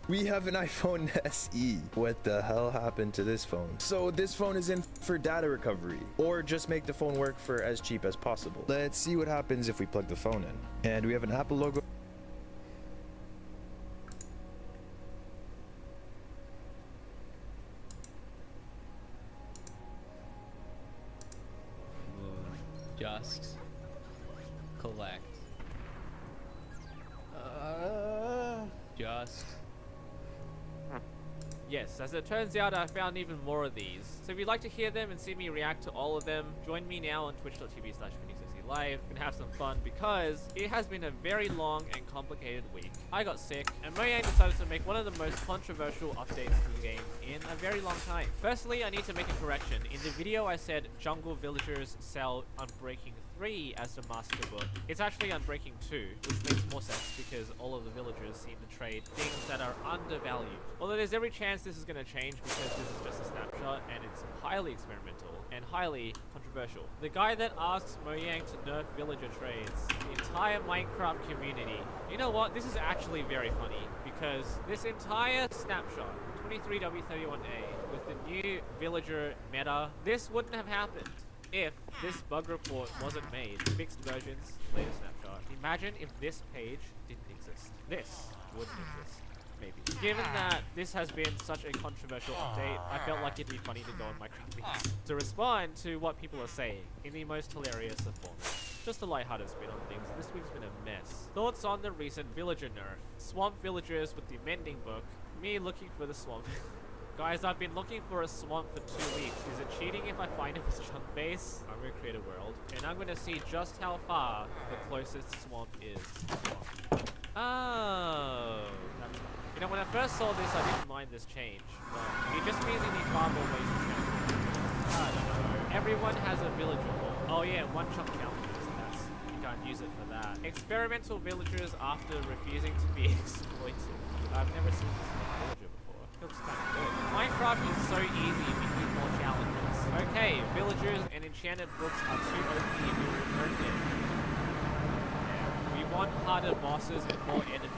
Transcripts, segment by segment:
We have an iPhone SE. What the hell happened to this phone? So this phone is in for data recovery, or just make the phone work for as cheap as possible. Let's see what happens if we plug the phone in. And we have an Apple logo. Just collect. Just. Yes, as it turns out, I found even more of these. So if you'd like to hear them and see me react to all of them, join me now on twitch.tv/PhoenixXD Live and have some fun, because it has been a very long and complicated week. I got sick, and Mojang decided to make one of the most controversial updates to the game in a very long time. Firstly, I need to make a correction. In the video I said Jungle Villagers sell Unbreaking 3 as the master book. It's actually Unbreaking 2, which makes more sense because all of the villagers seem to trade things that are undervalued. Although there's every chance this is going to change because this is just a snapshot and it's highly experimental and highly controversial. The guy that asks Mojang to nerf villager trades, the entire Minecraft community. You know what? This is actually very funny because this entire snapshot, 23W31A, with the new villager meta, this wouldn't have happened if this bug report wasn't made. Fixed versions, later snapshot. Imagine if this page didn't exist. This wouldn't exist. Maybe. Given that this has been such a controversial update, I felt like it'd be funny to go on Minecraft memes to respond to what people are saying in the most hilarious of formats. Just a lighthearted spin on things. This week's been a mess. Thoughts on the recent villager nerf? Swamp villagers with the mending book. Me looking for the swamp. Guys, I've been looking for a swamp for 2 weeks. Is it cheating if I find it with chunk base? I'm gonna create a world, and I'm gonna see just how far the closest swamp is. Oh, that's fine. You know, when I first saw this, I didn't mind this change, but it just means you need far more ways to transport. I don't know. Everyone has a villager hall. Oh yeah, one chunk challenges. You can't use it for that. Experimental villagers after refusing to be exploited. I've never seen this villager before. Looks kind of good. Minecraft is so easy, we need more challenges. Okay, villagers and enchanted books are too OP if you remove them. Yeah. We want harder bosses and more enemies.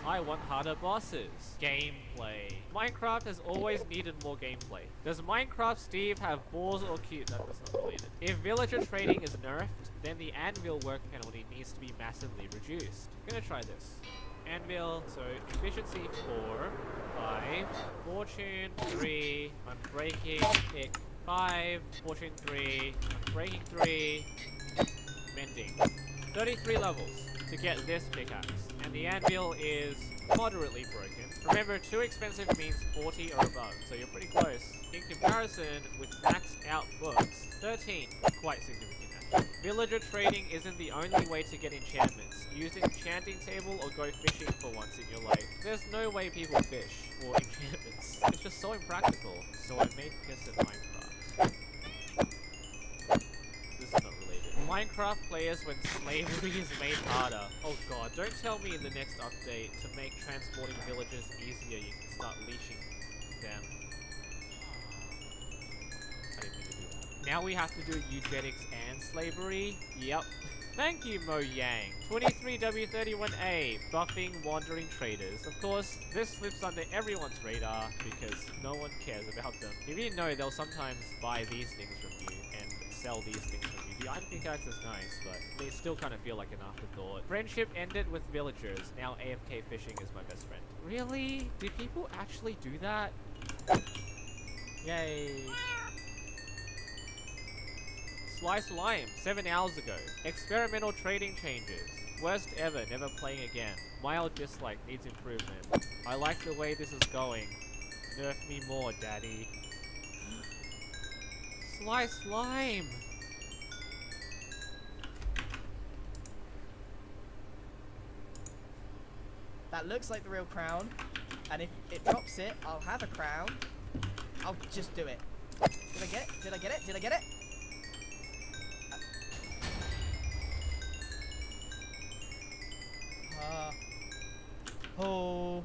I want harder bosses. Gameplay. Minecraft has always needed more gameplay. Does Minecraft Steve have balls or cute? That's not related. If villager trading is nerfed, then the anvil work penalty needs to be massively reduced. I'm gonna try this. Anvil, so efficiency 4, 5, fortune 3, unbreaking, pick 5, fortune 3, unbreaking 3, mending. 33 levels to get this pickaxe, and the anvil is moderately broken. Remember, too expensive means 40 or above, so you're pretty close. In comparison with maxed out books, 13, quite significant. Villager trading isn't the only way to get enchantments. Use an enchanting table or go fishing for once in your life. There's no way people fish for enchantments. It's just so impractical. So I made piss in Minecraft. This is not related. Minecraft players when slavery is made harder. Oh god, don't tell me in the next update to make transporting villagers easier you can start leashing them. I didn't mean to do that. Now we have to do eugenics and slavery? Yep. Thank you, Mojang. 23W31A, buffing wandering traders. Of course, this slips under everyone's radar because no one cares about them. You didn't know they'll sometimes buy these things from you and sell these things from you. The iron pickaxe is nice, but they still kind of feel like an afterthought. Friendship ended with villagers. Now AFK fishing is my best friend. Really? Did people actually do that? Yay. Slice Lime, 7 hours ago. Experimental trading changes. Worst ever, never playing again. Mild dislike, needs improvement. I like the way this is going. Nerf me more, daddy. Slice Lime! That looks like the real crown. And if it drops it, I'll have a crown. I'll just do it. Did I get it? Did I get it? Did I get it? Oh.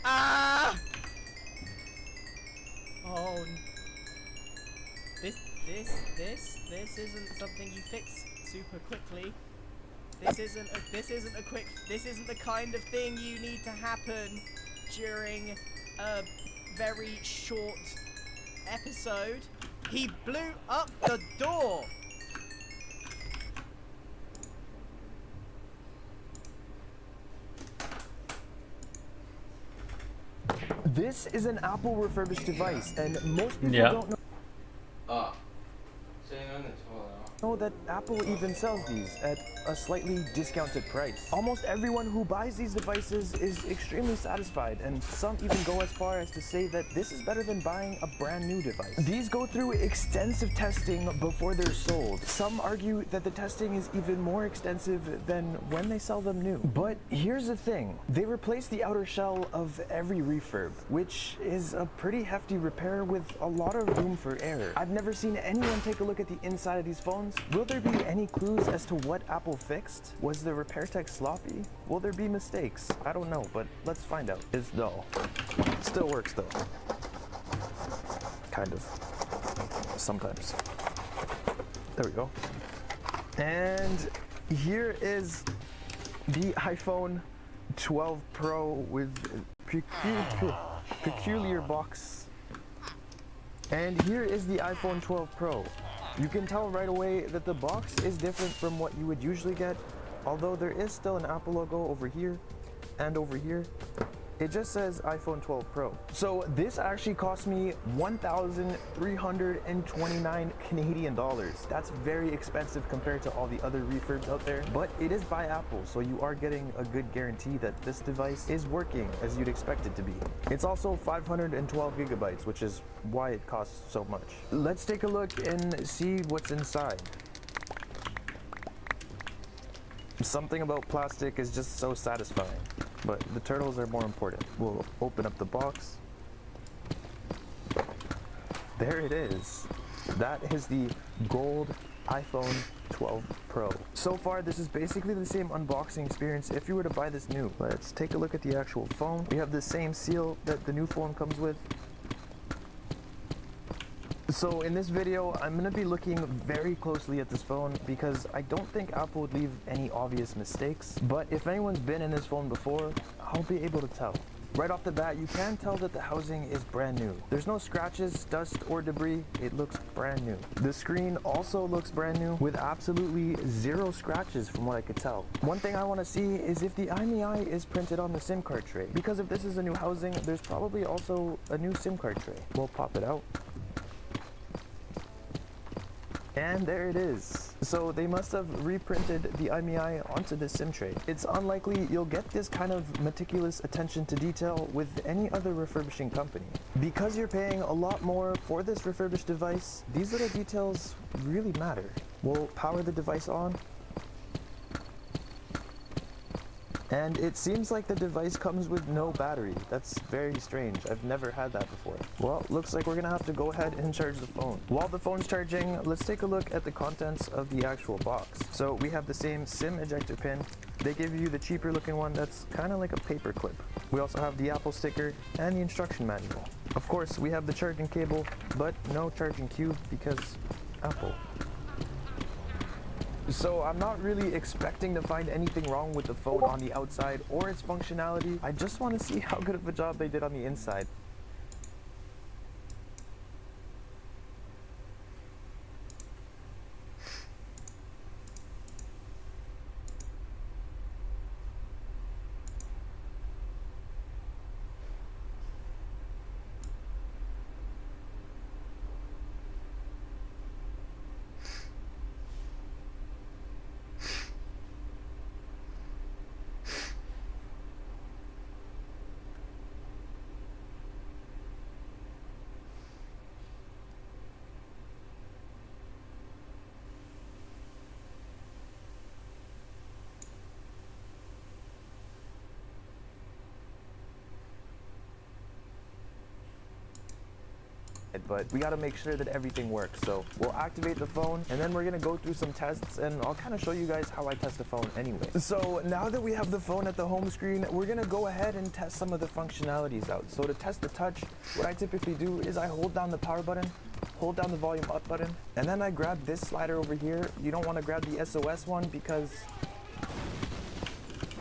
Ah! Oh. This isn't something you fix super quickly. This isn't the kind of thing you need to happen during a very short episode. He blew up the door. This is an Apple refurbished device, and most people Yeah. don't know that Apple even sells these at a slightly discounted price. Almost everyone who buys these devices is extremely satisfied, and some even go as far as to say that this is better than buying a brand new device. These go through extensive testing before they're sold. Some argue that the testing is even more extensive than when they sell them new. But here's the thing, they replace the outer shell of every refurb, which is a pretty hefty repair with a lot of room for error. I've never seen anyone take a look at the inside of these phones. Will there be any clues as to what Apple fixed? Was the repair tech sloppy? Will there be mistakes? I don't know, but let's find out. It's dull. Still works though. Kind of. Sometimes. There we go. And here is the iPhone 12 Pro with peculiar box. And here is the iPhone 12 Pro. You can tell right away that the box is different from what you would usually get, although there is still an Apple logo over here and over here. It just says iPhone 12 Pro. So this actually cost me 1,329 Canadian dollars. That's very expensive compared to all the other refurbs out there, but it is by Apple, so you are getting a good guarantee that this device is working as you'd expect it to be. It's also 512 gigabytes, which is why it costs so much. Let's take a look and see what's inside. Something about plastic is just so satisfying. But the turtles are more important. We'll open up the box. There it is. That is the gold iPhone 12 Pro. So far, this is basically the same unboxing experience if you were to buy this new. Let's take a look at the actual phone. We have the same seal that the new phone comes with. So in this video, I'm going to be looking very closely at this phone because I don't think Apple would leave any obvious mistakes. But if anyone's been in this phone before, I'll be able to tell. Right off the bat, you can tell that the housing is brand new. There's no scratches, dust, or debris. It looks brand new. The screen also looks brand new with absolutely zero scratches from what I could tell. One thing I want to see is if the IMEI is printed on the SIM card tray. Because if this is a new housing, there's probably also a new SIM card tray. We'll pop it out. And there it is. So they must have reprinted the IMEI onto the SIM tray. It's unlikely you'll get this kind of meticulous attention to detail with any other refurbishing company. Because you're paying a lot more for this refurbished device, these little details really matter. We'll power the device on. And it seems like the device comes with no battery. That's very strange. I've never had that before. Well, looks like we're gonna have to go ahead and charge the phone. While the phone's charging, let's take a look at the contents of the actual box. So we have the same SIM ejector pin. They give you the cheaper looking one that's kind of like a paper clip. We also have the Apple sticker and the instruction manual. Of course, we have the charging cable, but no charging cube because Apple. So I'm not really expecting to find anything wrong with the phone on the outside or its functionality. I just want to see how good of a job they did on the inside. But we got to make sure that everything works. So we'll activate the phone and then we're going to go through some tests and I'll kind of show you guys how I test the phone anyway. So now that we have the phone at the home screen, we're going to go ahead and test some of the functionalities out. So to test the touch, what I typically do is I hold down the power button, hold down the volume up button, and then I grab this slider over here. You don't want to grab the SOS one because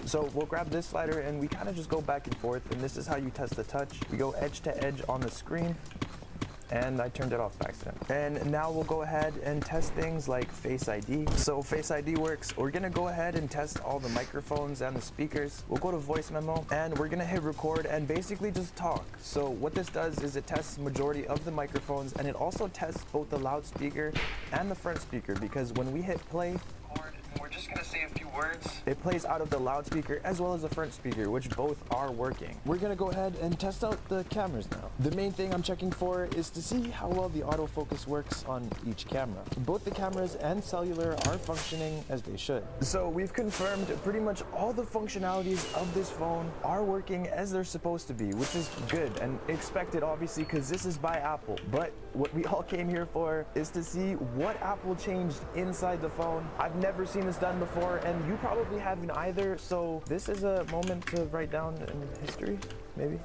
So we'll grab this slider and we kind of just go back and forth, and this is how you test the touch. We go edge to edge on the screen, and I turned it off by accident. And now we'll go ahead and test things like Face ID. So Face ID works. We're gonna go ahead and test all the microphones and the speakers. We'll go to voice memo and we're gonna hit record and basically just talk. So what this does is it tests majority of the microphones, and it also tests both the loudspeaker and the front speaker, because when we hit play, we're just gonna say a few words. It plays out of the loudspeaker as well as the front speaker, which both are working. We're gonna go ahead and test out the cameras now. The main thing I'm checking for is to see how well the autofocus works on each camera. Both the cameras and cellular are functioning as they should. So we've confirmed pretty much all the functionalities of this phone are working as they're supposed to be, which is good and expected, obviously, because this is by Apple. But what we all came here for is to see what Apple changed inside the phone. I've never seen this done before, and you probably haven't either, so this is a moment to write down in history, maybe.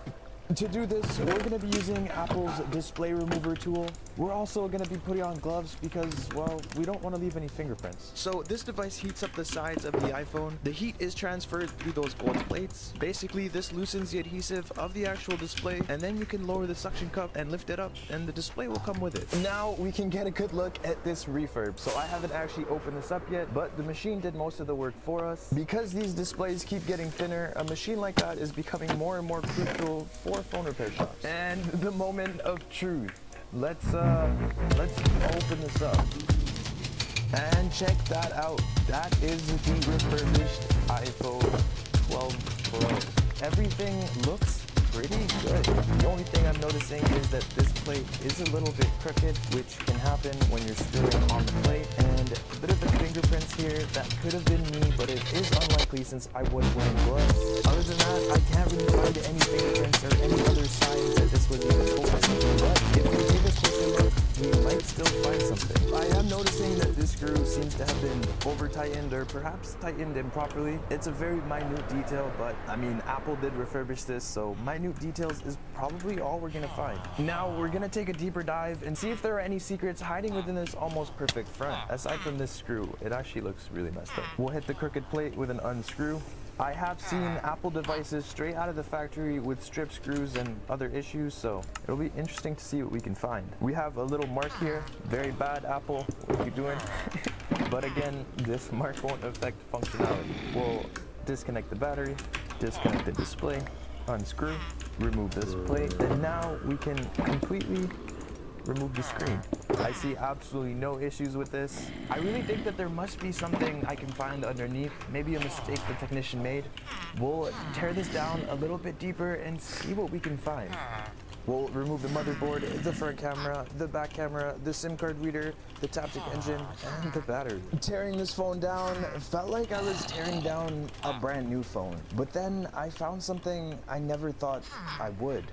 To do this, we're going to be using Apple's display remover tool. We're also going to be putting on gloves because, well, we don't want to leave any fingerprints. So this device heats up the sides of the iPhone. The heat is transferred through those gold plates. Basically, this loosens the adhesive of the actual display, and then you can lower the suction cup and lift it up, and the display will come with it. Now we can get a good look at this refurb. So I haven't actually opened this up yet, but the machine did most of the work for us. Because these displays keep getting thinner, a machine like that is becoming more and more crucial for phone repair shops. And the moment of truth. Let's open this up and check that out. That is the refurbished iPhone 12 Pro. Everything looks pretty good. The only thing I'm noticing is that this plate is a little bit crooked, which can happen when you're screwing on the plate, and a bit of the fingerprints here. That could have been me, but it is unlikely since I was wearing gloves. Other than that, I can't really find any fingerprints or any other signs that this was even open. But if we give this a look, we might still find something. I am noticing that this screw seems to have been over-tightened or perhaps tightened improperly. It's a very minute detail, but I mean, Apple did refurbish this, so minute details is probably all we're gonna find. Now we're gonna take a deeper dive and see if there are any secrets hiding within this almost perfect front. Aside from this screw, it actually looks really messed up. We'll hit the crooked plate with an unscrew. I have seen Apple devices straight out of the factory with strip screws and other issues, so it'll be interesting to see what we can find. We have a little mark here. Very bad, Apple. What are you doing? But again, this mark won't affect functionality. We'll disconnect the battery, disconnect the display, unscrew, remove this plate, and now we can completely remove the screen. I see absolutely no issues with this. I really think that there must be something I can find underneath, maybe a mistake the technician made. We'll tear this down a little bit deeper and see what we can find. We'll remove the motherboard, the front camera, the back camera, the SIM card reader, the Taptic engine, and the battery. Tearing this phone down felt like I was tearing down a brand new phone. But then I found something I never thought I would.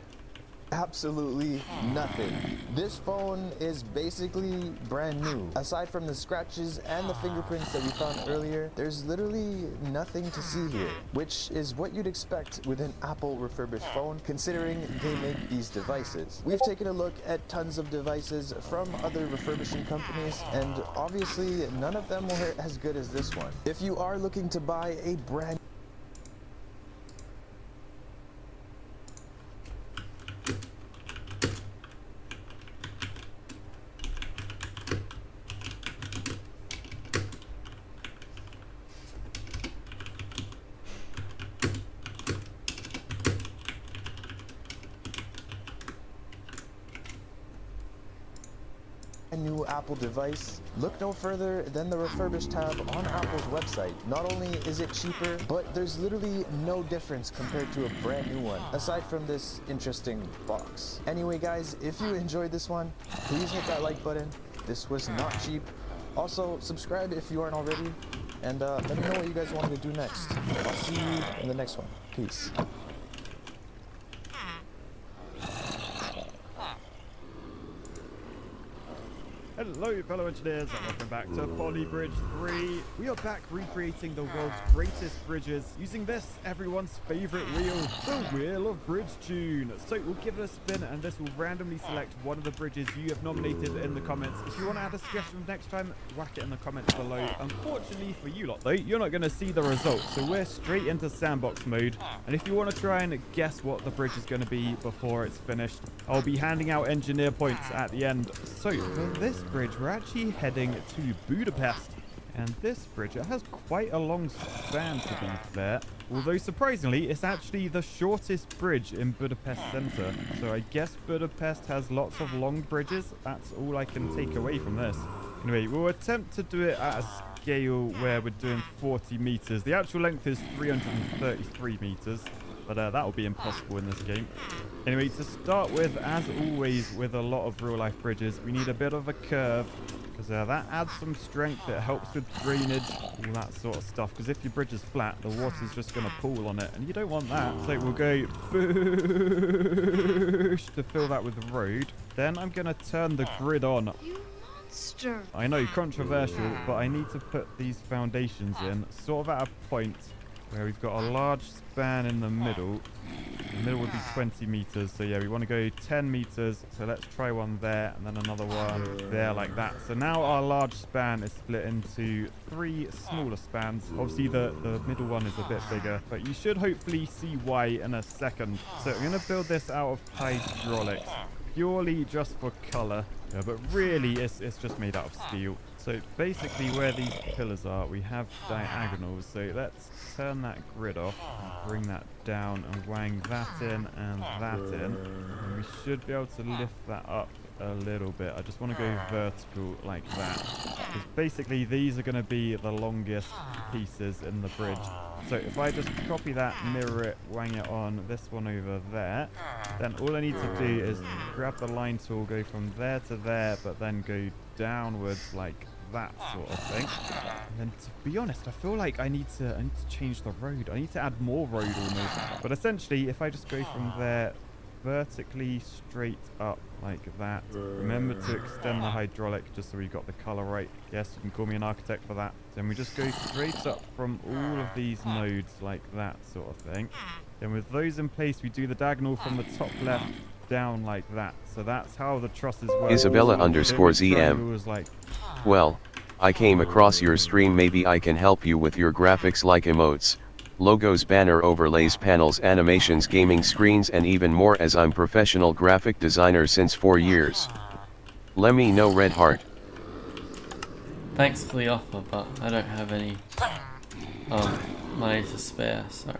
Absolutely nothing. This phone is basically brand new. Aside from the scratches and the fingerprints that we found earlier, there's literally nothing to see here, which is what you'd expect with an Apple refurbished phone, considering they make these devices. We've taken a look at tons of devices from other refurbishing companies, and obviously none of them were as good as this one. If you are looking to buy a brand new Apple device, look no further than the refurbished tab on Apple's website. Not only is it cheaper, but there's literally no difference compared to a brand new one, aside from this interesting box. Anyway guys, if you enjoyed this one, please hit that like button. This was not cheap. Also, subscribe if you aren't already, and let me know what you guys want me to do next. I'll see you in the next one. Peace. Hello fellow engineers and welcome back to Folly Bridge 3. We are back recreating the world's greatest bridges using this, everyone's favourite wheel, the Wheel of Bridge Tune. So we'll give it a spin and this will randomly select one of the bridges you have nominated in the comments. If you want to add a suggestion for next time, whack it in the comments below. Unfortunately for you lot though, you're not going to see the results, so we're straight into sandbox mode. And if you want to try and guess what the bridge is going to be before it's finished, I'll be handing out engineer points at the end. So for this bridge, we're actually heading to Budapest. And this bridge, it has quite a long span to be fair. Although surprisingly, it's actually the shortest bridge in Budapest Center. So I guess Budapest has lots of long bridges. That's all I can take away from this. Anyway, we'll attempt to do it at a scale where we're doing 40 meters. The actual length is 333 meters. But that will be impossible in this game. Anyway, to start with, as always with a lot of real-life bridges, we need a bit of a curve. Because that adds some strength, it helps with drainage, all that sort of stuff. Because if your bridge is flat, the water's just going to pool on it. And you don't want that. So we'll go boosh to fill that with the road. Then I'm going to turn the grid on. You monster! I know, controversial, but I need to put these foundations in sort of at a point where we've got a large span in the middle. The middle would be 20 meters. So yeah, we want to go 10 meters. So let's try one there and then another one there like that. So now our large span is split into 3 smaller spans. Obviously the middle one is a bit bigger, but you should hopefully see why in a second. So I'm going to build this out of hydraulics purely just for color. Yeah, but really it's just made out of steel. So basically where these pillars are, we have diagonals. So let's turn that grid off, and bring that down and wang that in and that in. And we should be able to lift that up a little bit. I just want to go vertical like that. Because basically these are going to be the longest pieces in the bridge. So if I just copy that, mirror it, wang it on this one over there, then all I need to do is grab the line tool, go from there to there, but then go downwards like that sort of thing. And then to be honest, I feel like I need to change the road. I need to add more road almost. But essentially, if I just go from there vertically straight up like that. Remember to extend the hydraulic just so we got the color right. Yes, you can call me an architect for that. Then we just go straight up from all of these nodes like that sort of thing. Then with those in place, we do the diagonal from the top left down like that. So that's how the trusses work. Isabella_ZM. Like, well, I came across your stream, maybe I can help you with your graphics like emotes, logos, banner overlays, panels, animations, gaming screens and even more, as I'm professional graphic designer since 4 years. Let me know, Red Heart. Thanks for the offer, but I don't have any money to spare, so...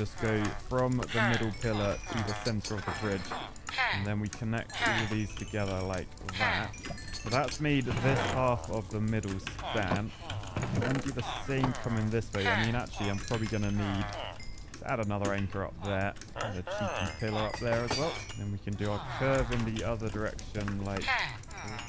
just go from the middle pillar to the center of the bridge, and then we connect all these together like that. So that's made this half of the middle span. I'm going to do the same coming this way. I mean, actually, I'm probably going to need to add another anchor up there and a cheeky pillar up there as well. Then we can do our curve in the other direction like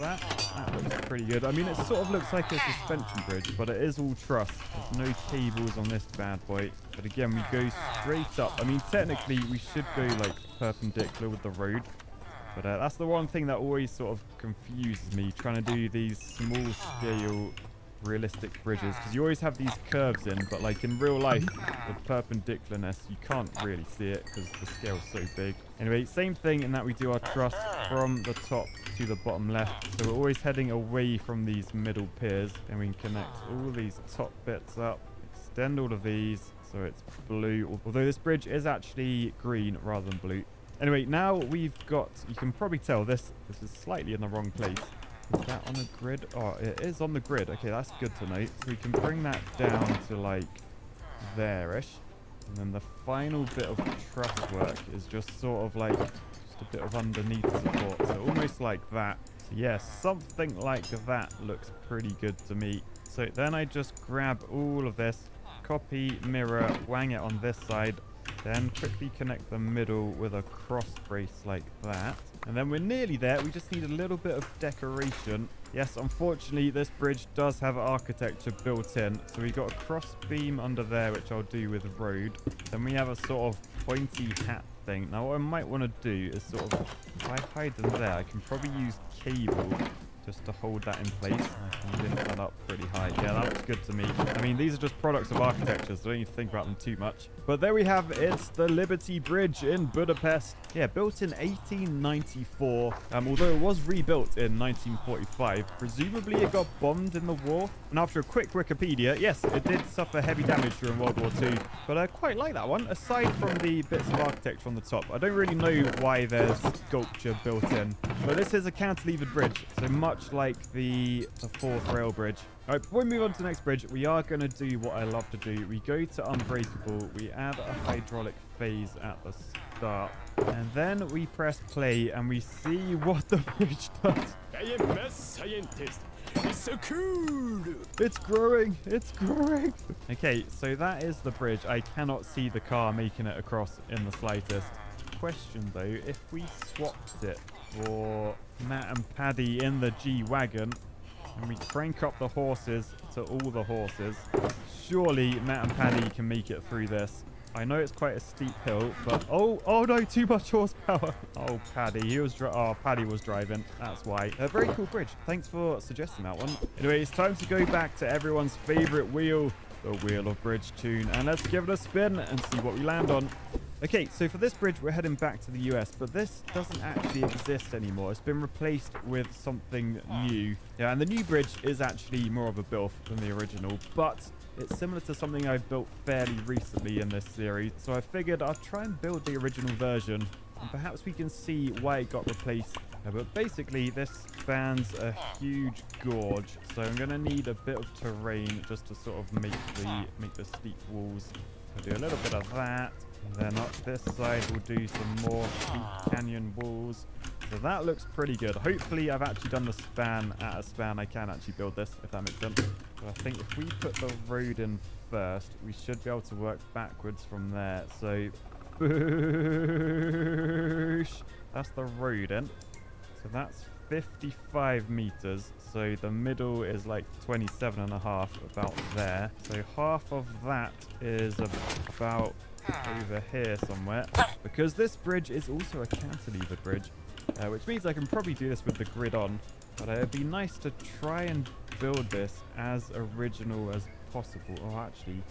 that. That looks pretty good. I mean, it sort of looks like a suspension bridge, but it is all truss. There's no cables on this bad boy. But again, we go straight up. I mean, technically, we should go like perpendicular with the road. But that's the one thing that always sort of confuses me, trying to do these small scale realistic bridges, because you always have these curves in, but like in real life with perpendicularness you can't really see it because the scale's so big. Anyway, same thing in that we do our truss from the top to the bottom left, so we're always heading away from these middle piers, and we can connect all these top bits up, extend all of these so it's blue, although this bridge is actually green rather than blue. Anyway, now we've got, you can probably tell this is slightly in the wrong place. Is that on the grid? Oh, it is on the grid. Okay, that's good to know. So we can bring that down to like there-ish. And then the final bit of truss work is just sort of like just a bit of underneath support. So almost like that. So yeah, something like that looks pretty good to me. So then I just grab all of this, copy, mirror, wang it on this side, then quickly connect the middle with a cross brace like that. And then we're nearly there. We just need a little bit of decoration. Yes, unfortunately, this bridge does have architecture built in. So we got a cross beam under there, which I'll do with road. Then we have a sort of pointy hat thing. Now, what I might want to do is sort of, if I hide them there, I can probably use cable just to hold that in place. I can lift that up pretty high. Yeah, that looks good to me. I mean, these are just products of architecture, so don't need to think about them too much. But there we have it. It's the Liberty Bridge in Budapest. Yeah, built in 1894. Although it was rebuilt in 1945. Presumably it got bombed in the war. And after a quick Wikipedia, yes, it did suffer heavy damage during World War II. But I quite like that one, aside from the bits of architecture on the top. I don't really know why there's sculpture built in. But this is a cantilevered bridge, so much like the fourth rail bridge. All right, before we move on to the next bridge, we are going to do what I love to do. We go to Unbreakable, we add a hydraulic phase at the start, and then we press play and we see what the bridge does. I am best scientist. It's so cool. It's growing. It's growing. Okay, so that is the bridge. I cannot see the car making it across in the slightest. Question though, if we swapped it for Matt and Paddy in the G-Wagon, and we crank up the horses to all the horses, surely Matt and Paddy can make it through this. I know it's quite a steep hill, but oh no, too much horsepower. Oh, Paddy, Paddy was driving. That's why. A very cool bridge. Thanks for suggesting that one. Anyway, it's time to go back to everyone's favorite wheel, the Wheel of Bridge Tune, and let's give it a spin and see what we land on. Okay, so for this bridge, we're heading back to the US, but this doesn't actually exist anymore. It's been replaced with something new. Yeah, and the new bridge is actually more of a build than the original, but it's similar to something I've built fairly recently in this series. So I figured I'll try and build the original version, and perhaps we can see why it got replaced. But basically, this spans a huge gorge, so I'm going to need a bit of terrain just to sort of make the steep walls. I'll do a little bit of that. And then up this side, we'll do some more steep canyon walls. So that looks pretty good. Hopefully, I've actually done the span at a span. I can actually build this, if that makes sense. So I think if we put the road in first, we should be able to work backwards from there. So, boosh. That's the road in. So that's 55 meters. So the middle is like 27.5, about there. So half of that is about over here somewhere, because this bridge is also a cantilever bridge, which means I can probably do this with the grid on, but it'd be nice to try and build this as original as possible. Oh, actually,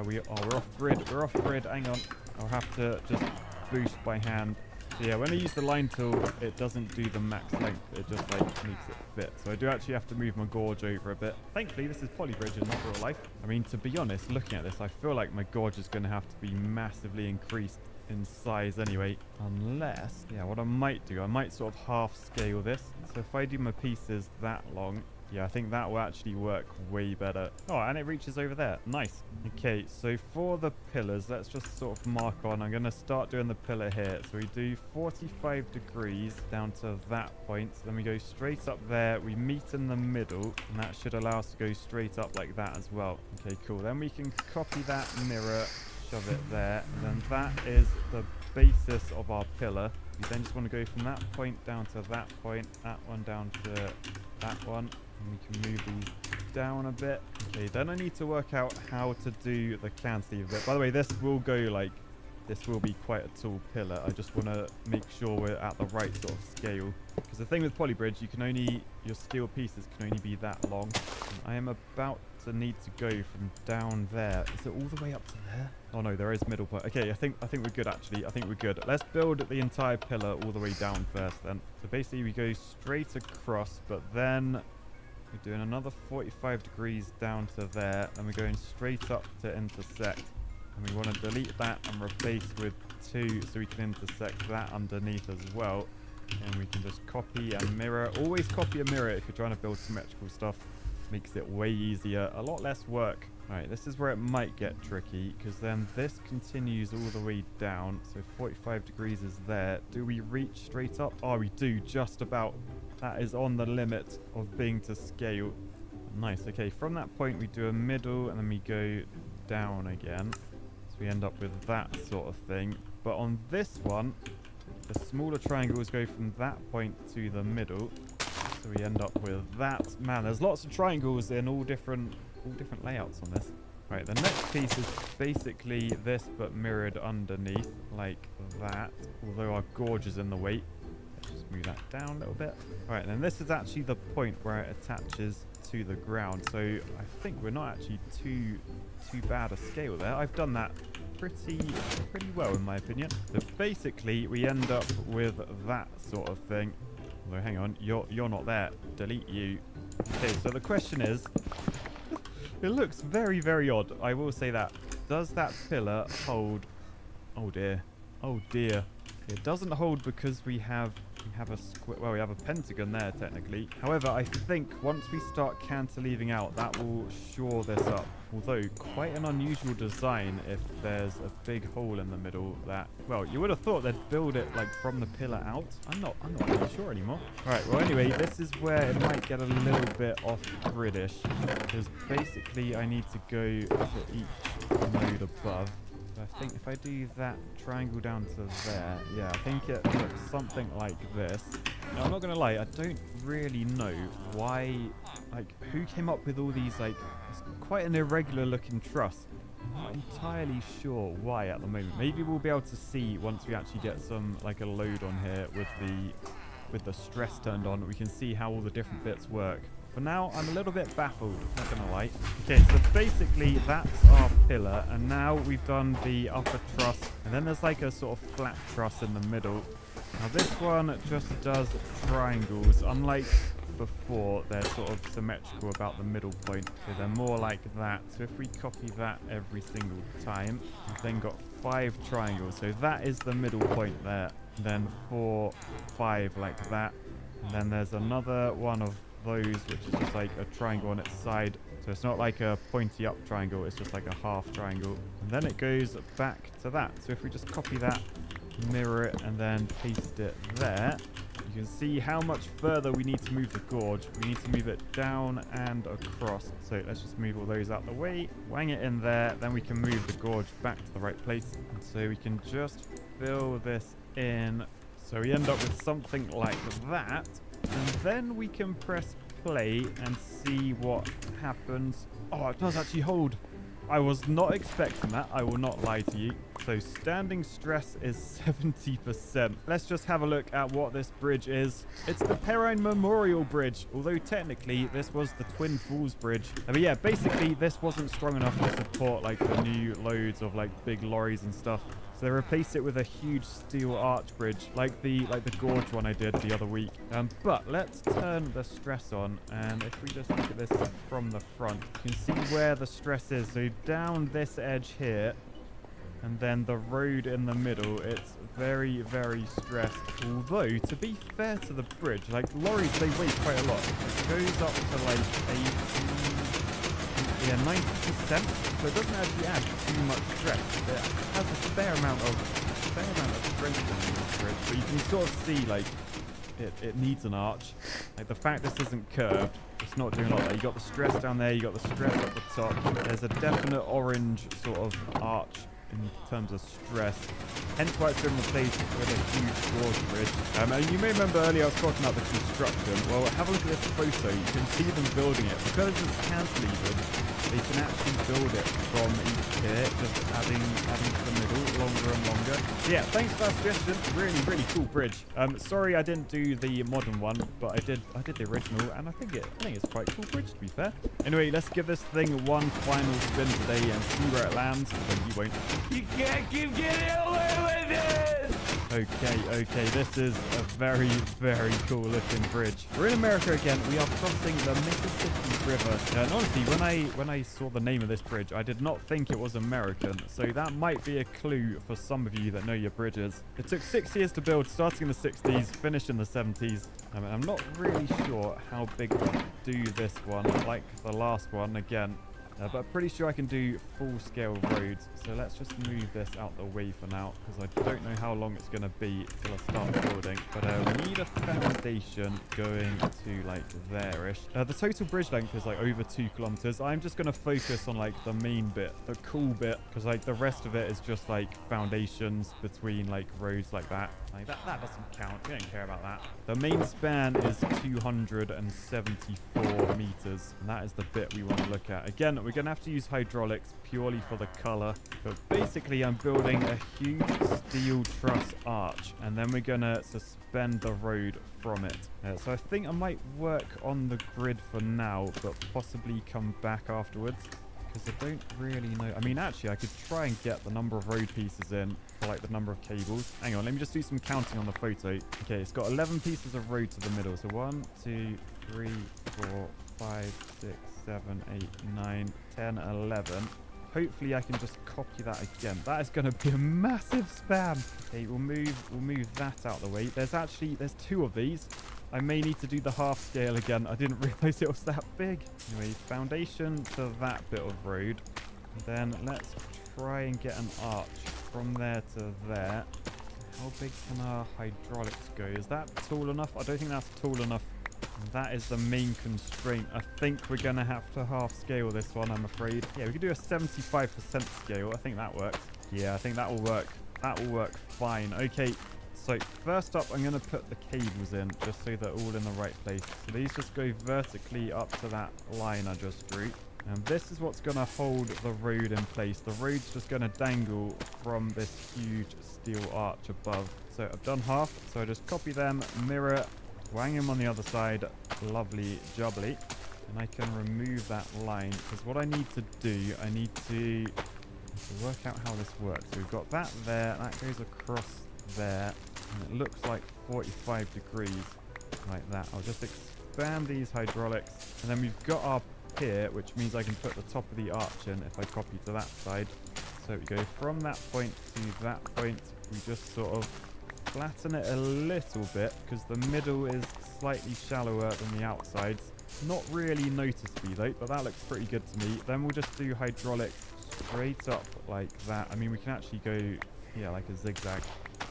we're off grid. We're off grid. Hang on, I'll have to just boost by hand. So yeah, when I use the line tool, it doesn't do the max length, it just like makes it fit. So I do actually have to move my gorge over a bit. Thankfully, this is Polybridge and not real life. I mean, to be honest, looking at this, I feel like my gorge is going to have to be massively increased in size anyway. Unless, yeah, what I might do, I might sort of half scale this. So if I do my pieces that long, Yeah, I think that will actually work way better. Oh, and it reaches over there. Nice. Okay, so for the pillars, let's just sort of mark on. I'm going to start doing the pillar here. So we do 45 degrees down to that point. Then we go straight up there. We meet in the middle, and that should allow us to go straight up like that as well. Okay, cool. Then we can copy that mirror, shove it there. And then that is the basis of our pillar. We then just want to go from that point down to that point, that one down to that one. And we can move these down a bit. Okay, then I need to work out how to do the cantilever bit. By the way, this will go like, this will be quite a tall pillar. I just want to make sure we're at the right sort of scale. Because the thing with Polybridge, you can only, your steel pieces can only be that long. And I am about to need to go from down there. Is it all the way up to there? Oh no, there is middle point. Okay, I think we're good actually. I think we're good. Let's build the entire pillar all the way down first then. So basically we go straight across, but then we're doing another 45 degrees down to there, and we're going straight up to intersect. And we want to delete that and replace with 2 so we can intersect that underneath as well. And we can just copy and mirror. Always copy and mirror if you're trying to build symmetrical stuff. Makes it way easier, a lot less work. Alright, this is where it might get tricky, because then this continues all the way down. So 45 degrees is there. Do we reach straight up? Oh, we do, just about. That is on the limit of being to scale. Nice. Okay, from that point we do a middle and then we go down again. So we end up with that sort of thing. But on this one, the smaller triangles go from that point to the middle. So we end up with that. Man, there's lots of triangles in all different layouts on this. Right, the next piece is basically this but mirrored underneath like that. Although our gorge is in the way. Just move that down a little bit. Alright, then this is actually the point where it attaches to the ground. So I think we're not actually too bad a scale there. I've done that pretty well in my opinion. So basically we end up with that sort of thing. Although hang on, you're not there. Delete you. Okay, so the question is, it looks very, very odd. I will say that. Does that pillar hold? Oh dear. Oh dear. It doesn't hold because we have a square. Well, we have a pentagon there technically. However, I think once we start cantilevering out, that will shore this up. Although quite an unusual design if there's a big hole in the middle that, well, you would have thought they'd build it like from the pillar out. I'm not really sure anymore. All right. Well, anyway, this is where it might get a little bit off gridish because basically I need to go to each node above. I think if I do that triangle down to there, yeah, I think it looks something like this. Now, I'm not going to lie, I don't really know why, like, who came up with all these, like, it's quite an irregular looking truss. I'm not entirely sure why at the moment. Maybe we'll be able to see once we actually get some, like, a load on here with the stress turned on. We can see how all the different bits work. For now, I'm a little bit baffled, not gonna lie. Okay, so basically that's our pillar, and now we've done the upper truss, and then there's like a sort of flat truss in the middle. Now this one just does triangles. Unlike before, they're sort of symmetrical about the middle point, so they're more like that. So if we copy that every single time, we've then got 5 triangles. So that is the middle point there. And then 4, 5 like that. And then there's another one of those which is just like a triangle on its side, so it's not like a pointy up triangle, it's just like a half triangle, and then it goes back to that. So if we just copy that, mirror it, and then paste it there, you can see how much further we need to move the gorge. We need to move it down and across. So let's just move all those out the way, wang it in there, then we can move the gorge back to the right place, and so we can just fill this in. So we end up with something like that. And then we can press play and see what happens. Oh, it does actually hold. I was not expecting that. I will not lie to you. So standing stress is 70%. Let's just have a look at what this bridge is. It's the Perrine Memorial Bridge, although technically this was the Twin Falls Bridge. But yeah, basically this wasn't strong enough to support like the new loads of like big lorries and stuff. So they replaced it with a huge steel arch bridge, like the gorge one I did the other week. But let's turn the stress on, and if we just look at this from the front, you can see where the stress is. So down this edge here, And then the road in the middle, it's very, very stressed. Although, to be fair to the bridge, like lorries, they weigh quite a lot. It goes up to like 90%. So it doesn't actually add too much stress. It has a fair amount of strength in this bridge. But you can sort of see like it needs an arch. Like the fact this isn't curved, it's not doing a lot. Like, you got the stress down there, you got the stress at the top. There's a definite orange sort of arch in terms of stress. Hence why it's been replaced with a huge gauge bridge. And you may remember earlier I was talking about the construction. Well, have a look at this photo. You can see them building it. Because it's cantilevered, they can actually build it from each tier, just adding to the middle longer and longer. So yeah, thanks for that suggestion. Really, really cool bridge. Sorry I didn't do the modern one, but I did the original, and I think it's quite a cool bridge, to be fair. Anyway, let's give this thing one final spin today and see where it lands. Well, you won't. You can't keep getting away with it! Okay, this is a very, very cool looking bridge. We're in America again. We are crossing the Mississippi River. And honestly, when I saw the name of this bridge, I did not think it was American. So that might be a clue for some of you that know your bridges. It took 6 years to build, starting in the 60s, finished in the 70s. I'm not really sure how big we can do this one, like the last one again. But pretty sure I can do full-scale roads. So let's just move this out the way for now, because I don't know how long it's going to be till I start building. But we need a foundation going to like there-ish. The total bridge length is like over 2 kilometers. I'm just going to focus on like the main bit, the cool bit, because like the rest of it is just like foundations between like roads like that. Like that doesn't count. We don't care about that. The main span is 274 meters, and that is the bit we want to look at. Again, we're going to have to use hydraulics purely for the color, but basically I'm building a huge steel truss arch, and then we're going to suspend the road from it. So I think I might work on the grid for now, but possibly come back afterwards, because I don't really know. I mean, actually, I could try and get the number of road pieces in for like the number of cables. Hang on, let me just do some counting on the photo. Okay, it's got 11 pieces of road to the middle. So 1, 2, 3, 4, 5, 6, 7, 8, 9, 10, 11. Hopefully I can just copy that again. That is going to be a massive span. Okay, we'll move that out of the way. There's 2 of these. I may need to do the half scale again. I didn't realize it was that big. Anyway, foundation to that bit of road. Then let's try and get an arch from there to there. How big can our hydraulics go? Is that tall enough? I don't think that's tall enough. That is the main constraint. I think we're going to have to half scale this one, I'm afraid. Yeah, we could do a 75% scale. I think that works. Yeah, I think that will work. That will work fine. Okay. So first up, I'm going to put the cables in just so they're all in the right place. So these just go vertically up to that line I just drew. And this is what's going to hold the road in place. The road's just going to dangle from this huge steel arch above. So I've done half. So I just copy them, mirror, wang them on the other side. Lovely jubbly. And I can remove that line, because what I need to do, I need to work out how this works. So we've got that there. That goes across there. And it looks like 45 degrees like that. I'll just expand these hydraulics, and then we've got our pier, which means I can put the top of the arch in if I copy to that side. So we go from that point to that point. We just sort of flatten it a little bit, because the middle is slightly shallower than the outsides. Not really noticeably though, but that looks pretty good to me. Then we'll just do hydraulics straight up like that. I mean, we can actually go, yeah, like a zigzag.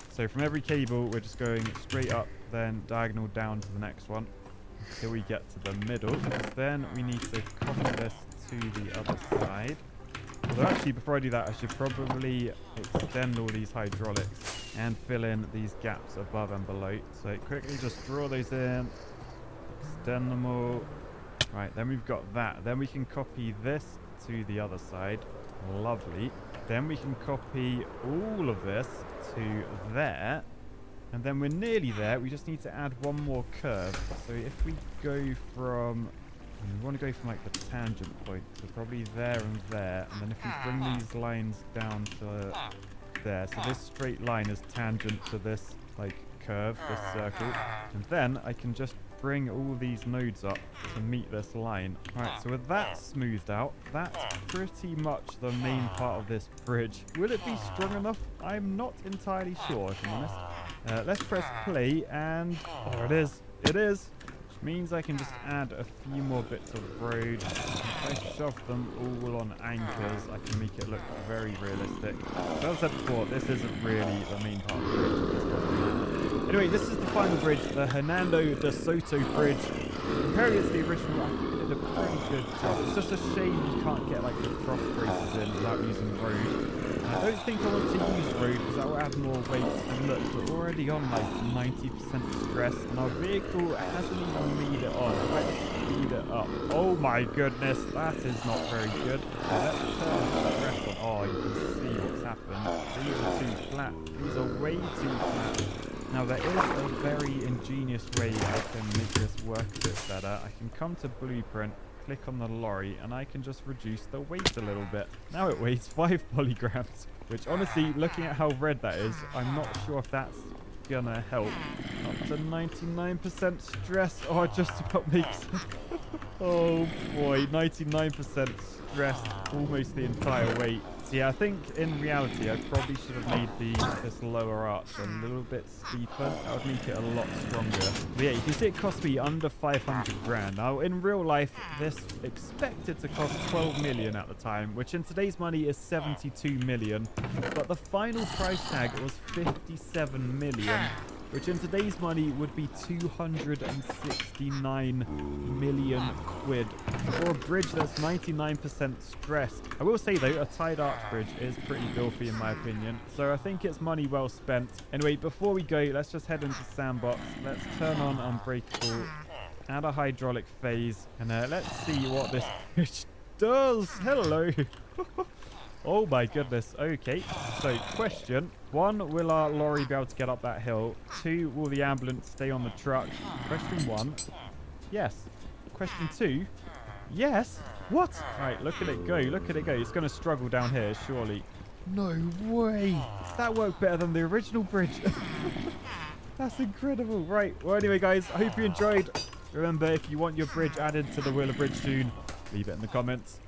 So from every cable, we're just going straight up, then diagonal down to the next one until we get to the middle. Then we need to copy this to the other side. Although actually, before I do that, I should probably extend all these hydraulics and fill in these gaps above and below. So quickly just draw those in, extend them all. Right, then we've got that. Then we can copy this to the other side. Lovely. Then we can copy all of this to there, and then we're nearly there. We just need to add one more curve. So if we go from, we want to go from like the tangent point, so probably there and there, and then if we bring these lines down to there, so this straight line is tangent to this like curve, this circle, and then I can just bring all these nodes up to meet this line. Right, so with that smoothed out, that's pretty much the main part of this bridge. Will it be strong enough? I'm not entirely sure, if I'm honest. Let's press play, and oh, it is. It is. Which means I can just add a few more bits of road. If I shove them all on anchors, I can make it look very realistic. So as I said before, this isn't really the main part of the bridge. Anyway, this is the final bridge, the Hernando de Soto Bridge. Comparing it to the original, I think it did a pretty good job. It's just a shame you can't get like the cross braces in without using road. I don't think I want to use road because that will add more weight. And look, we're already on like 90% stress, and our vehicle hasn't even made it on. Let's speed it up. Oh my goodness, that is not very good. Let's turn the stress on. Oh, you can see what's happened. These are too flat. These are way too flat. Now there is a very ingenious way I can make this work a bit better. I can come to Blueprint, click on the lorry, and I can just reduce the weight a little bit. Now it weighs 5 polygrams, which honestly, looking at how red that is, I'm not sure if that's gonna help. Up to 99% stress. Oh, it just about makes oh boy, 99% stress, almost the entire weight. So yeah, I think in reality I probably should have made this lower arch a little bit steeper. That would make it a lot stronger. But yeah, you can see it cost me under 500 grand. Now in real life, this expected to cost 12 million at the time, which in today's money is 72 million. But the final price tag was 57 million. Which in today's money would be 269 million quid for a bridge that's 99% stressed. I will say though, a tied arch bridge is pretty filthy in my opinion, so I think it's money well spent. Anyway, before we go, let's just head into Sandbox. Let's turn on Unbreakable, add a hydraulic phase, and let's see what this bridge does. Hello. Oh my goodness. Okay, so question. 1, will our lorry be able to get up that hill? 2, will the ambulance stay on the truck? Question 1, yes. Question 2, yes. What? Right, look at it go. Look at it go. It's going to struggle down here, surely. No way. That worked better than the original bridge. That's incredible. Right, well anyway guys, I hope you enjoyed. Remember, if you want your bridge added to the Wheeler Bridge soon, leave it in the comments.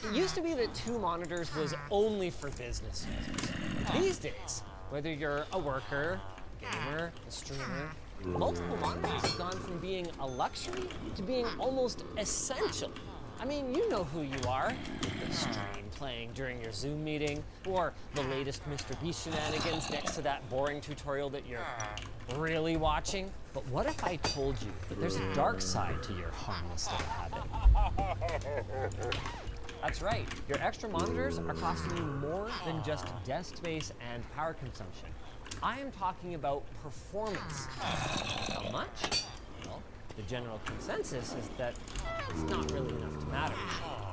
It used to be that 2 monitors was only for business users. These days, whether you're a worker, a gamer, a streamer, multiple monitors have gone from being a luxury to being almost essential. I mean, you know who you are. The stream playing during your Zoom meeting, or the latest Mr. Beast shenanigans next to that boring tutorial that you're really watching. But what if I told you that there's a dark side to your harmless little habit? That's right, your extra monitors are costing you more than just desk space and power consumption. I am talking about performance. How much? Well, the general consensus is that it's not really enough to matter.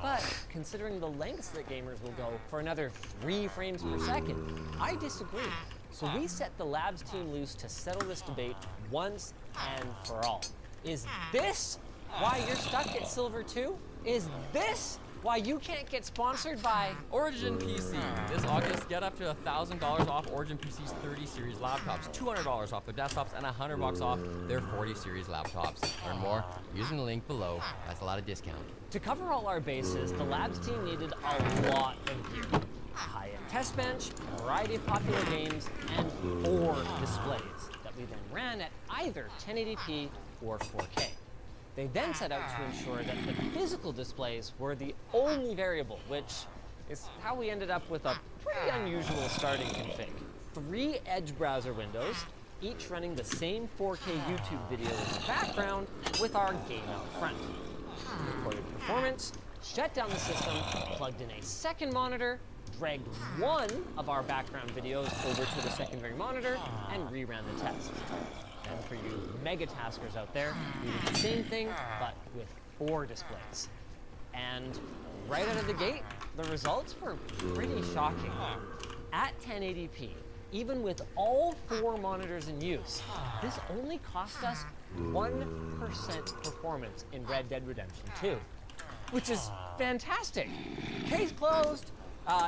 But considering the lengths that gamers will go for another 3 frames per second, I disagree. So we set the Labs team loose to settle this debate once and for all. Is this why you're stuck at Silver 2? Is this why you can't get sponsored by Origin PC. This August, get up to $1,000 off Origin PC's 30 series laptops, $200 off their desktops, and $100 off their 40 series laptops. Learn more using the link below. That's a lot of discount. To cover all our bases, the Labs team needed a lot of gear. A high-end test bench, a variety of popular games, and 4 displays that we then ran at either 1080p or 4K. They then set out to ensure that the physical displays were the only variable, which is how we ended up with a pretty unusual starting config. 3 Edge browser windows, each running the same 4K YouTube video in the background with our game out front. We recorded performance, shut down the system, plugged in a second monitor, dragged one of our background videos over to the secondary monitor, and reran the test. And for you mega taskers out there, we did the same thing, but with 4 displays. And right out of the gate, the results were pretty shocking. At 1080p, even with all 4 monitors in use, this only cost us 1% performance in Red Dead Redemption 2, which is fantastic. Case closed.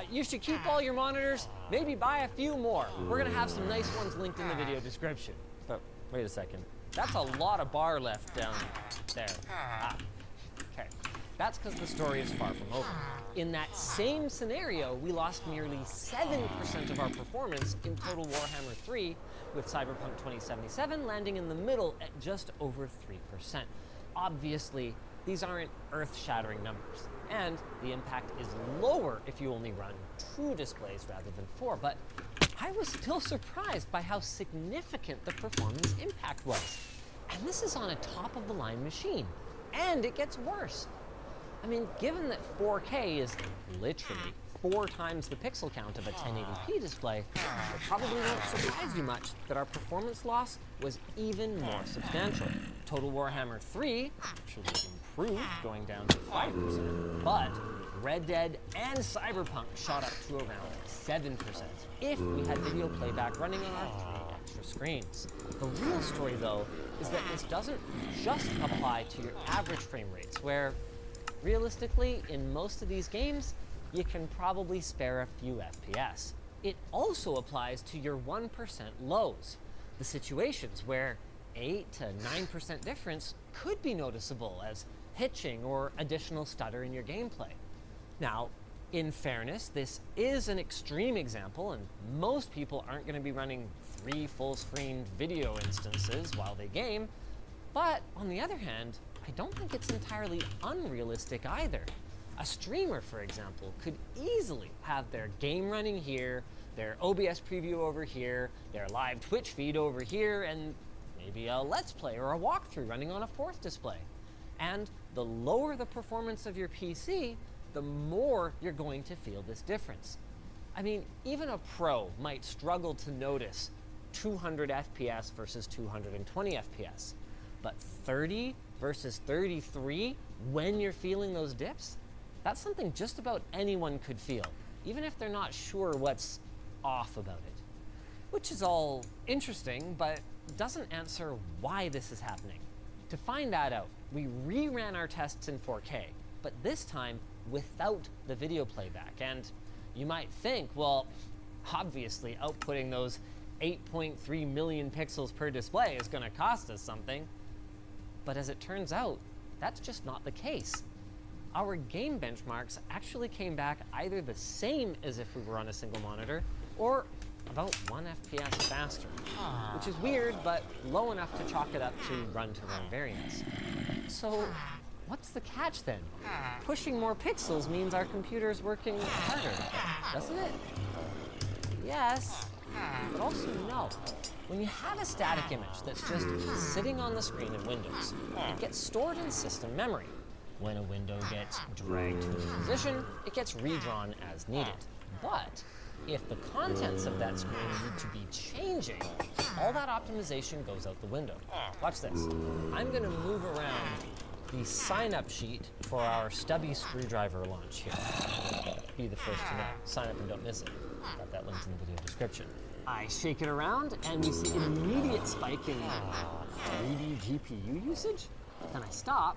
You should keep all your monitors, maybe buy a few more. We're gonna have some nice ones linked in the video description. But wait a second, That's a lot of bar left down there. Ah, okay. That's because the story is far from over. In that same scenario, we lost nearly 7% of our performance in Total Warhammer 3, with Cyberpunk 2077 landing in the middle at just over 3%. Obviously, these aren't earth-shattering numbers, and the impact is lower if you only run 2 displays rather than 4, but I was still surprised by how significant the performance impact was. And this is on a top-of-the-line machine, and it gets worse. I mean, given that 4K is literally 4 times the pixel count of a 1080p display, it probably won't surprise you much that our performance loss was even more substantial. Total Warhammer 3 actually improved, going down to 5%, but Red Dead and Cyberpunk shot up to around 7% if we had video playback running on our 3 extra screens. The real story, though, is that this doesn't just apply to your average frame rates, where realistically, in most of these games, you can probably spare a few FPS. It also applies to your 1% lows, the situations where 8 to 9% difference could be noticeable as hitching or additional stutter in your gameplay. Now, in fairness, this is an extreme example, and most people aren't going to be running 3 full-screen video instances while they game, but on the other hand, I don't think it's entirely unrealistic either. A streamer, for example, could easily have their game running here, their OBS preview over here, their live Twitch feed over here, and maybe a Let's Play or a walkthrough running on a 4th display. And the lower the performance of your PC, the more you're going to feel this difference. I mean, even a pro might struggle to notice 200 FPS versus 220 FPS, but 30 versus 33 when you're feeling those dips, that's something just about anyone could feel, even if they're not sure what's off about it. Which is all interesting, but doesn't answer why this is happening. To find that out, we reran our tests in 4K, but this time without the video playback. And you might think, well, obviously outputting those 8.3 million pixels per display is gonna cost us something. But as it turns out, that's just not the case. Our game benchmarks actually came back either the same as if we were on a single monitor, or about 1 FPS faster, which is weird, but low enough to chalk it up to run-to-run variance. So what's the catch then? Pushing more pixels means our computer's working harder, doesn't it? Yes, but also no. When you have a static image that's just sitting on the screen in Windows, it gets stored in system memory. When a window gets dragged to a position, it gets redrawn as needed. But if the contents of that screen need to be changing, all that optimization goes out the window. Watch this. I'm going to move around the sign-up sheet for our stubby screwdriver launch here. Be the first to know. Sign up and don't miss it. Got that link in the video description. I shake it around and we see an immediate spike in 3D GPU usage. Then I stop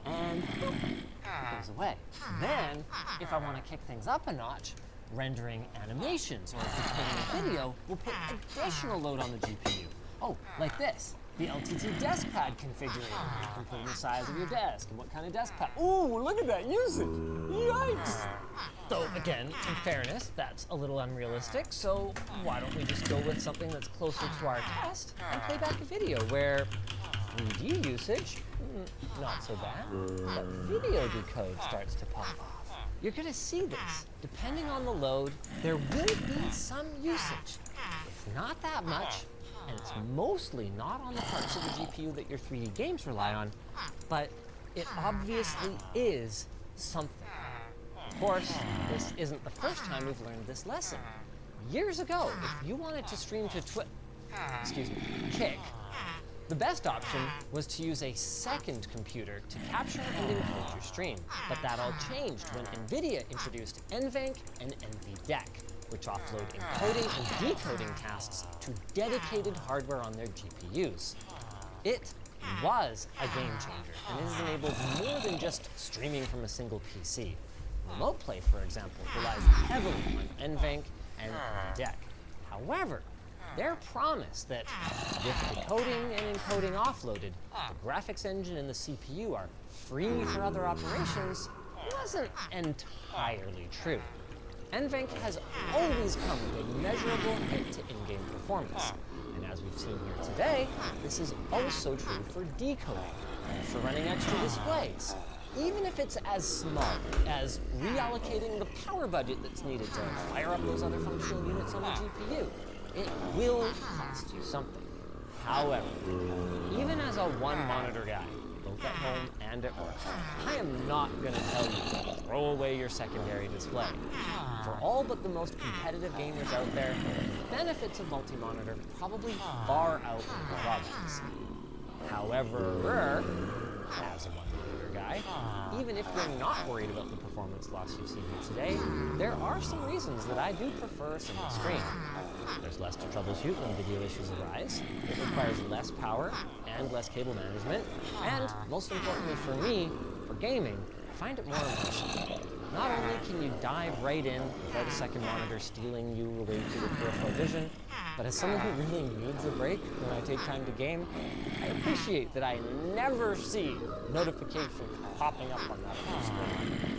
and boop, it goes away. Then, if I want to kick things up a notch, rendering animations or deploying a video will put additional load on the GPU. Oh, like this. The LTT desk pad configurator. You can put in the size of your desk and what kind of desk pad. Ooh, look at that usage! Yikes! Though, again, in fairness, that's a little unrealistic, so why don't we just go with something that's closer to our test and play back a video where 3D usage, not so bad, but video decode starts to pop off. You're gonna see this. Depending on the load, there will be some usage. It's not that much, and it's mostly not on the parts of the GPU that your 3D games rely on, but it obviously is something. Of course, this isn't the first time we've learned this lesson. Years ago, if you wanted to stream to Kick, the best option was to use a second computer to capture and encode your stream. But that all changed when NVIDIA introduced NVENC and NVDEC, which offload encoding and decoding tasks to dedicated hardware on their GPUs. It was a game changer, and it has enabled more than just streaming from a single PC. Remote play, for example, relies heavily on NVENC and NVDEC. However, Their promise that with decoding and encoding offloaded, the graphics engine and the CPU are free for other operations wasn't entirely true. NVENC has always come with a measurable hit to in-game performance. And as we've seen here today, this is also true for decoding and for running extra displays. Even if it's as small as reallocating the power budget that's needed to fire up those other functional units on the GPU, it will cost you something. However, even as a one-monitor guy, both at home and at work, I am not going to tell you to throw away your secondary display. For all but the most competitive gamers out there, the benefits of multi-monitor probably far outweigh the drawbacks. However, as a one-monitor guy, even if you're not worried about the performance loss you've seen here today, there are some reasons that I do prefer a single screen. There's less to troubleshoot when video issues arise, it requires less power and less cable management, and most importantly for me, for gaming, I find it more immersive. Not only can you dive right in without a second monitor stealing you away to your peripheral vision, but as someone who really needs a break when I take time to game, I appreciate that I never see notifications popping up on that other screen.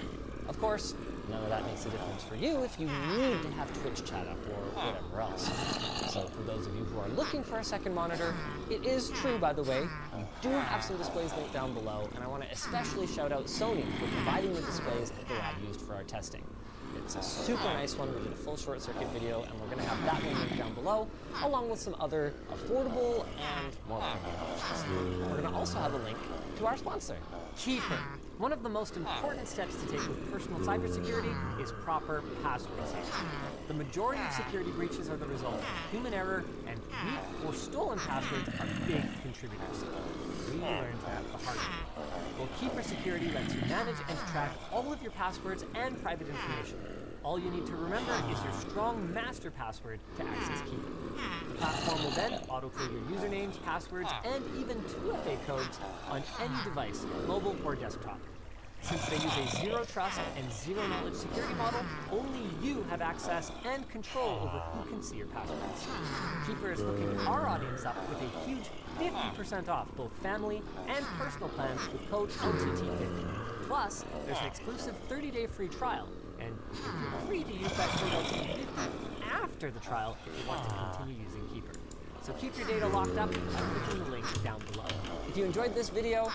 Of course, none of that makes a difference for you if you need to have Twitch chat up or whatever else. So for those of you who are looking for a second monitor, it is true, by the way, we do have some displays linked down below, and I want to especially shout out Sony for providing the displays that the lab used for our testing. It's a super nice one. We did a full short circuit video, and we're going to have that one linked down below, along with some other affordable and more premium options. We're going to also have a link to our sponsor, Keeper. One of the most important steps to take with personal cybersecurity is proper password safety. The majority of security breaches are the result of human error, and weak or stolen passwords are big contributors. We learned that the hard way. Well, Keeper Security lets you manage and track all of your passwords and private information. All you need to remember is your strong master password to access Keeper. The platform will then auto-clear your usernames, passwords, and even 2FA codes on any device, mobile or desktop. Since they use a zero trust and zero knowledge security model, only you have access and control over who can see your passwords. Keeper is hooking our audience up with a huge 50% off both family and personal plans with code LTT50. Plus, there's an exclusive 30-day free trial, and you're free to use that code LTT50 after the trial if you want to continue using Keeper. So keep your data locked up by clicking the link down below. If you enjoyed this video,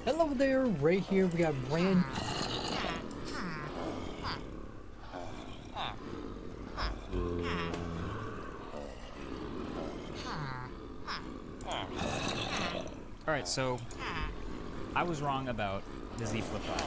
hello there, right here we got brand. Alright, so I was wrong about the Z Flip 5.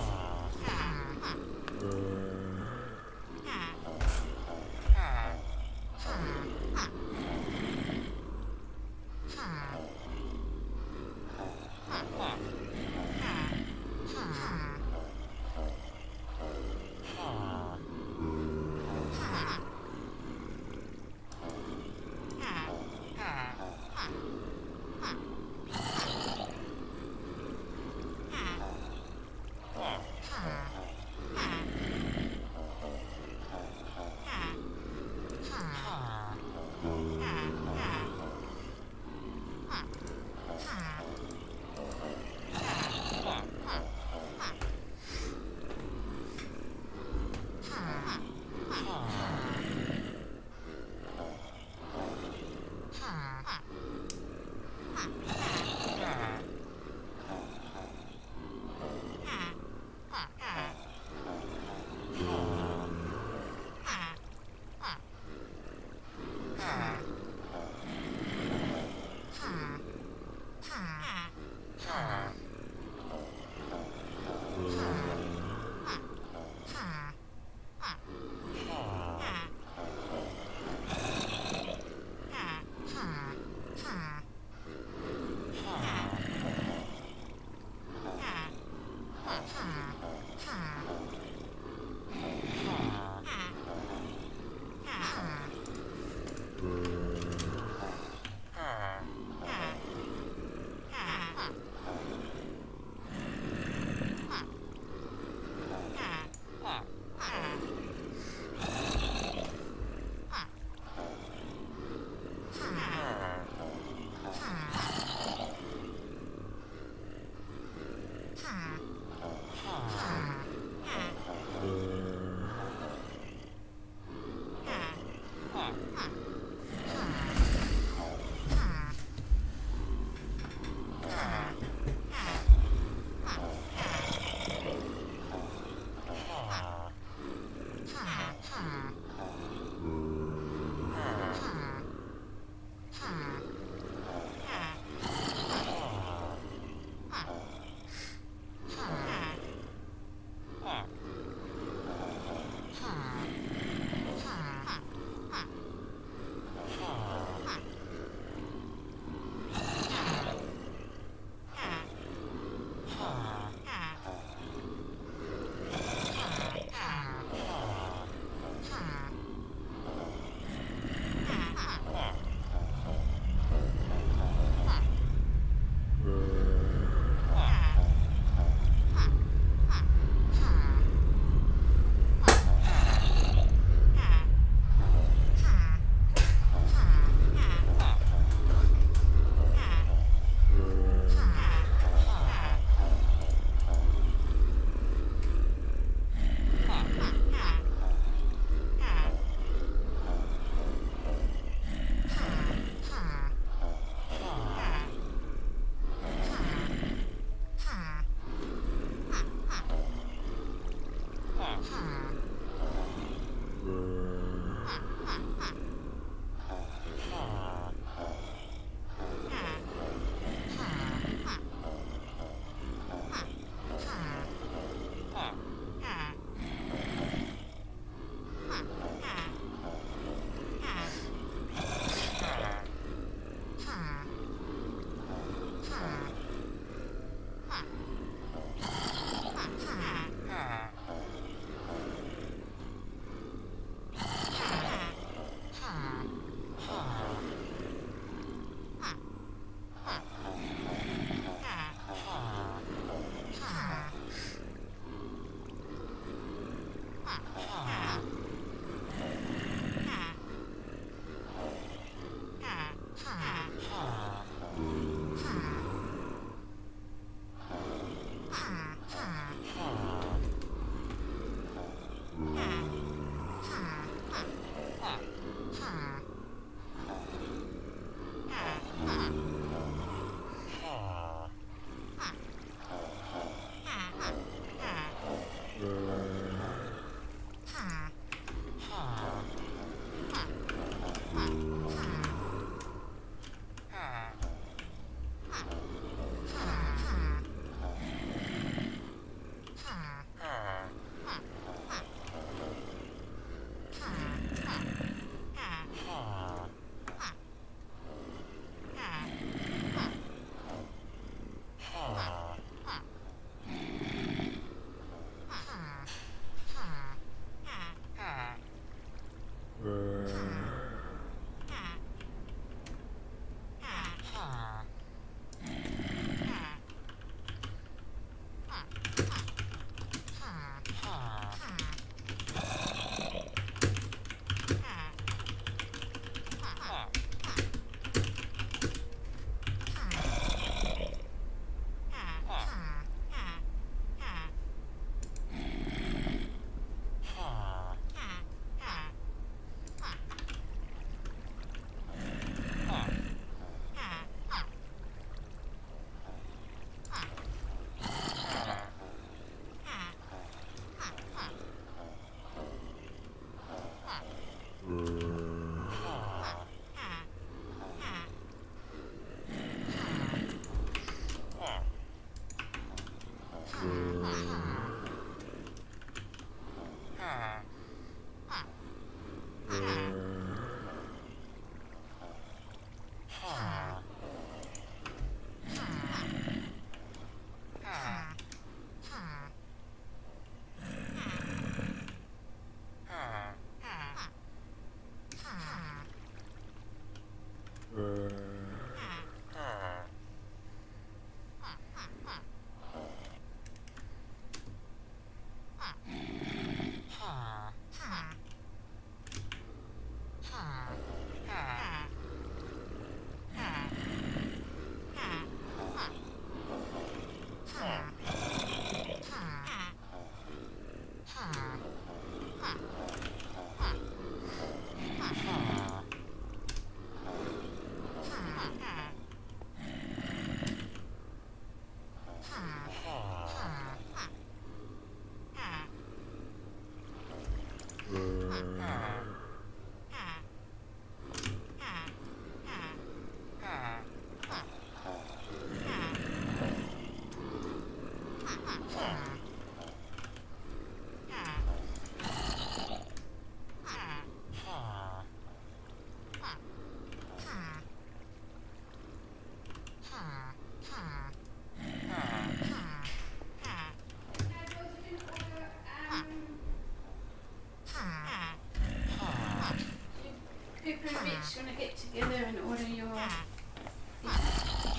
get together and order your...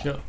Sure.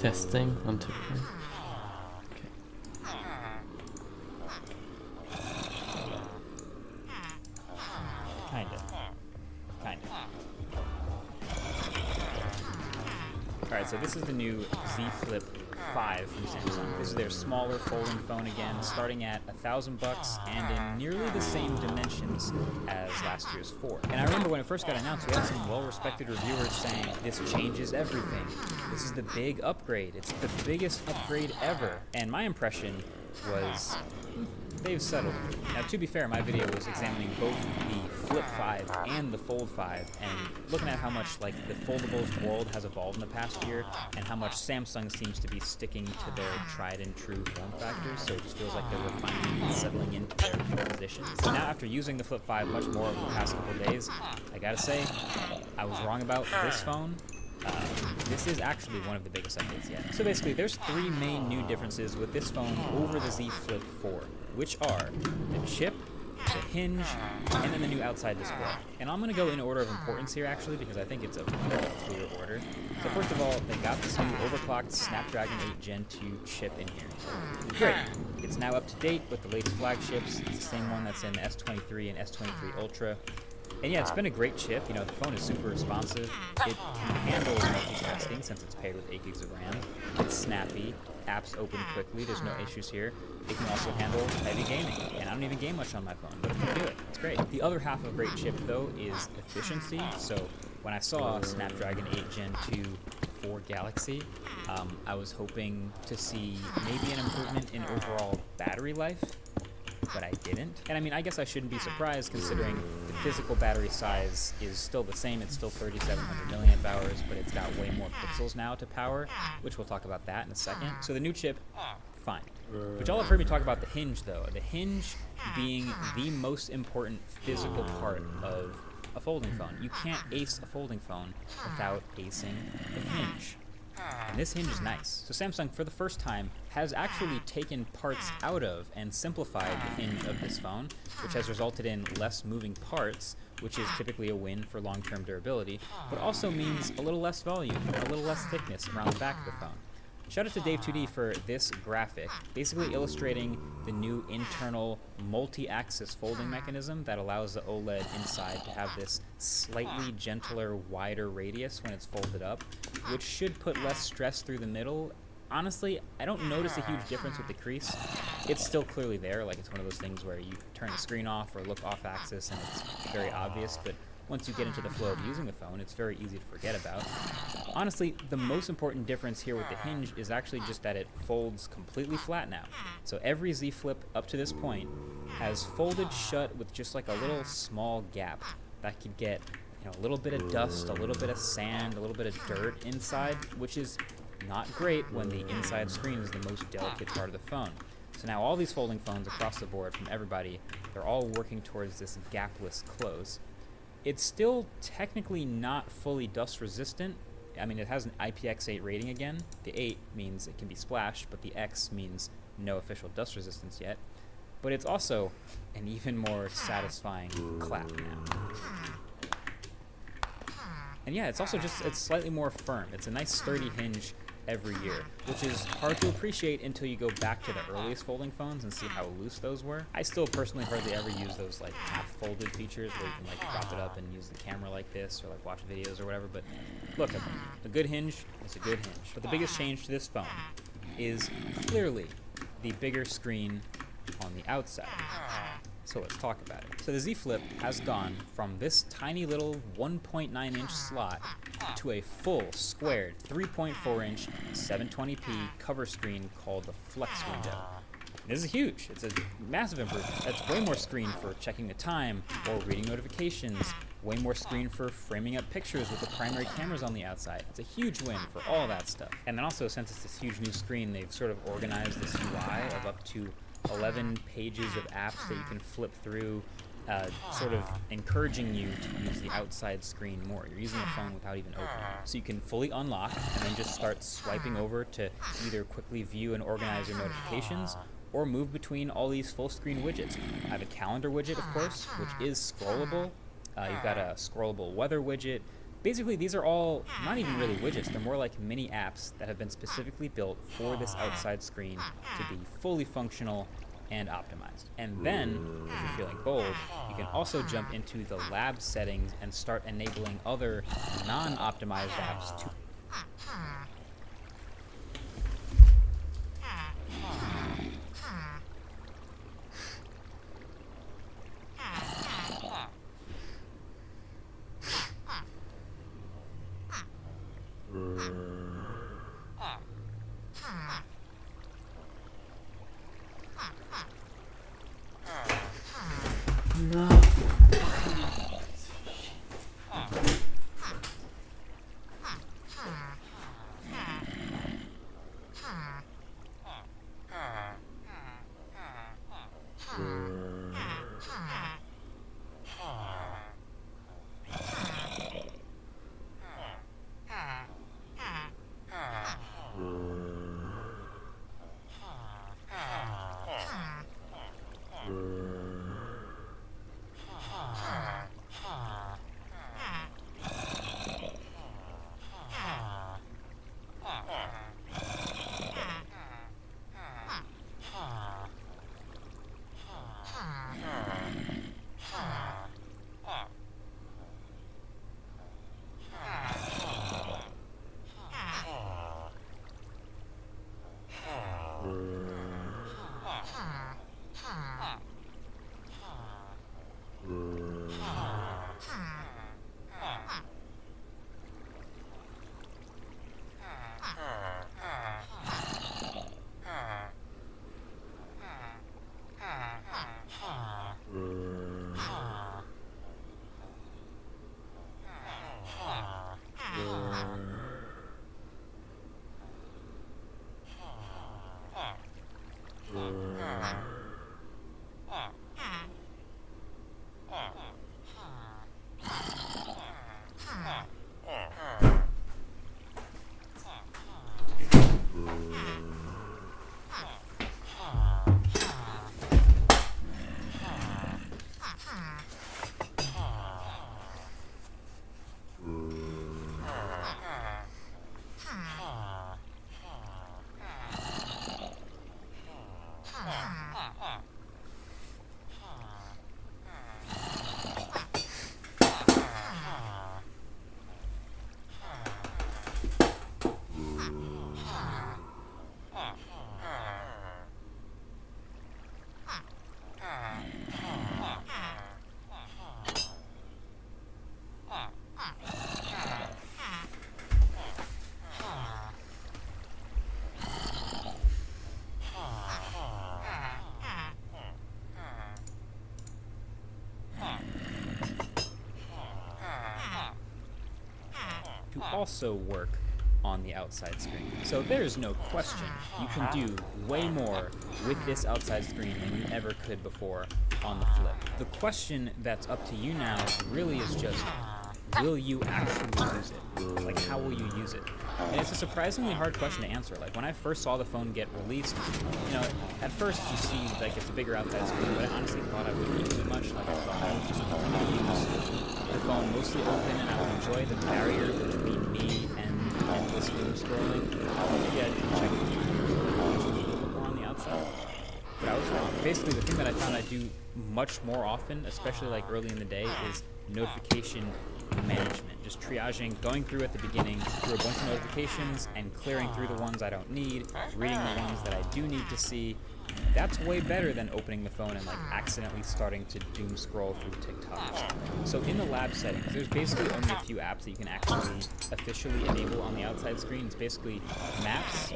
Testing on two. Kinda. Alright, so this is the new Z Flip 5 from Samsung. This is their smaller folding phone again, starting at $1,000 and in nearly the same dimensions as last year's 4. And I remember when it first got announced, we had some well-respected reviewers saying, this changes everything. This is the big upgrade. It's the biggest upgrade ever. And my impression was, they've settled. Now, to be fair, my video was examining both the Flip 5 and the Fold 5, and looking at how much like the foldables world has evolved in the past year, and how much Samsung seems to be sticking to their tried and true form factors. So it just feels like they're refining and settling into their positions. So now, after using the Flip 5 much more over the past couple days, I gotta say, I was wrong about this phone. This is actually one of the biggest updates yet. So basically, there's 3 main new differences with this phone over the Z Flip 4, which are the chip, the hinge, and then the new outside display. And I'm going to go in order of importance here, actually, because I think it's a pretty clear order. So first of all, they got this new overclocked Snapdragon 8 Gen 2 chip in here. Great. It's now up to date with the latest flagships. It's the same one that's in the S23 and S23 Ultra. And yeah, it's been a great chip. You know, the phone is super responsive. It can handle multitasking since it's paired with 8 gigs of RAM. It's snappy. Apps open quickly. There's no issues here. It can also handle heavy gaming. And I don't even game much on my phone, but it can do it. It's great. The other half of a great chip, though, is efficiency. So when I saw Snapdragon 8 Gen 2 for Galaxy, I was hoping to see maybe an improvement in overall battery life, but I didn't. And I mean, I guess I shouldn't be surprised considering the physical battery size is still the same. It's still 3,700 milliamp hours, but it's got way more pixels now to power, which we'll talk about that in a second. So the new chip, fine. But y'all have heard me talk about the hinge, though. The hinge being the most important physical part of a folding phone. You can't ace a folding phone without acing the hinge. And this hinge is nice. So Samsung, for the first time, has actually taken parts out of and simplified the hinge of this phone, which has resulted in less moving parts, which is typically a win for long-term durability, but also means a little less volume, a little less thickness around the back of the phone. Shout out to Dave2D for this graphic, basically illustrating the new internal multi-axis folding mechanism that allows the OLED inside to have this slightly gentler, wider radius when it's folded up, which should put less stress through the middle. Honestly, I don't notice a huge difference with the crease. It's still clearly there, like it's one of those things where you turn the screen off or look off axis and it's very obvious, but once you get into the flow of using the phone, it's very easy to forget about. Honestly, the most important difference here with the hinge is actually just that it folds completely flat now. So every Z Flip up to this point has folded shut with just like a little small gap that could get, you know, a little bit of dust, a little bit of sand, a little bit of dirt inside, which is not great when the inside screen is the most delicate part of the phone. So now all these folding phones across the board from everybody, they're all working towards this gapless close. It's still technically not fully dust resistant. I mean, it has an IPX8 rating again. The 8 means it can be splashed, but the X means no official dust resistance yet. But it's also an even more satisfying clap now. And yeah, it's also just, it's slightly more firm. It's a nice sturdy hinge every year, which is hard to appreciate until you go back to the earliest folding phones and see how loose those were. I still personally hardly ever use those like half-folded features where you can like prop it up and use the camera like this or like watch videos or whatever, but look, a good hinge is a good hinge. But the biggest change to this phone is clearly the bigger screen on the outside. So let's talk about it. So the Z Flip has gone from this tiny little 1.9-inch slot to a full squared 3.4-inch 720p cover screen called the Flex window. This is huge. It's a massive improvement. That's way more screen for checking the time or reading notifications, way more screen for framing up pictures with the primary cameras on the outside. It's a huge win for all that stuff. And then also, since it's this huge new screen, they've sort of organized this UI of up to 11 pages of apps that you can flip through, sort of encouraging you to use the outside screen more. You're using the phone without even opening it. So you can fully unlock and then just start swiping over to either quickly view and organize your notifications or move between all these full screen widgets. I have a calendar widget, of course, which is scrollable. You've got a scrollable weather widget. basically these are all not even really widgets, they're more like mini apps that have been specifically built for this outside screen to be fully functional and optimized. And then, if you're feeling bold, you can also jump into the lab settings and start enabling other non-optimized apps to No. also work on the outside screen. So there's no question you can do way more with this outside screen than you ever could before on the Flip. The question that's up to you now really is just, will you actually use it? Like, how will you use it? And it's a surprisingly hard question to answer. Like, when I first saw the phone get released, you know, at first you see, like, it's a bigger outside screen, but I honestly thought I wouldn't use it much. Like, I thought I would just continue to use the phone mostly open, and I would enjoy the barrier between me and endless doom scrolling. Maybe I didn't check the keyboard a little bit more on the outside. But I was wrong. Basically, the thing that I found I do much more often, especially like early in the day, is notification management. Just triaging, going through at the beginning through a bunch of notifications and clearing through the ones I don't need, reading the ones that I do need to see. That's way better than opening the phone and like accidentally starting to doom scroll through TikTok. So in the lab settings, there's basically only a few apps that you can actually officially enable on the outside screen. It's basically Maps,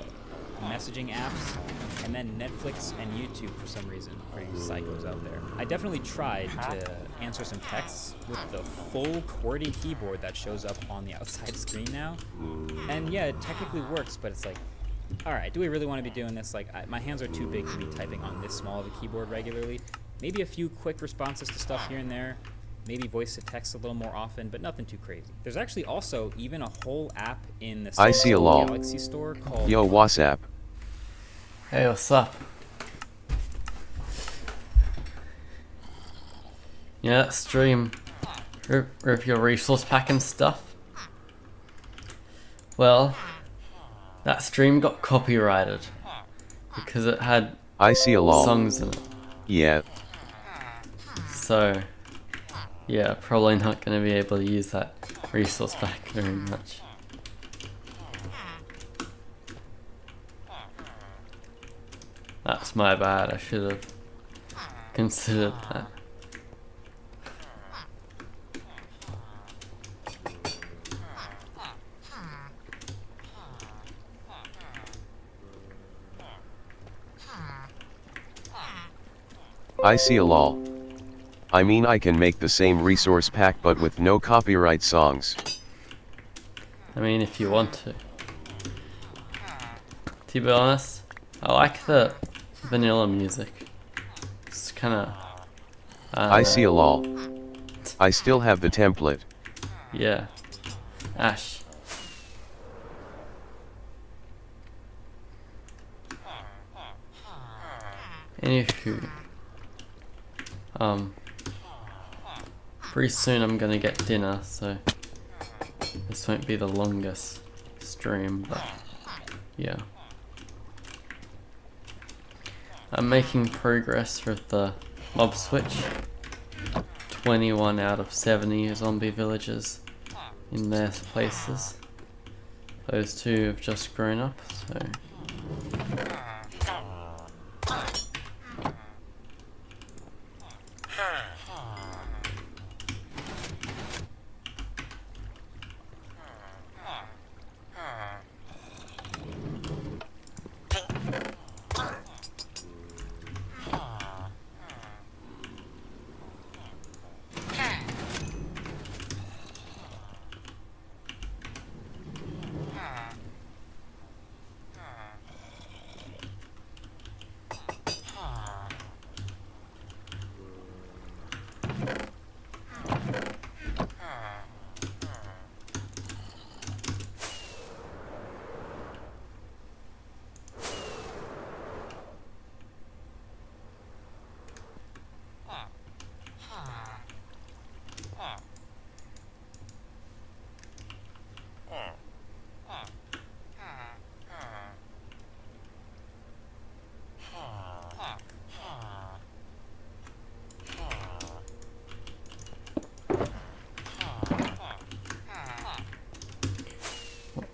messaging apps, and then Netflix and YouTube for some reason, for you psychos out there. I definitely tried to answer some texts with the full QWERTY keyboard that shows up on the outside screen now. And yeah, it technically works, but it's like, alright, do we really want to be doing this? Like, my hands are too big to be typing on this small of a keyboard regularly. Maybe a few quick responses to stuff here and there. Maybe voice to text a little more often, but nothing too crazy. There's actually also even a whole app in the Samsung Galaxy Store called... Yo, WhatsApp. Hey, what's up? Yeah, stream. Rip your resource pack and stuff. Well, that stream got copyrighted because it had I see a lol. songs in it. Yeah. So, yeah, probably not going to be able to use that resource back very much. That's my bad, I should have considered that. I see a lol. I mean, I can make the same resource pack but with no copyright songs. I mean, if you want to be honest, I like the vanilla music. It's kinda... I see a lol. I still have the template. Yeah. Ash. Anywho. Pretty soon I'm gonna get dinner, so this won't be the longest stream, but yeah. I'm making progress with the mob switch. 21 out of 70 zombie villages in their places. Those two have just grown up, so...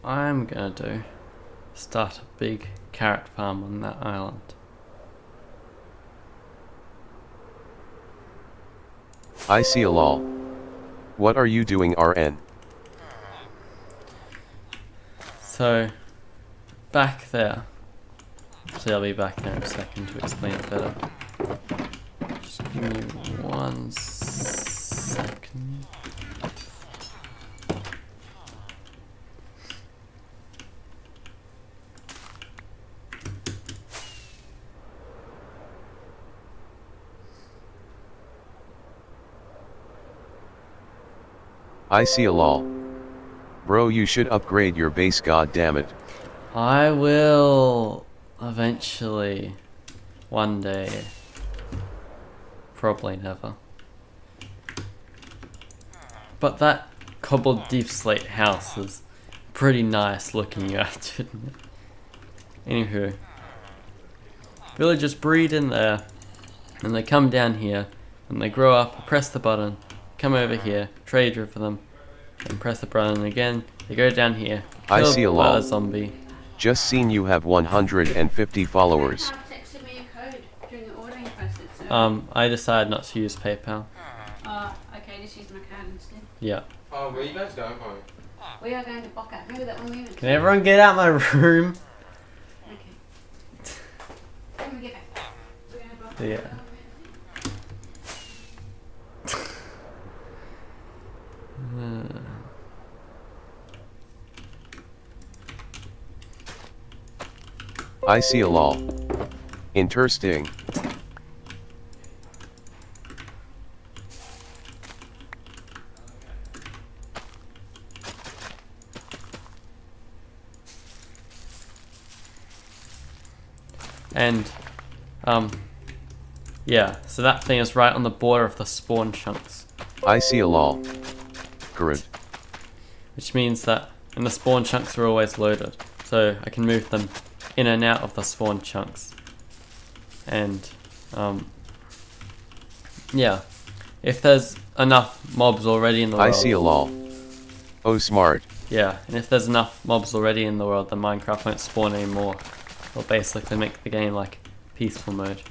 I'm gonna do start a big carrot farm on that island. I see a lol. What are you doing, RN? So, back there. Actually, I'll be back there in a second to explain it better. Just give me 1 second. I see a lol. Bro, you should upgrade your base, god damn it. I will eventually, one day. Probably never. But that cobbled deep slate house is pretty nice looking, you have to admit. Anywho, villagers breed in there, and they come down here, and they grow up, press the button, come over here, trade for them, and press the button again, they go down here, I see a lol. zombie. Just seen you have 150 followers. I decided not to use PayPal. Okay, just use my card instead. Yeah. Oh, where are you guys going home? We are going to Boca. Remember that one we went to? Can everyone get out my room? Okay. When we get back. We're going to Boca. Yeah. I see a lol. Interesting. And, yeah, so that thing is right on the border of the spawn chunks. I see a lol. Good. Which means that and the spawn chunks are always loaded, so I can move them in and out of the spawn chunks. And yeah, if there's enough mobs already in the world, I see a lol. Oh smart. yeah, and if there's enough mobs already in the world, then Minecraft won't spawn anymore. It'll basically make the game like peaceful mode.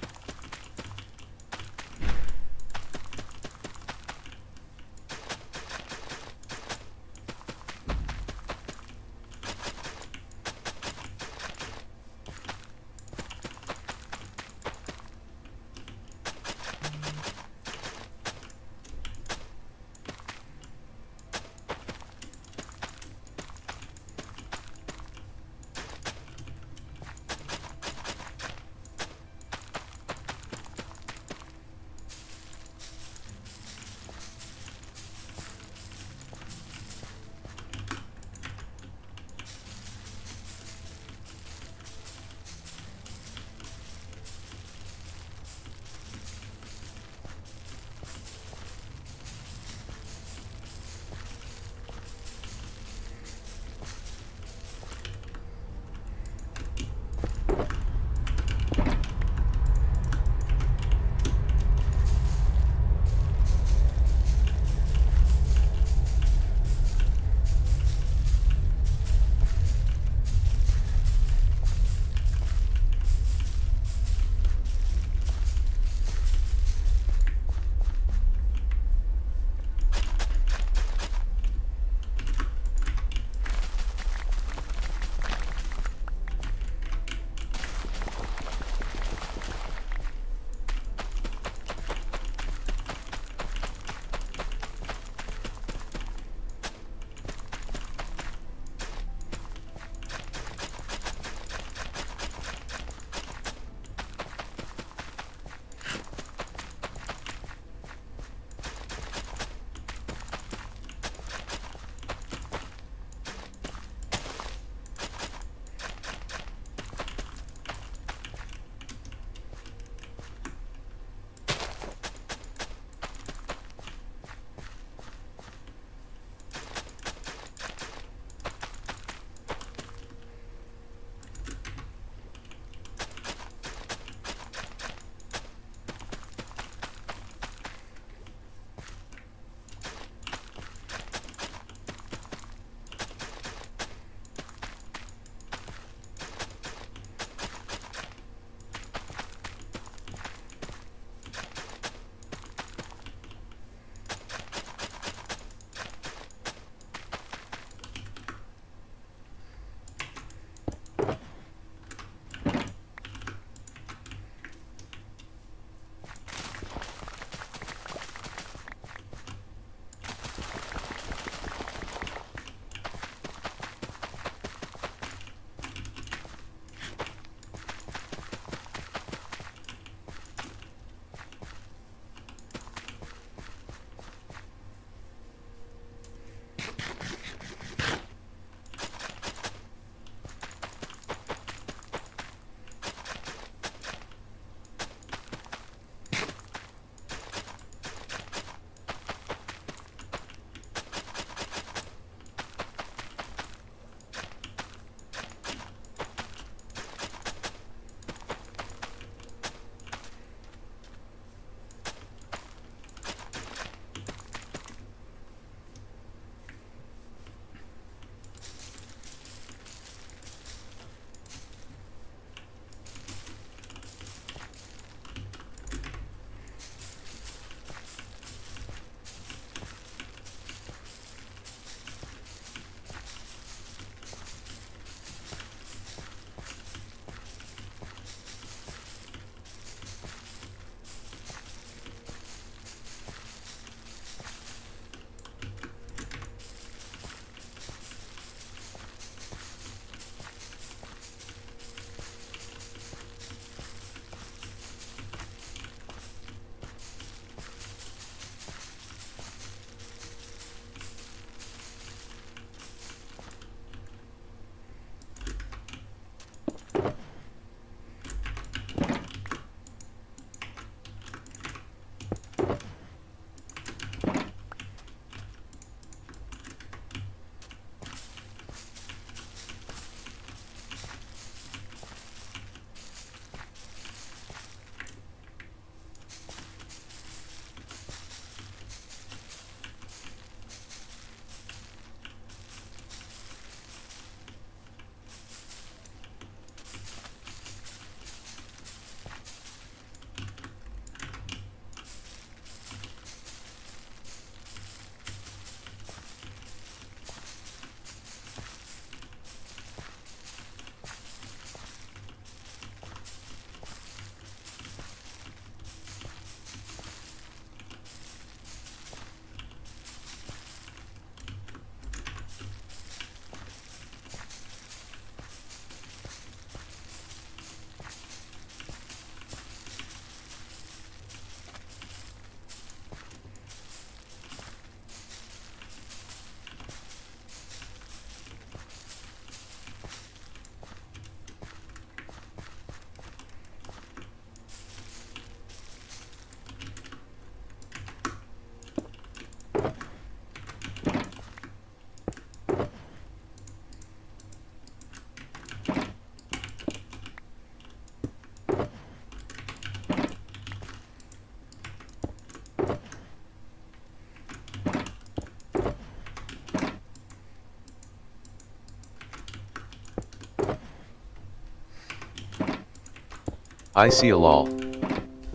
I see a lol.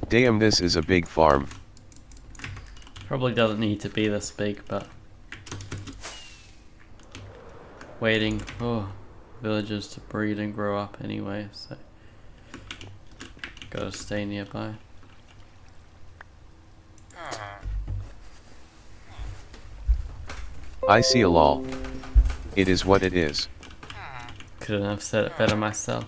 Damn, this is a big farm. Probably doesn't need to be this big, but waiting for villagers to breed and grow up anyway, so gotta stay nearby. I see a lol. It is what it is. Couldn't have said it better myself.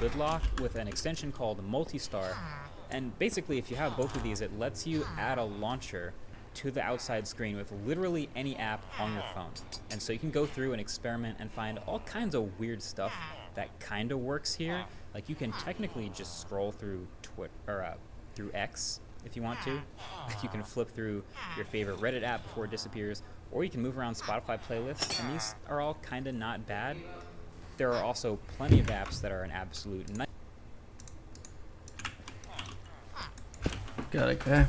Good Lock with an extension called Multistar. And basically, if you have both of these, it lets you add a launcher to the outside screen with literally any app on your phone. And so you can go through and experiment and find all kinds of weird stuff that kind of works here. Like you can technically just scroll through through X if you want to. Like you can flip through your favorite Reddit app before it disappears, or you can move around Spotify playlists, and these are all kind of not bad. There are also plenty of apps that are an absolute nightmare. Got it, okay.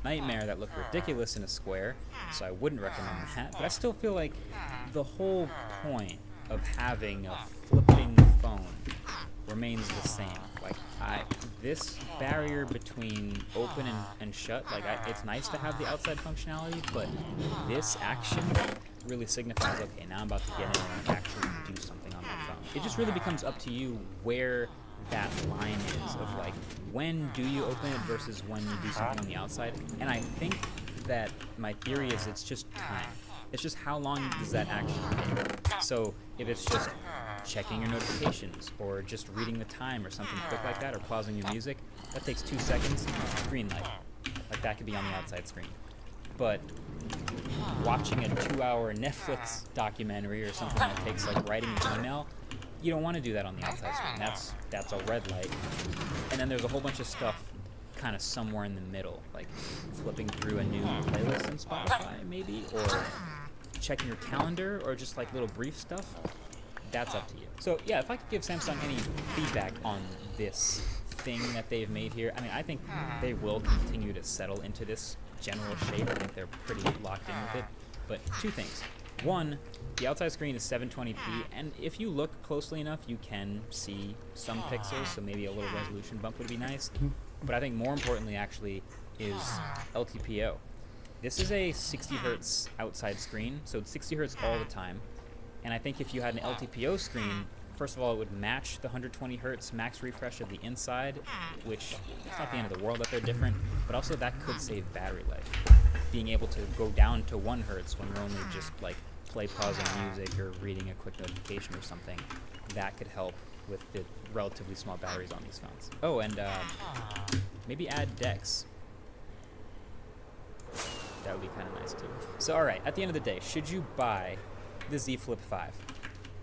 Nightmare that look ridiculous in a square, so I wouldn't recommend that. But I still feel like the whole point of having a flipping phone remains the same. Like, this barrier between open and shut, like, it's nice to have the outside functionality, but this action really signifies, okay, now I'm about to get in and actually do something on my phone. It just really becomes up to you where that line is of, like, when do you open it versus when you do something on the outside. And I think that my theory is it's just time. It's just how long does that action take. So if it's just checking your notifications or just reading the time or something quick like that, or pausing your music, that takes 2 seconds, green light. Like, that could be on the outside screen. But watching a 2-hour Netflix documentary or something that takes, like, writing an email, you don't want to do that on the outside screen. That's a red light. And then there's a whole bunch of stuff kind of somewhere in the middle, like flipping through a new playlist in Spotify maybe, or checking your calendar, or just like little brief stuff. That's up to you. So yeah, if I could give Samsung any feedback on this thing that they've made here, I mean, I think they will continue to settle into this general shape. I think they're pretty locked in with it. But 2 things. One, the outside screen is 720p, and if you look closely enough, you can see some pixels, so maybe a little resolution bump would be nice. But I think more importantly, actually, is LTPO. This is a 60 hertz outside screen, so it's 60 hertz all the time. And I think if you had an LTPO screen, first of all, it would match the 120 hertz max refresh of the inside, which it's not the end of the world that they're different, but also that could save battery life. Being able to go down to 1 hertz when you're only just like pausing music or reading a quick notification or something, that could help with the relatively small batteries on these phones. Oh, and maybe add DeX. That would be kind of nice too. So alright, at the end of the day, should you buy the Z Flip 5?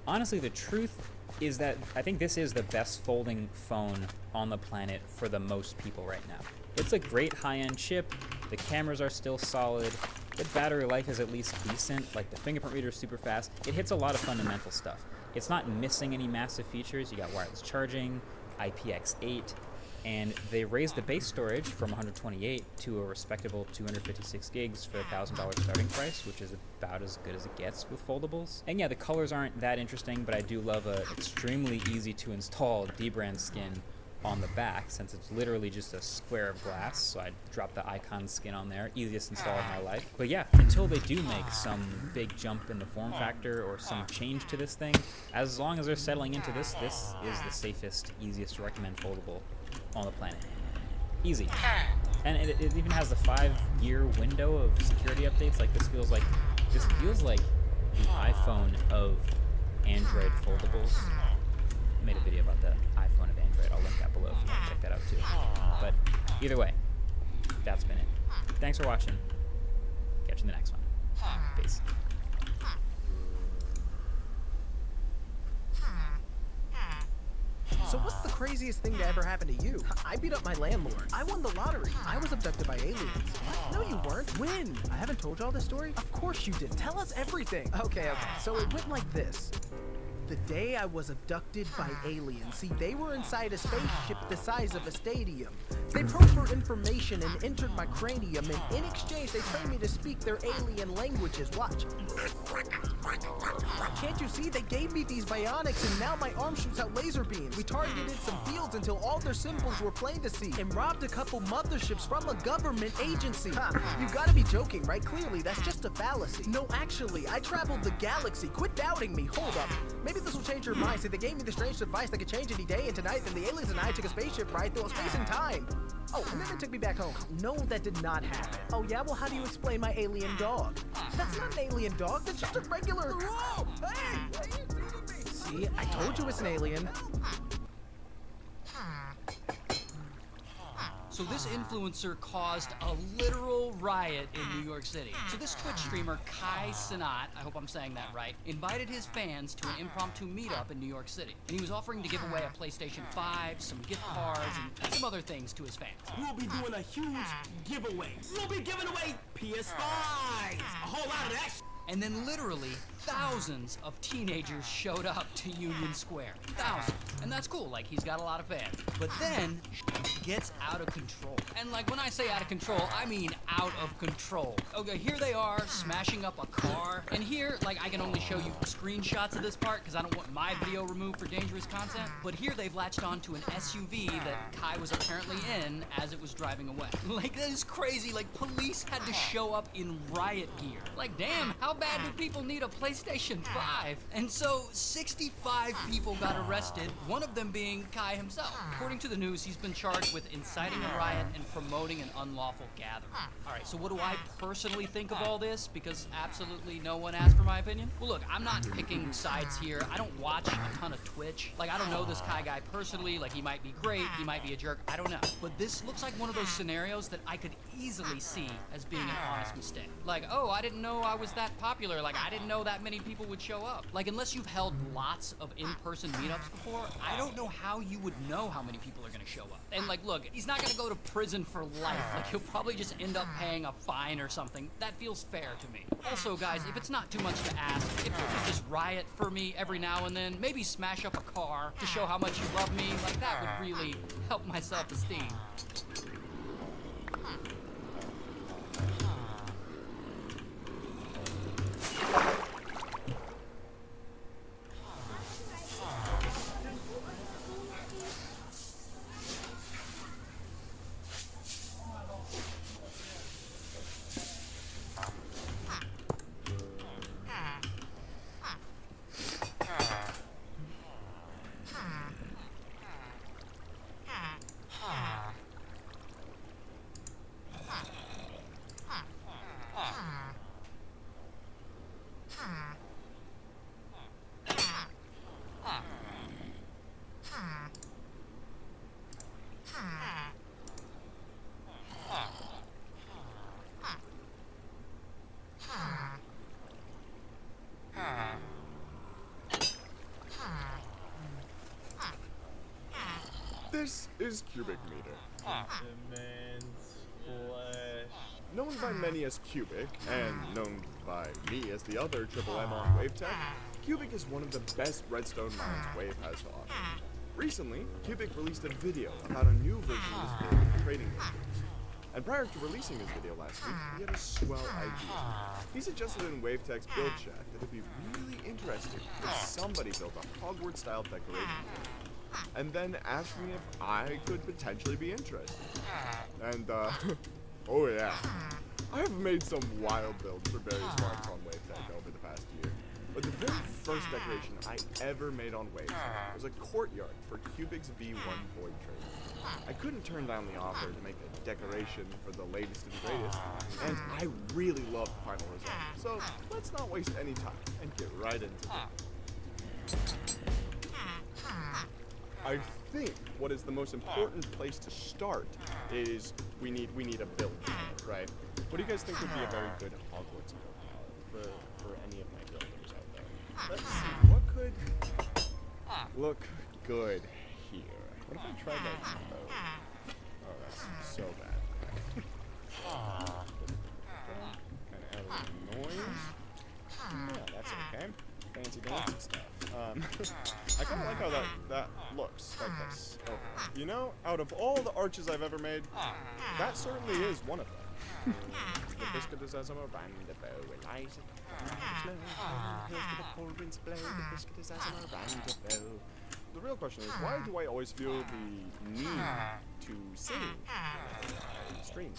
Honestly, the truth is that I think this is the best folding phone on the planet for the most people right now. It's a great high-end chip, the cameras are still solid, the battery life is at least decent, like the fingerprint reader is super fast. It hits a lot of fundamental stuff. It's not missing any massive features. You got wireless charging, IPX8, and they raised the base storage from 128 to a respectable 256 gigs for a $1,000 starting price, which is about as good as it gets with foldables. And yeah, the colors aren't that interesting, but I do love a extremely easy to install dbrand skin on the back, since it's literally just a square of glass, so I dropped the icon skin on there. Easiest install of my life. But yeah, until they do make some big jump in the form factor or some change to this thing, as long as they're settling into this is the safest, easiest to recommend foldable on the planet. Easy. And it even has the 5-year window of security updates. Like, this feels like the iPhone of Android foldables. I made a video about the iPhone of Android. I'll link that below if you want to check that out too. But either way, that's been it. Thanks for watching. Catch you in the next one. Peace. So what's the craziest thing to ever happen to you? I beat up my landlord. I won the lottery. I was abducted by aliens. What? No, you weren't. When? I haven't told y'all this story? Of course you did. Tell us everything. Okay. So it went like this. The day I was abducted by aliens, see, they were inside a spaceship the size of a stadium. They probed for information and entered my cranium, and in exchange, they trained me to speak their alien languages. Watch. Can't you see? They gave me these bionics, and now my arm shoots out laser beams. We targeted some fields until all their symbols were plain to see, and robbed a couple motherships from a government agency. You gotta be joking, right? Clearly, that's just a fallacy. No, actually, I traveled the galaxy. Quit doubting me. Hold up. Maybe this will change your mind. See, they gave me the strange advice that could change any day, and tonight, then the aliens and I took a spaceship ride through space and time. Oh, and then they took me back home. No, that did not happen. Oh yeah? Well, how do you explain my alien dog? That's not an alien dog. That's just a regular... Whoa! Hey! What are you doing to me? See? I told you it's an alien. So this influencer caused a literal riot in New York City. So this Twitch streamer, Kai Cenat, I hope I'm saying that right, invited his fans to an impromptu meetup in New York City. And he was offering to give away a PlayStation 5, some gift cards, and some other things to his fans. We'll be doing a huge giveaway. We'll be giving away PS5s, a whole lot of that. And then literally, thousands of teenagers showed up to Union Square. Thousands. And that's cool, like he's got a lot of fans. But then gets out of control. And like when I say out of control, I mean out of control. Okay, here they are smashing up a car. And here, like I can only show you screenshots of this part because I don't want my video removed for dangerous content. But here they've latched onto an SUV that Kai was apparently in as it was driving away. Like that is crazy. Like police had to show up in riot gear. Like damn, how bad do people need a PlayStation 5? And so 65 people got arrested, one of them being Kai himself. According to the news, he's been charged with inciting a riot and promoting an unlawful gathering. Alright, so what do I personally think of all this? Because absolutely no one asked for my opinion. Well look, I'm not picking sides here. I don't watch a ton of Twitch. Like I don't know this Kai guy personally. Like he might be great, he might be a jerk, I don't know. But this looks like one of those scenarios that I could easily see as being an honest mistake. Like, oh, I didn't know I was that popular. Like I didn't know that many people would show up. Like unless you've held lots of in-person meetups before, I don't know how you would know how many people are gonna show up. And like, look, he's not gonna go to prison for life. Like he'll probably just end up paying a fine or something. That feels fair to me. Also, guys, if it's not too much to ask, if you could just riot for me every now and then, maybe smash up a car to show how much you love me, like that would really help my self-esteem. This is Cubic Meter. Immense flesh. Known by many as Cubic, and known by me as the other Triple M on WaveTech, Cubic is one of the best redstone mines Wave has to offer. Recently, Cubic released a video about a new version of his build for trading missions. And prior to releasing his video last week, he had a swell idea. He suggested in WaveTech's build chat that it'd be really interesting if somebody built a Hogwarts-style decoration, and then asked me if I could potentially be interested. And, oh yeah, I have made some wild builds for various marks on WaveTech over the past year. But the very first decoration I ever made on WaveTech was a courtyard for Cubic's V1 Void Trader. I couldn't turn down the offer to make a decoration for the latest and greatest, and I really love the final result. So let's not waste any time and get right into it. I think what is the most important place to start is we need a build palette, right? What do you guys think would be a very good Hogwarts build palette for any of my builders out there? Let's see, what could look good here? What if I tried like oh, that's so bad. Kind of add a little noise. Yeah, that's okay. Fancy dancy stuff. I kind of like how that looks like this. You know, out of all the arches I've ever made, that certainly is one of them. The biscuit is as I'm around the bow, Eliza. The biscuit is as I'm around the bow. The real question is, why do I always feel the need to sing stream?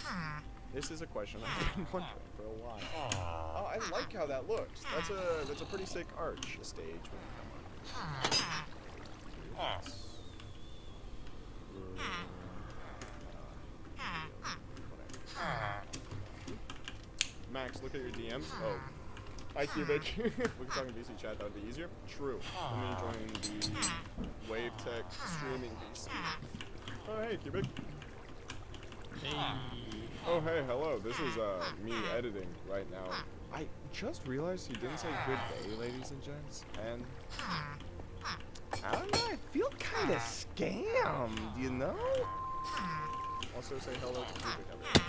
This is a question I've been wondering for a while. Oh, I like how that looks. That's a pretty sick arch. A stage when you come on. Max, look at your DMs. Oh. Hi, Cubic. We can talk in VC chat, that would be easier. True. Let me join the WaveTech streaming VC. Oh, hey, Cubic. Hey. Oh, hey, hello. This is me editing right now. I just realized he didn't say good day, ladies and gents, and I don't know, I feel kind of scammed, you know? Also say hello to Cubic, everyone.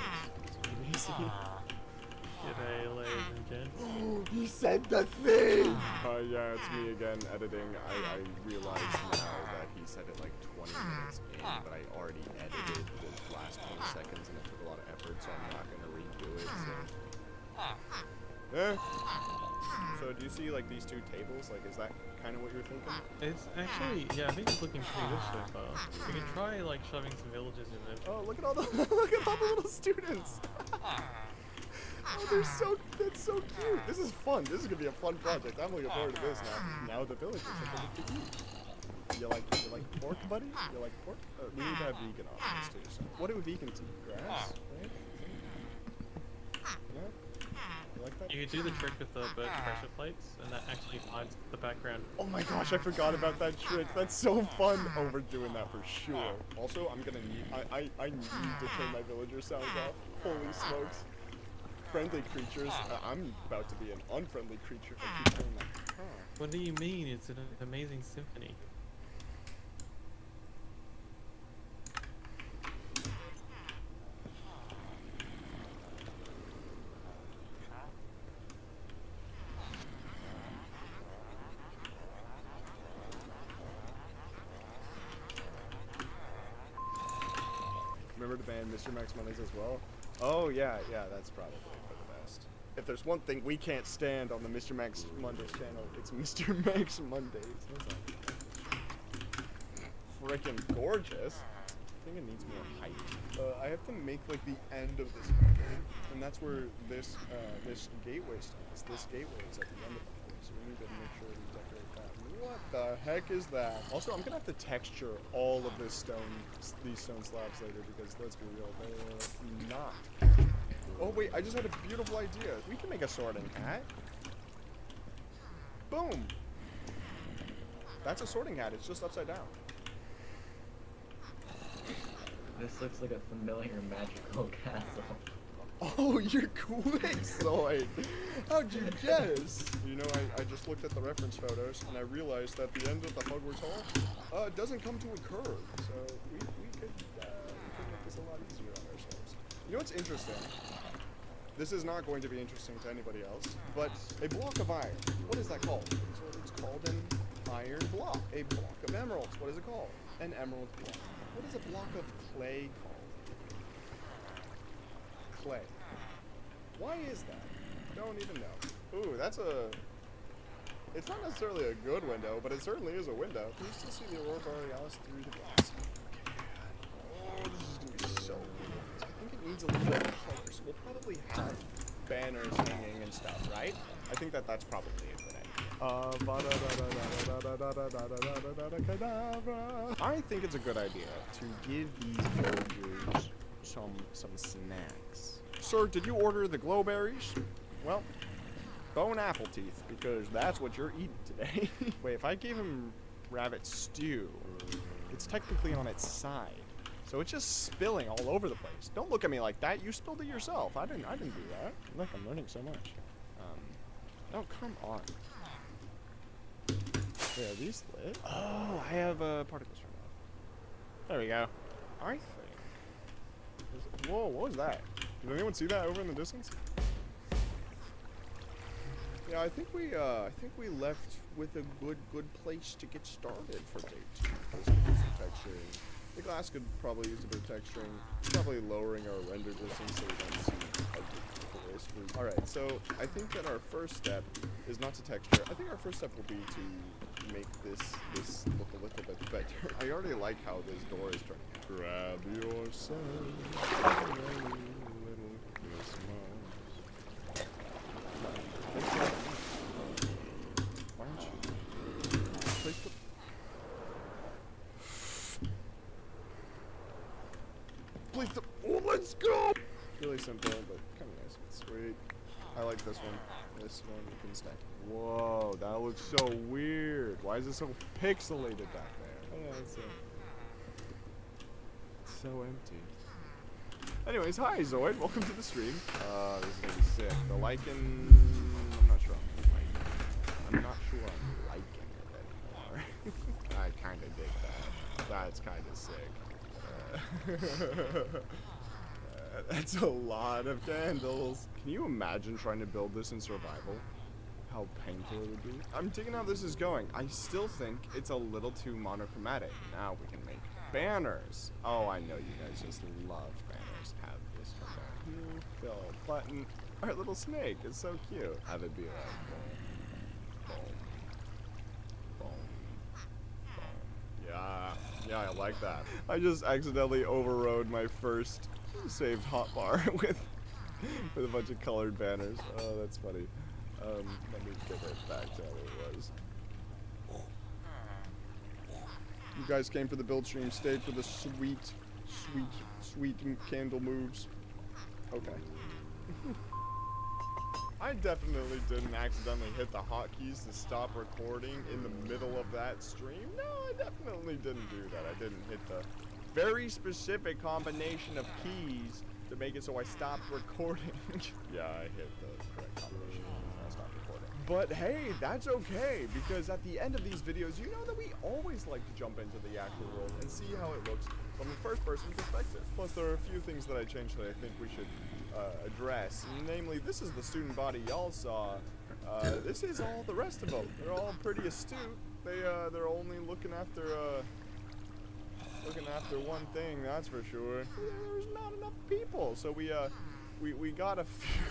G'day, ladies and gents. He said the thing! Yeah, it's me again, editing. I realized now that he said it like 20 minutes in, but I already edited the last 20 seconds and it took a lot of effort, so I'm not gonna redo it, so... So do you see like these two tables? Like, is that kind of what you're thinking? It's actually, yeah, I think it's looking pretty good so far. We can try like shoving some villagers in there. Oh, look at all the look at all the little students. Oh, that's so cute. This is fun. This is gonna be a fun project. I'm looking forward to this now. Now the villagers have something to eat. You like pork, buddy? You like pork? We need to have vegan options too. So what do vegans eat? Grass, right? Yeah. You like that? You could do the trick with the birch pressure plates, and that actually hides the background. Oh my gosh, I forgot about that trick. That's so fun. Oh, we're doing that for sure. Also, I'm gonna need, I need to turn my villager sounds off. Holy smokes. Friendly creatures. I'm about to be an unfriendly creature if I keep doing that. Huh. What do you mean? It's an amazing symphony. Remember to ban Mr. Max Mondays as well? Oh yeah, that's probably for the best. If there's one thing we can't stand on the Mr. Max Mondays channel, it's Mr. Max Mondays. Freaking gorgeous. I think it needs more height. I have to make like the end of this building, and that's where this this gateway stands. This gateway is at the end of the building, so we need to make sure we decorate that. What the heck is that? Also, I'm gonna have to texture all of these stone slabs later because let's be real, they're not. Oh wait, I just had a beautiful idea. We can make a sorting hat. Boom. That's a sorting hat. It's just upside down. This looks like a familiar magical castle. Oh, you're quick, Zoid! How'd you guess? You know, I just looked at the reference photos and I realized that the end of the Hogwarts Hall doesn't come to a curve, so we could make this a lot easier on ourselves. You know what's interesting? This is not going to be interesting to anybody else, but a block of iron. What is that called? It's called an iron block. A block of emeralds. What is it called? An emerald block. What is a block of clay called? Clay. Why is that? Don't even know. Ooh, that's a... It's not necessarily a good window, but it certainly is a window. Can you still see the Aurora Borealis through the glass? Oh, this is gonna be so good. I think it needs a little bit of color, so we'll probably have banners hanging and stuff, right? I think that's probably a good idea. I think it's a good idea to give these villagers some snacks. Sir, did you order the glowberries? Well, bone apple teeth, because that's what you're eating today. Wait, if I gave him rabbit stew, it's technically on its side. So it's just spilling all over the place. Don't look at me like that. You spilled it yourself. I didn't do that. Look, I'm learning so much. Oh, come on. Wait, are these lit? Oh, I have particles from that. There we go. I think. Whoa, what was that? Did anyone see that over in the distance? Yeah, I think we left with a good place to get started for day 2. Let's do some texturing. The glass could probably use a bit of texturing. Probably lowering our render distance so we don't see ugly. Alright, so I think that our first step is not to texture. I think our first step will be to make this look a little bit better. I already like how this door is turning out. Grab yourself a little Christmas. Why don't you place the... Place the... Oh, let's go! Really simple, but kind of nice and sweet. I like this one. This one we can stack. Whoa, that looks so weird. Why is it so pixelated back there? Oh yeah, it's so empty. Anyways, hi Zoid, welcome to the stream. This is gonna be sick. The lichen, I'm not sure I'm liking it anymore. I kinda dig that. That's kinda sick. That's a lot of candles. Can you imagine trying to build this in survival? How painful it would be. I'm digging how this is going. I still think it's a little too monochromatic. Now we can make banners. Oh, I know you guys just love banners. Have this one down here. Fill button. Our little snake is so cute. Have it be like boom, boom, boom. Yeah, I like that. I just accidentally overrode my first saved hotbar with a bunch of colored banners. Oh, that's funny. Let me get it back to how it was. You guys came for the build stream, stayed for the sweet candle moves. Okay. I definitely didn't accidentally hit the hotkeys to stop recording in the middle of that stream. No, I definitely didn't do that. I didn't hit the very specific combination of keys to make it so I stopped recording. Yeah, I hit the correct combination and I stopped recording. But hey, that's okay, because at the end of these videos, you know that we always like to jump into the actual world and see how it looks from a first-person perspective. Plus, there are a few things that I changed that I think we should address. Namely, this is the student body y'all saw. This is all the rest of them. They're all pretty astute. They're only looking after one thing, that's for sure. There's not enough people, so we got a few.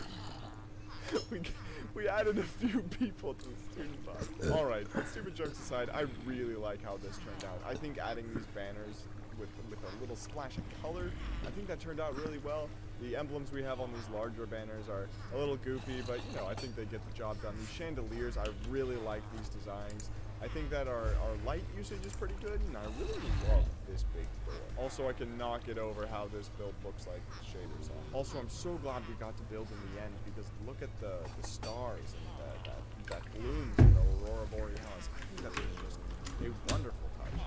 we added a few people to the student body. All right, stupid jokes aside, I really like how this turned out. I think adding these banners with a little splash of color, I think that turned out really well. The emblems we have on these larger banners are a little goofy, but you know, I think they get the job done. These chandeliers, I really like these designs. I think that our light usage is pretty good, and I really love this big door. Also, I cannot get over how this build looks like with shaders on. Also, I'm so glad we got to build in the end, because look at the stars and that gloom in the Aurora Borealis. I think that is just a wonderful touch.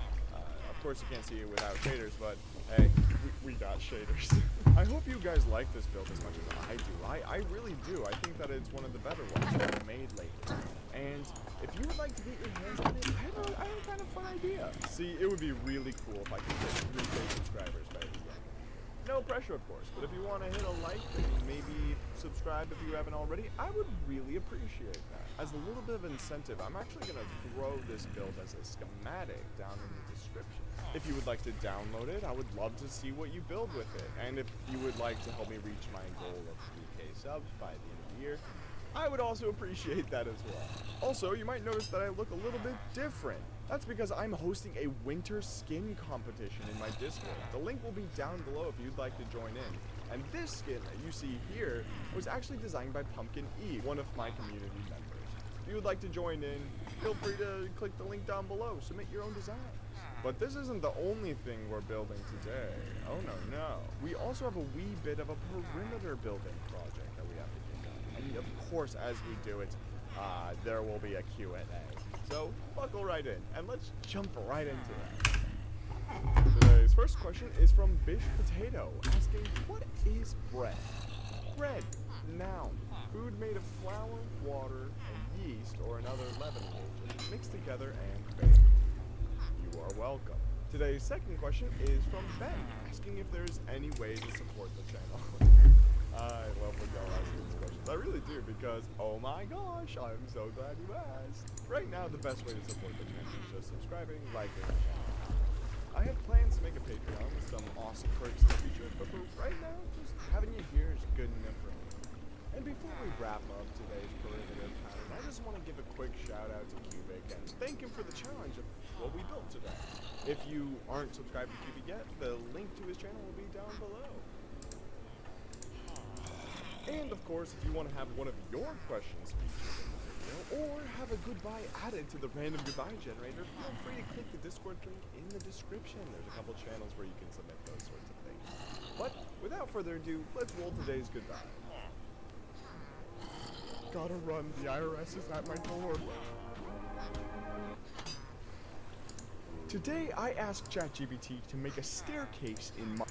Of course, you can't see it without shaders, but hey, we got shaders. I hope you guys like this build as much as I do. I really do. I think that it's one of the better ones that I've made lately. And if you would like to get your hands on it, I have a kind of fun idea. See, it would be really cool if I could get 3K subscribers by the end. No pressure, of course, but if you want to hit a like and maybe subscribe if you haven't already, I would really appreciate that. As a little bit of incentive, I'm actually going to throw this build as a schematic down in the description. If you would like to download it, I would love to see what you build with it. And if you would like to help me reach my goal of 3K subs by the end of the year, I would also appreciate that as well. Also, you might notice that I look a little bit different. That's because I'm hosting a winter skin competition in my Discord. The link will be down below if you'd like to join in. And this skin that you see here was actually designed by Pumpkin Eve, one of my community members. If you would like to join in, feel free to click the link down below, submit your own designs. But this isn't the only thing we're building today. Oh no. We also have a wee bit of a perimeter building project that we have to get done. And of course, as we do it, there will be a Q&A. So buckle right in, and let's jump right into it. Today's first question is from Bish Potato, asking, what is bread? Bread, noun, food made of flour, water, and yeast or another leavening agent mixed together and baked. You are welcome. Today's second question is from Ben, asking if there's any way to support the channel. I love when y'all ask these questions. I really do, because, oh my gosh, I'm so glad you asked. Right now, the best way to support the channel is just subscribing, liking the channel. I have plans to make a Patreon with some awesome perks in the future, but for right now, just having you here is good enough for me. And before we wrap up today's perimeter pattern, I just want to give a quick shout out to Cubic and thank him for the challenge of what we built today. If you aren't subscribed to Cubic yet, the link to his channel will be down below. And of course, if you want to have one of your questions featured in the video, or have a goodbye added to the random goodbye generator, feel free to click the Discord link in the description. There's a couple channels where you can submit those sorts of things. But without further ado, let's roll today's goodbye. Gotta run, the IRS is at my door. Today I asked ChatGPT to make a staircase in my...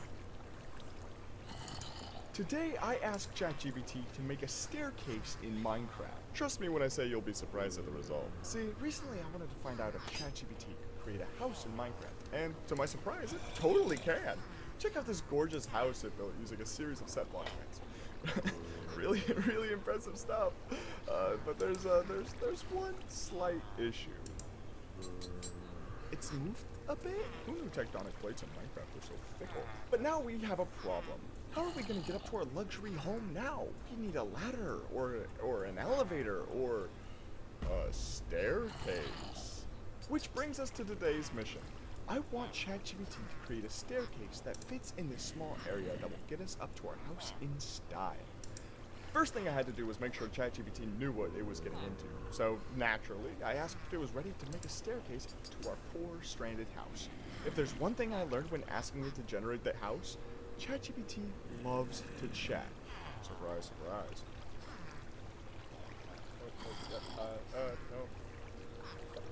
Today, I asked ChatGPT to make a staircase in Minecraft. Trust me when I say you'll be surprised at the result. See, recently I wanted to find out if ChatGPT could create a house in Minecraft, and to my surprise, it totally can. Check out this gorgeous house it built using a series of set block commands. really impressive stuff. But there's one slight issue. It's moved a bit. Who knew tectonic plates in Minecraft were so fickle? But now we have a problem. How are we gonna get up to our luxury home now? We need a ladder, or an elevator, or a staircase. Which brings us to today's mission. I want ChatGPT to create a staircase that fits in this small area that will get us up to our house in style. First thing I had to do was make sure ChatGPT knew what it was getting into. So naturally, I asked if it was ready to make a staircase to our 4-stranded house. If there's one thing I learned when asking it to generate the house, ChatGPT loves to chat. Surprise, surprise.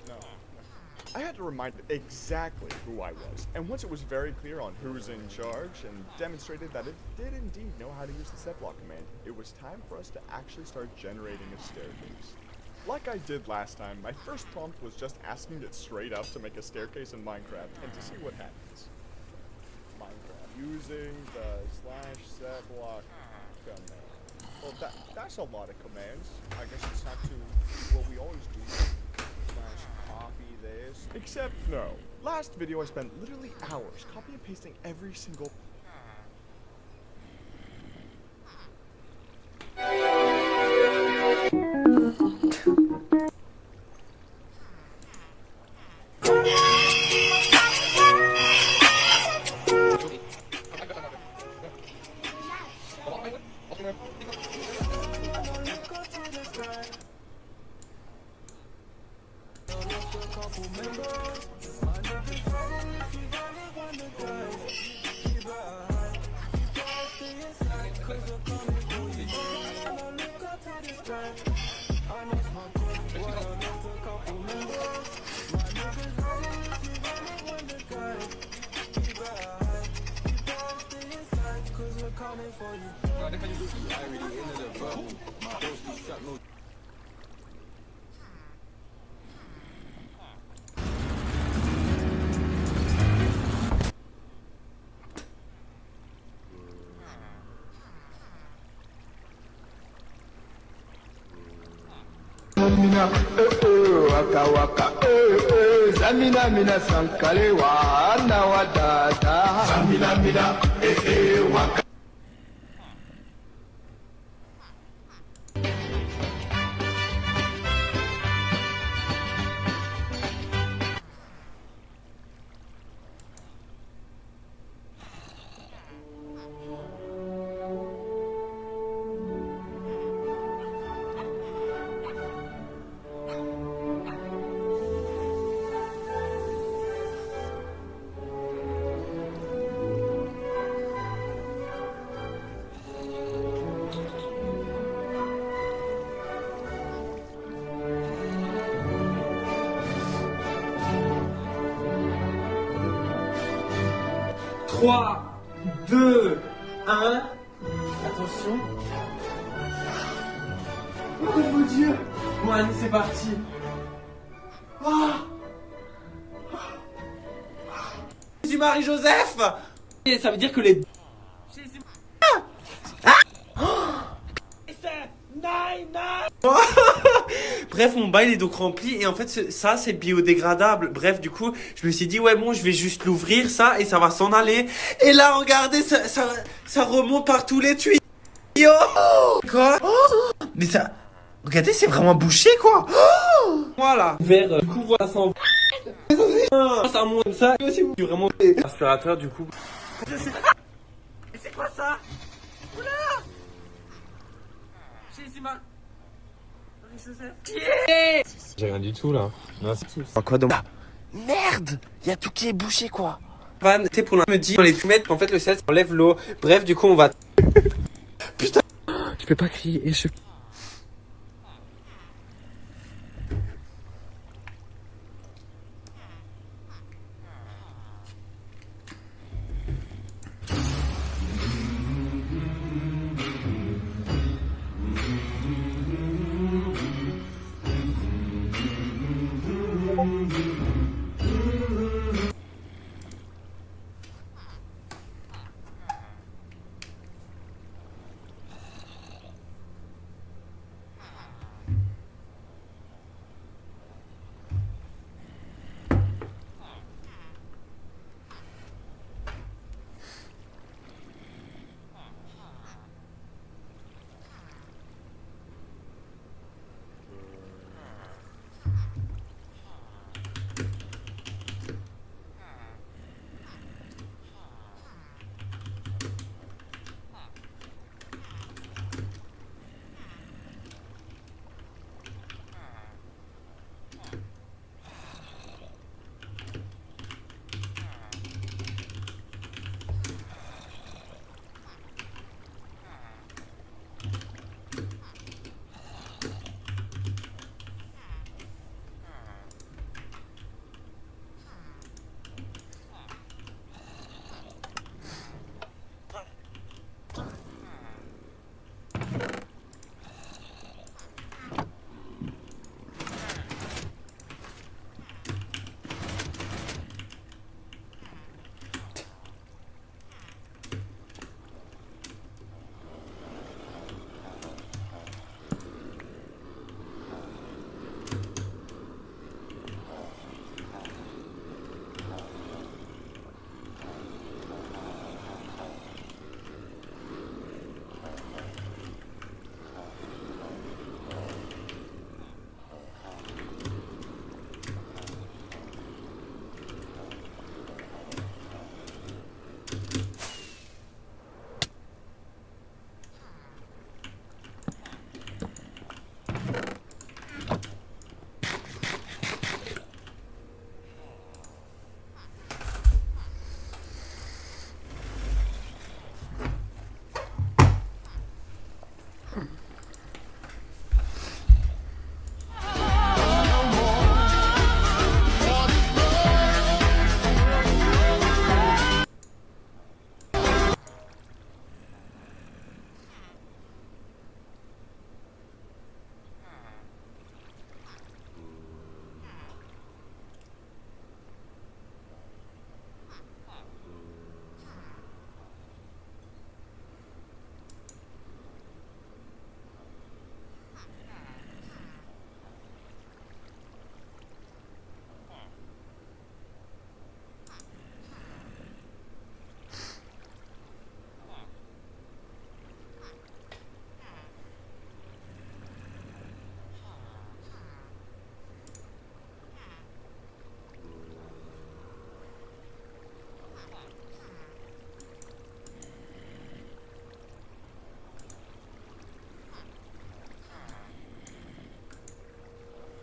No. I had to remind it exactly who I was, and once it was very clear on who's in charge and demonstrated that it did indeed know how to use the set block command, it was time for us to actually start generating a staircase. Like I did last time, my first prompt was just asking it straight up to make a staircase in Minecraft and to see what happens. Minecraft, using the /setblock command. Well, that's a lot of commands. I guess it's not to do what we always do. Copy this. Except no. Last video I spent literally hours copy and pasting every single waka waka zamina mina sankale wana wadada zamina mina waka. Trois, deux, un. Attention. Oh mon Dieu. Bon allez, c'est parti. Ah. Jésus Marie-Joseph. Et ça veut dire que les... Jésus... Bref, mon bail est donc rempli et en fait ça c'est biodégradable. Bref, du coup je me suis dit ouais bon je vais juste l'ouvrir ça et ça va s'en aller. Et là regardez ça remonte par tous les tuyaux. Quoi? Mais ça... Regardez c'est vraiment bouché quoi. Voilà. Vert, du coup voilà ça en... Ça monte comme ça. Et aussi vraiment... Aspirateur du coup... Je sais pas. C'est quoi ça? Oula. J'ai rien du tout là. Non, c'est quoi donc? Merde! Y'a tout qui est bouché quoi! Van, tu sais, pour me dire dans les fumettes qu'en fait le sel ça enlève l'eau. Bref, du coup on va. Putain! Je peux pas crier et je.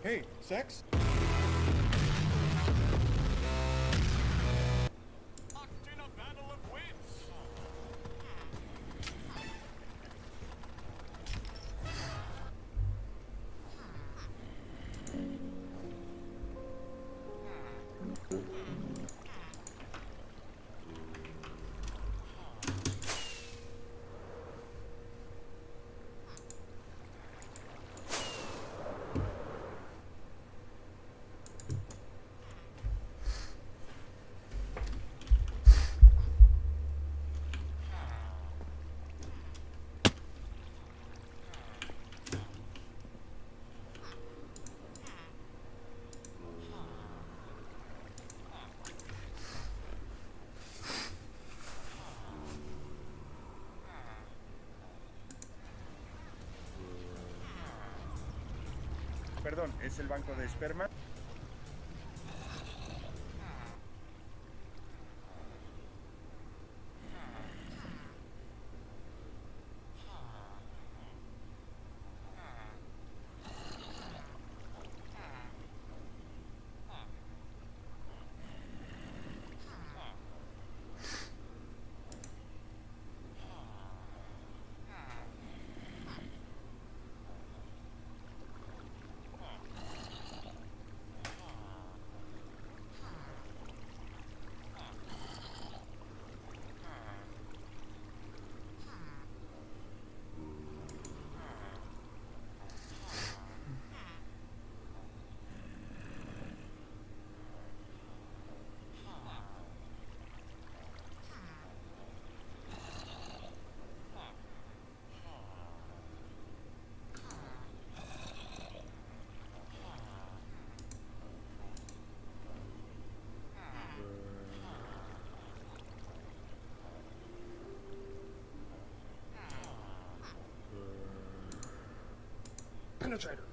Hey, sex? Perdón, ¿es el banco de esperma? Penetrator.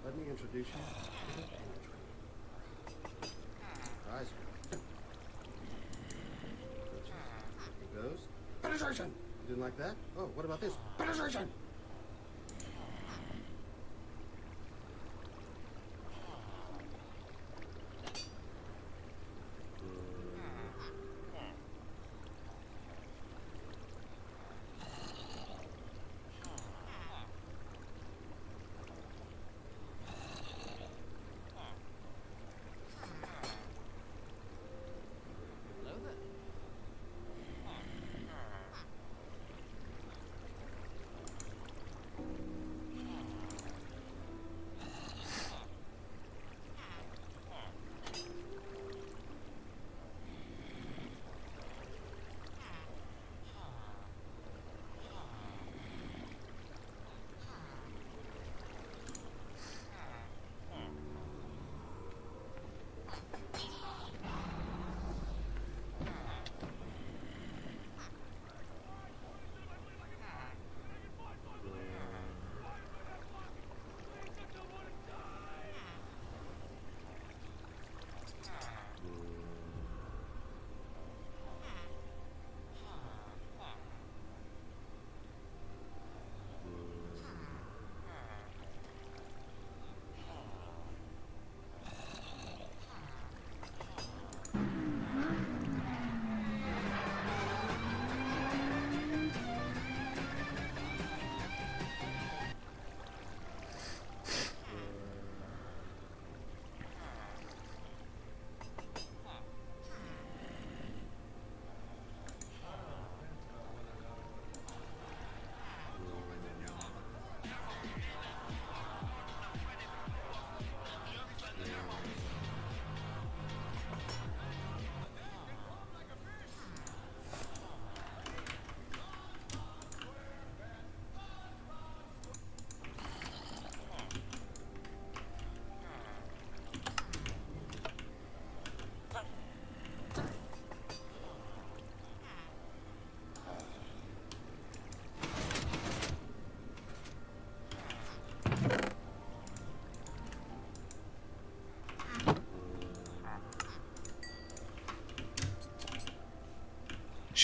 Let me introduce you to the penetrator. Eyes. Here goes. Penetration! You didn't like that? Oh, what about this? Penetration!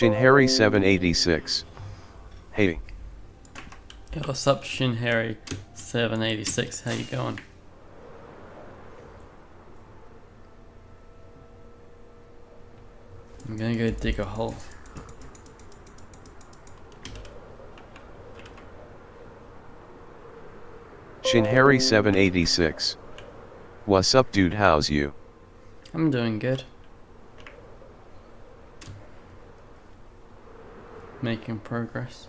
Shinharry 786. Hey. Yo, what's up, Shinharry 786? How you going? I'm gonna go dig a hole. Shinharry786. What's up, dude? How's you? I'm doing good. Making progress.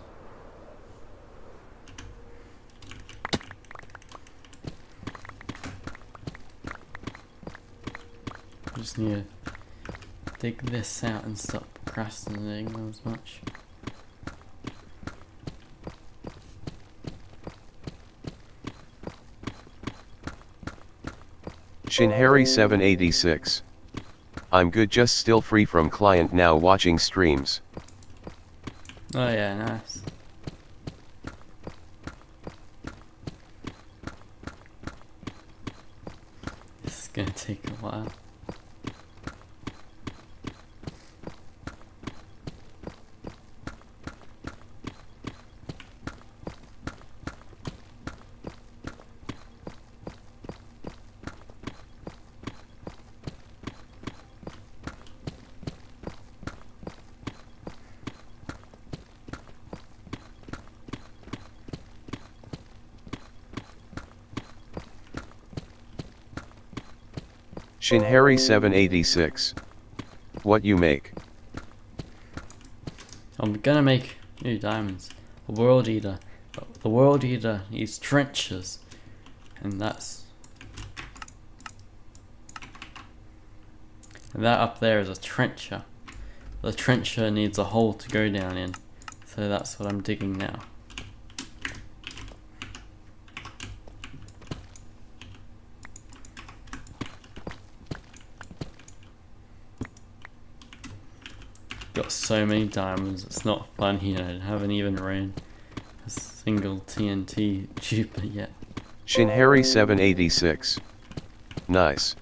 Just need to dig this out and stop procrastinating as much. Shinharry786. I'm good, just still free from client now, watching streams. Oh yeah, nice. This is gonna take a while. Shinharry786. What you make? I'm gonna make new diamonds. A world eater. The world eater needs trenches. And that's... And that up there is a trencher. The trencher needs a hole to go down in. So that's what I'm digging now. Got so many diamonds, it's not funny. I haven't even ran a single TNT tuber yet. Shinharry786. Nice.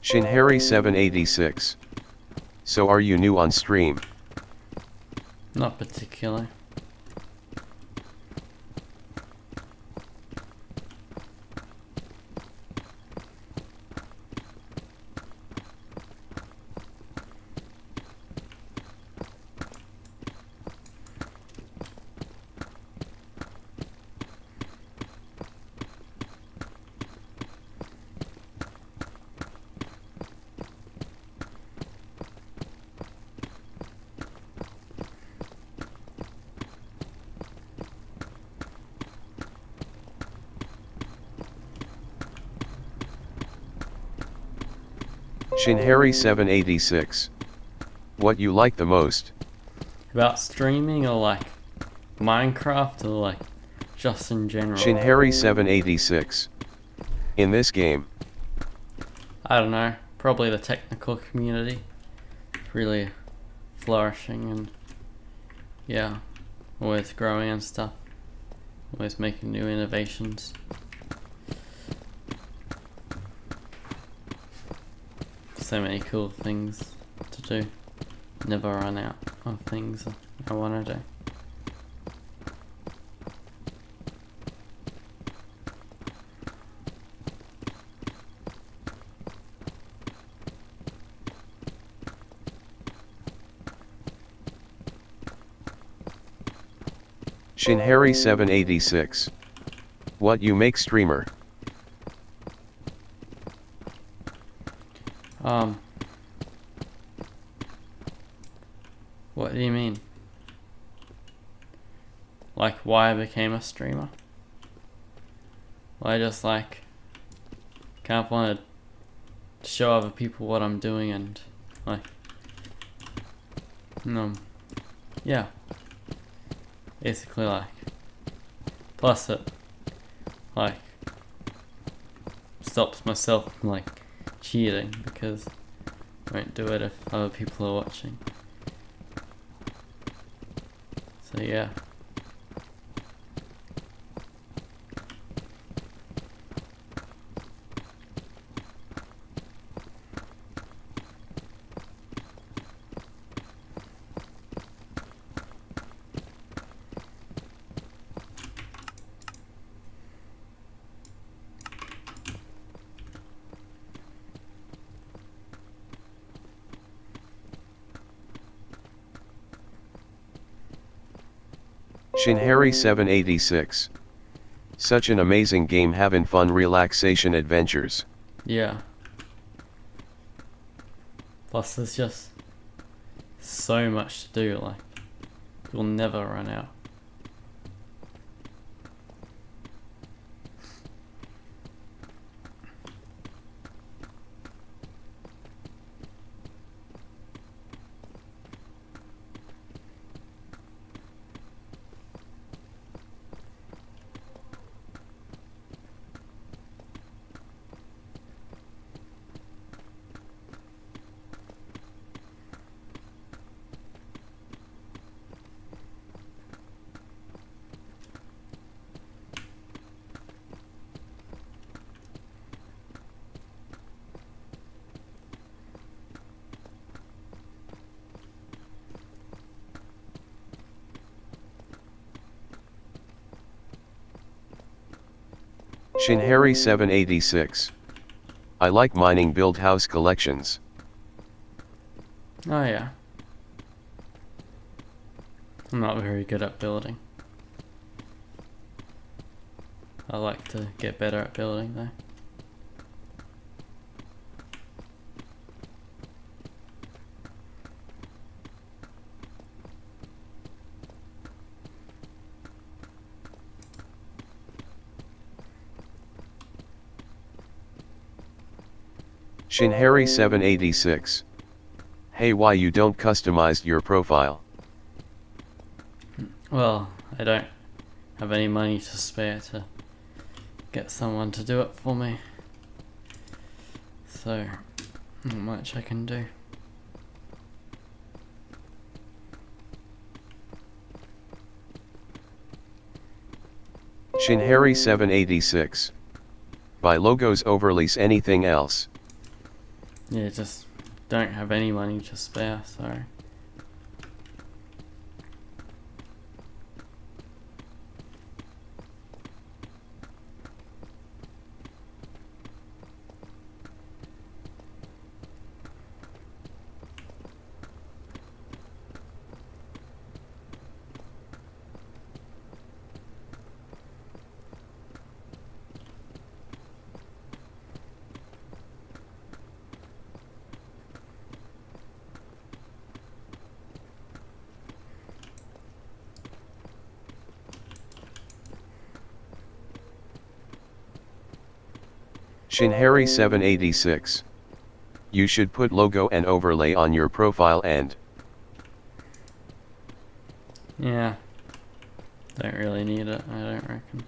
Shinharry786. So are you new on stream? Not particularly. Shinharry786. What you like the most? About streaming or like Minecraft or like just in general? Shinharry786. In this game? I don't know. Probably the technical community. It's really flourishing and yeah, always growing and stuff. Always making new innovations. So many cool things to do. Never run out of things I want to do. Shinharry786. What you make streamer? What do you mean? Like why I became a streamer? Well, I just like kind of wanted to show other people what I'm doing and like yeah, basically like plus it like stops myself from like cheating because I won't do it if other people are watching. So yeah. Shinhari 786. Such an amazing game, having fun relaxation adventures. Yeah. Plus there's just so much to do, like, you'll never run out. Shinhari 786. I like mining build house collections. Oh yeah. I'm not very good at building. I like to get better at building though. Shinhari 786. Hey, why you don't customize your profile? Well, I don't have any money to spare to get someone to do it for me. So, not much I can do. Shinhari 786. Buy logos, overlease, anything else? Yeah, just don't have any money to spare, sorry. Shinhari 786. You should put logo and overlay on your profile and... Yeah. Don't really need it, I don't reckon.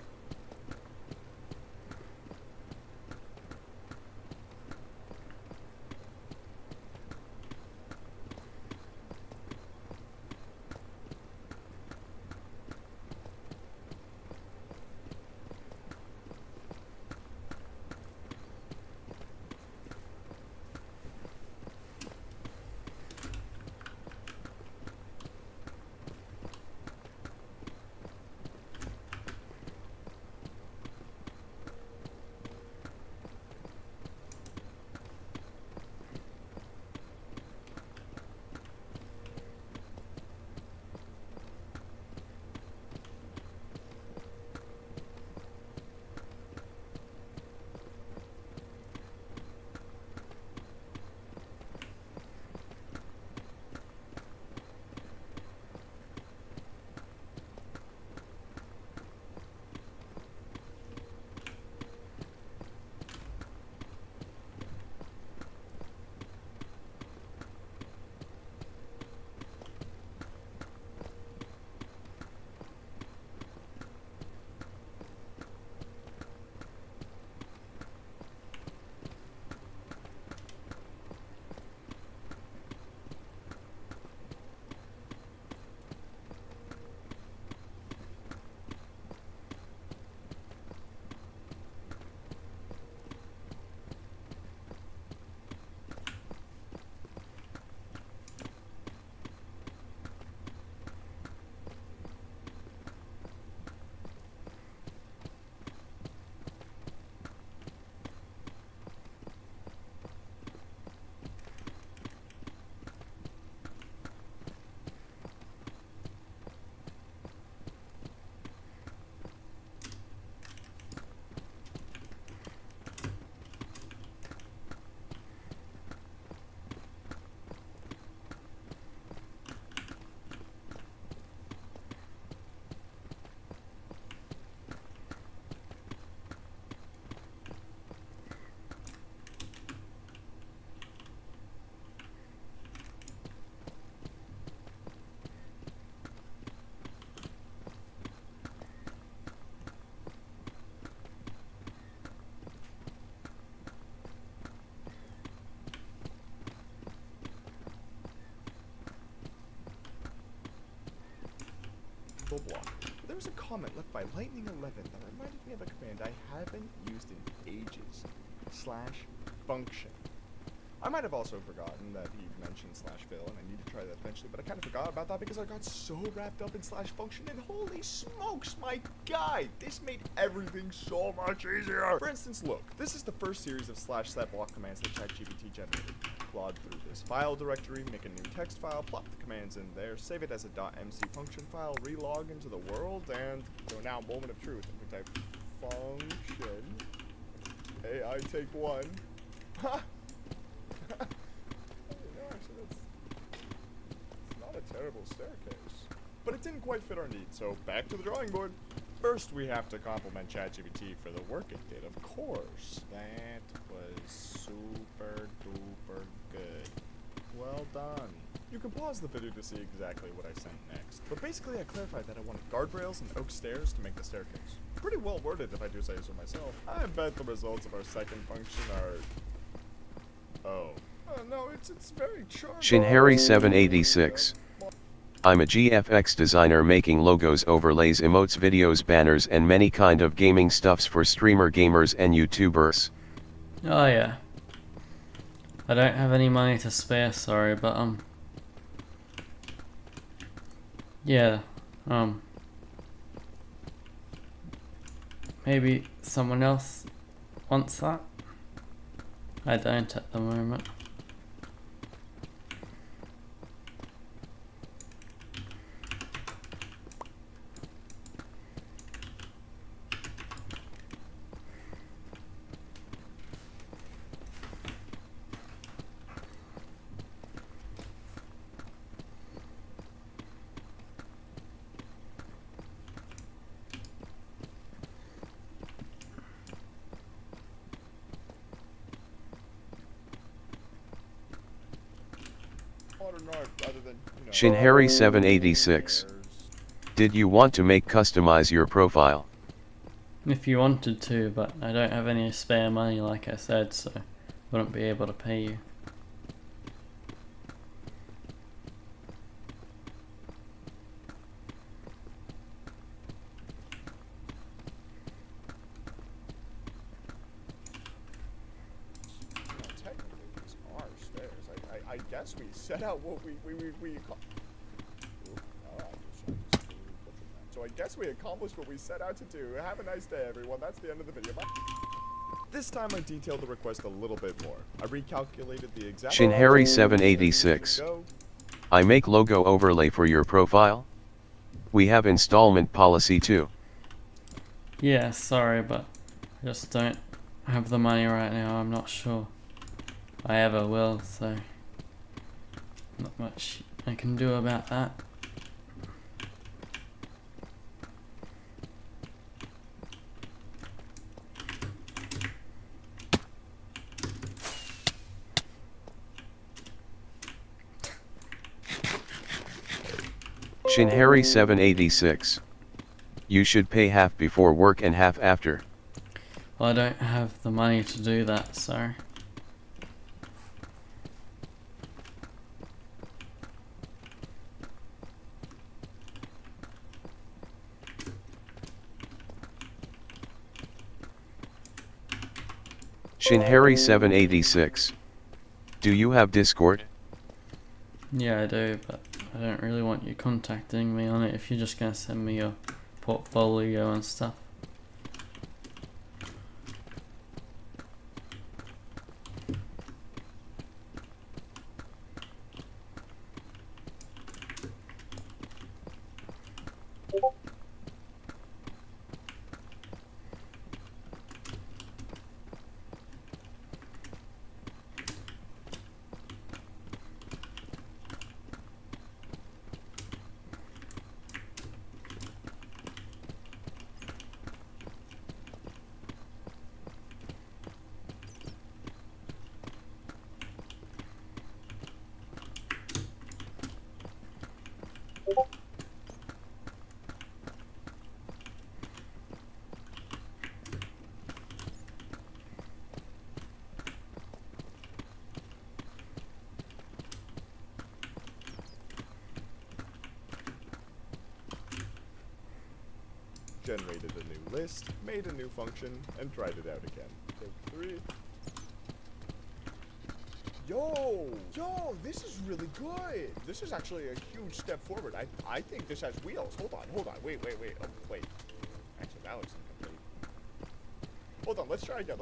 There was a comment left by Lightning11 that reminded me of a command I haven't used in ages. /function. I might have also forgotten that he mentioned /fill, and I need to try that eventually, but I kind of forgot about that because I got so wrapped up in /function, and holy smokes, my guy, this made everything so much easier. For instance, look, this is the first series of /setblock commands that ChatGPT generated. Plod through this file directory, make a new text file, plop the commands in there, save it as a .mc function file, relog into the world, and so now, moment of truth. If we type function, AI take 1. Ha! Actually, it's not a terrible staircase. But it didn't quite fit our needs, so back to the drawing board. First, we have to compliment ChatGPT for the work it did, of course. That was super duper good. Well done. You can pause the video to see exactly what I sent next. But basically, I clarified that I wanted guardrails and oak stairs to make the staircase. Pretty well worded, if I do say so myself. I bet the results of our second function are... Oh. Oh no, it's very charming. Shinharry786. I'm a GFX designer making logos, overlays, emotes, videos, banners, and many kind of gaming stuffs for streamer gamers and YouTubers. Oh yeah. I don't have any money to spare, sorry, but yeah, maybe someone else wants that. I don't at the moment. Shinharry786. Did you want to customize your profile? If you wanted to, but I don't have any spare money like I said, so wouldn't be able to pay you. I guess we set out what we So I guess we accomplished what we set out to do. Have a nice day, everyone. That's the end of the video. Bye. This time I detailed the request a little bit more. I recalculated the exact... Shinharry786. I make logo overlay for your profile? We have installment policy too. Yeah, sorry, but I just don't have the money right now. I'm not sure I ever will, so not much I can do about that. Shinharry786. You should pay half before work and half after. Well, I don't have the money to do that, so... Shinharry786. Do you have Discord? Yeah, I do, but I don't really want you contacting me on it if you're just gonna send me your portfolio and stuff. generated a new list, made a new function, and tried it out again. So 3. Yo, this is really good. This is actually a huge step forward. I think this has wheels. Hold on. Wait. Oh, wait. Actually, that looks incomplete. Hold on, let's try again.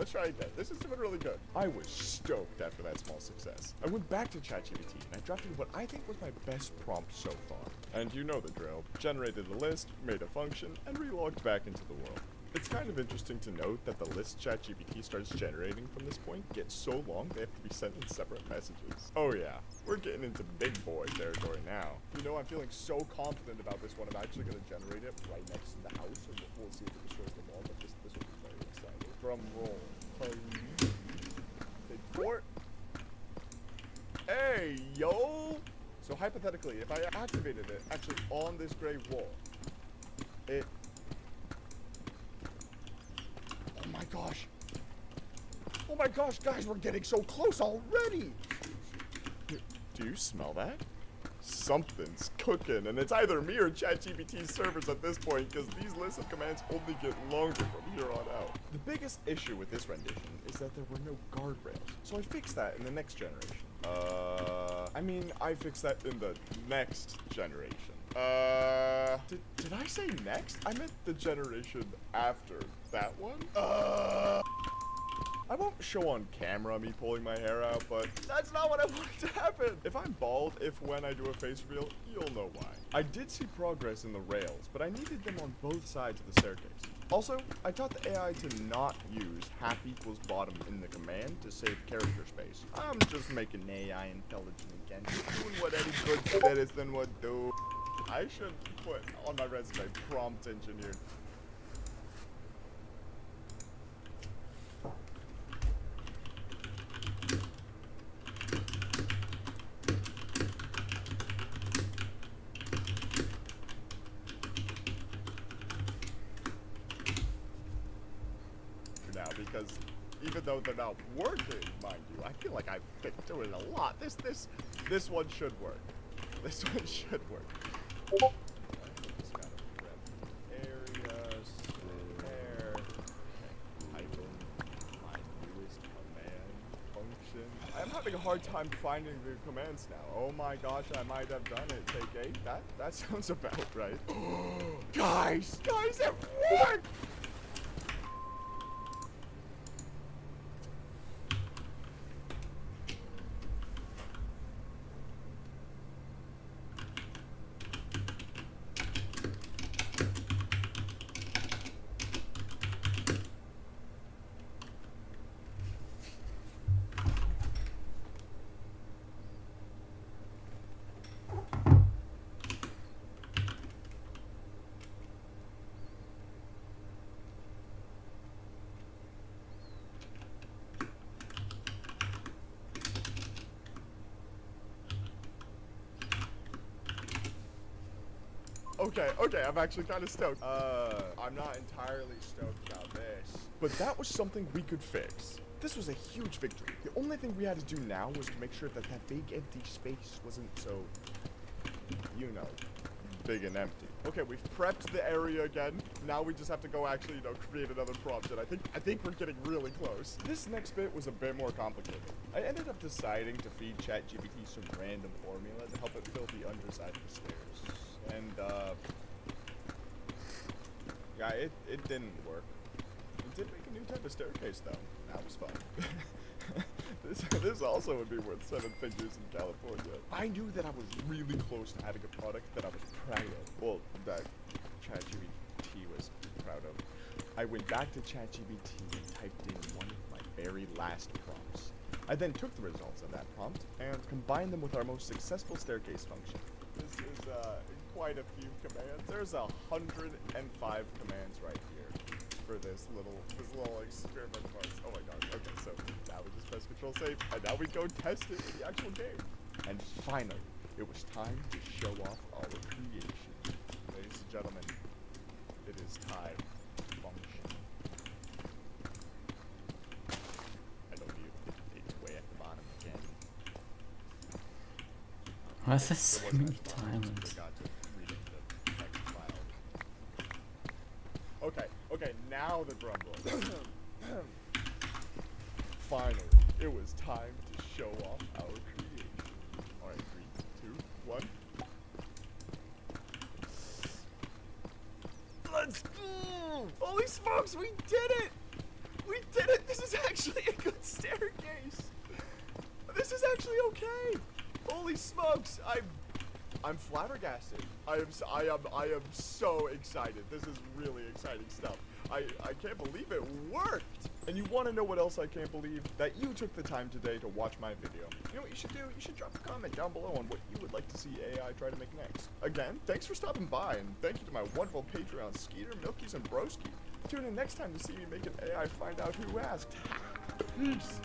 This is doing really good. I was stoked after that small success. I went back to ChatGPT and I drafted what I think was my best prompt so far. And you know the drill. Generated a list, made a function, and relogged back into the world. It's kind of interesting to note that the list ChatGPT starts generating from this point gets so long they have to be sent in separate messages. Oh yeah, we're getting into big boy territory now. You know, I'm feeling so confident about this one, I'm actually going to generate it right next to the house, and we'll see if it destroys the wall, but this will be very exciting. Drum roll. Big fort. Hey, yo! So hypothetically, if I activated it actually on this gray wall, it... Oh my gosh, guys, we're getting so close already! Do you smell that? Something's cooking, and it's either me or ChatGPT's servers at this point, because these lists of commands only get longer from here on out. The biggest issue with this rendition is that there were no guardrails, so I fixed that in the next generation. I fixed that in the next generation. Did I say next? I meant the generation after that one? I won't show on camera me pulling my hair out, but that's not what I want to happen. If I'm bald, when I do a face reveal, you'll know why. I did see progress in the rails, but I needed them on both sides of the staircase. Also, I taught the AI to not use = bottom in the command to save character space. I'm just making AI intelligent again, doing what any good citizen would do. I should put on my resume prompt engineer. Now, because even though they're not working, mind you, I feel like I've been doing a lot. This one should work. This one should work. Just gotta grab areas there. Okay, type in my newest command function. I'm having a hard time finding the commands now. Oh my gosh, I might have done it. Take 8. That sounds about right. Guys, it worked! Okay, I'm actually kind of stoked. I'm not entirely stoked about this. But that was something we could fix. This was a huge victory. The only thing we had to do now was to make sure that that big empty space wasn't so, you know, big and empty. Okay, we've prepped the area again. Now we just have to go actually, create another prompt, and I think we're getting really close. This next bit was a bit more complicated. I ended up deciding to feed ChatGPT some random formula to help it fill the underside of the stairs. And, yeah, it didn't work. It did make a new type of staircase, though. That was fun. This also would be worth 7 figures in California. I knew that I was really close to having a product that I was proud of. Well, that ChatGPT was proud of. I went back to ChatGPT and typed in one of my very last prompts. I then took the results of that prompt and combined them with our most successful staircase function. This is, quite a few commands. There's 105 commands right here for this little experiment part. Oh my god. Okay, so now we just press Control Save, and now we go test it in the actual game. And finally, it was time to show off our creation. Ladies and gentlemen, it is time to function. I don't need it's way at the bottom again. Why is there so many times? Okay, now the grumbling. Finally, it was time to show off our creation. Alright, 3, 2, 1. Let's go! Holy smokes, we did it! We did it! This is actually a good staircase! This is actually okay! Holy smokes, I'm flabbergasted. I am so excited. This is really exciting stuff. I can't believe it worked. And you want to know what else I can't believe? That you took the time today to watch my video. You know what you should do? You should drop a comment down below on what you would like to see AI try to make next. Again, thanks for stopping by, and thank you to my wonderful Patreons, Skeeter, Milkies, and Broski. Tune in next time to see me make an AI find out who asked. Peace.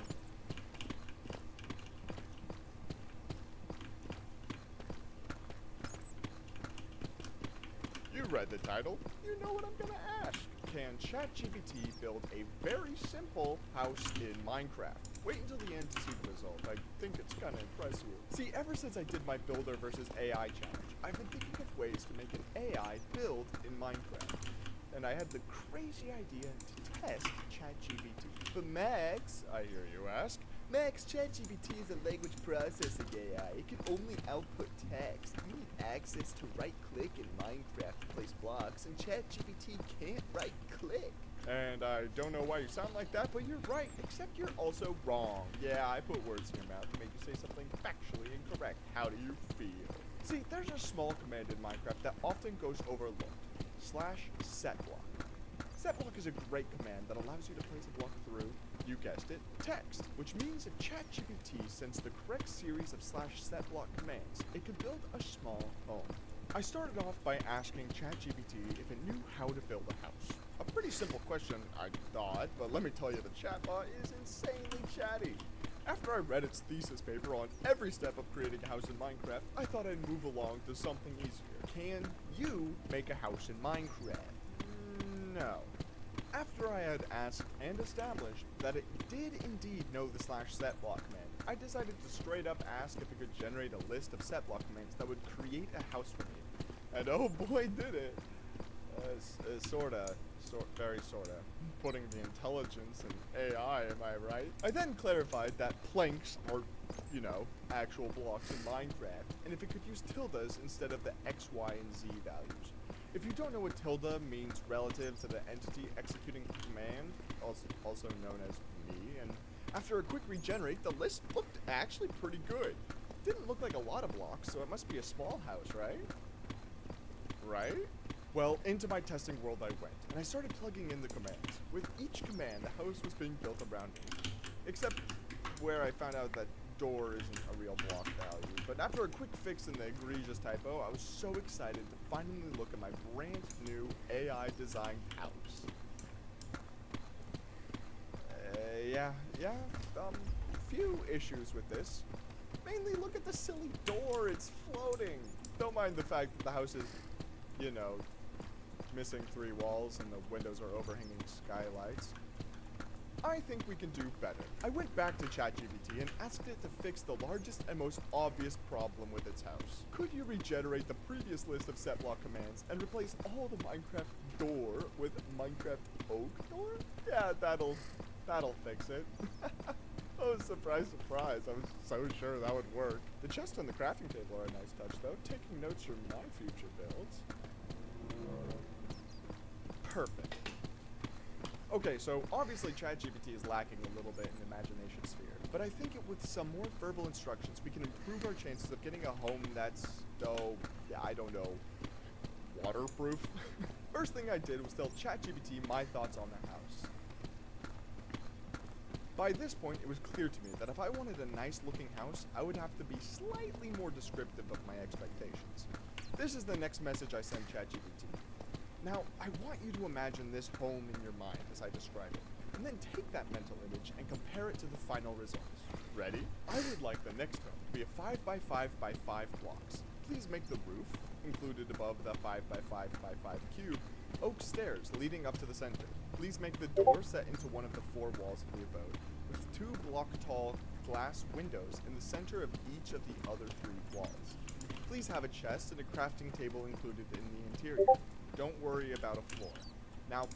You read the title. You know what I'm gonna ask. Can ChatGPT build a very simple house in Minecraft? Wait until the end to see the result. I think it's gonna impress you. See, ever since I did my Builder versus AI challenge, I've been thinking of ways to make an AI build in Minecraft. And I had the crazy idea to test ChatGPT. But Max, I hear you ask, Max, ChatGPT is a language processing AI. It can only output text. You need access to right-click in Minecraft to place blocks, and ChatGPT can't right-click. And I don't know why you sound like that, but you're right, except you're also wrong. Yeah, I put words in your mouth to make you say something factually incorrect. How do you feel? See, there's a small command in Minecraft that often goes overlooked. /setBlock. Setblock is a great command that allows you to place a block through, you guessed it, text, which means if ChatGPT sends the correct series of /setblock commands, it could build a small home. I started off by asking ChatGPT if it knew how to build a house. A pretty simple question, I thought, but let me tell you, the chatbot is insanely chatty. After I read its thesis paper on every step of creating a house in Minecraft, I thought I'd move along to something easier. Can you make a house in Minecraft? No. After I had asked and established that it did indeed know the /setblock command, I decided to straight up ask if it could generate a list of setblock commands that would create a house for me. And oh boy did it! Very sorta. Putting the intelligence in AI, am I right? I then clarified that planks are, you know, actual blocks in Minecraft, and if it could use tildes instead of the X, Y, and Z values. If you don't know what tilde means relative to the entity executing the command, also known as me, and after a quick regenerate, the list looked actually pretty good. Didn't look like a lot of blocks, so it must be a small house, right? Right? Well, into my testing world I went, and I started plugging in the commands. With each command, the house was being built around me. Except where I found out that door isn't a real block value. But after a quick fix in the egregious typo, I was so excited to finally look at my brand new AI designed house. Few issues with this. Mainly look at the silly door, it's floating. Don't mind the fact that the house is, you know, missing 3 walls and the windows are overhanging skylights. I think we can do better. I went back to ChatGPT and asked it to fix the largest and most obvious problem with its house. Could you regenerate the previous list of setblock commands and replace all the Minecraft door with Minecraft oak door? Yeah, that'll fix it. Oh, surprise, surprise. I was so sure that would work. The chest and the crafting table are a nice touch, though. Taking notes from my future builds. Perfect. Okay, so obviously ChatGPT is lacking a little bit in the imagination sphere, but I think with some more verbal instructions, we can improve our chances of getting a home that's, I don't know, waterproof? First thing I did was tell ChatGPT my thoughts on the house. By this point, it was clear to me that if I wanted a nice looking house, I would have to be slightly more descriptive of my expectations. This is the next message I sent ChatGPT. Now, I want you to imagine this home in your mind as I describe it, and then take that mental image and compare it to the final results. Ready? I would like the next home to be a 5x5x5 blocks. Please make the roof, included above the 5x5x5 cube, oak stairs leading up to the center. Please make the door set into one of the 4 walls of the abode, with 2 block-tall glass windows in the center of each of the other 3 walls. Please have a chest and a crafting table included in the interior. Don't worry about a floor. Now,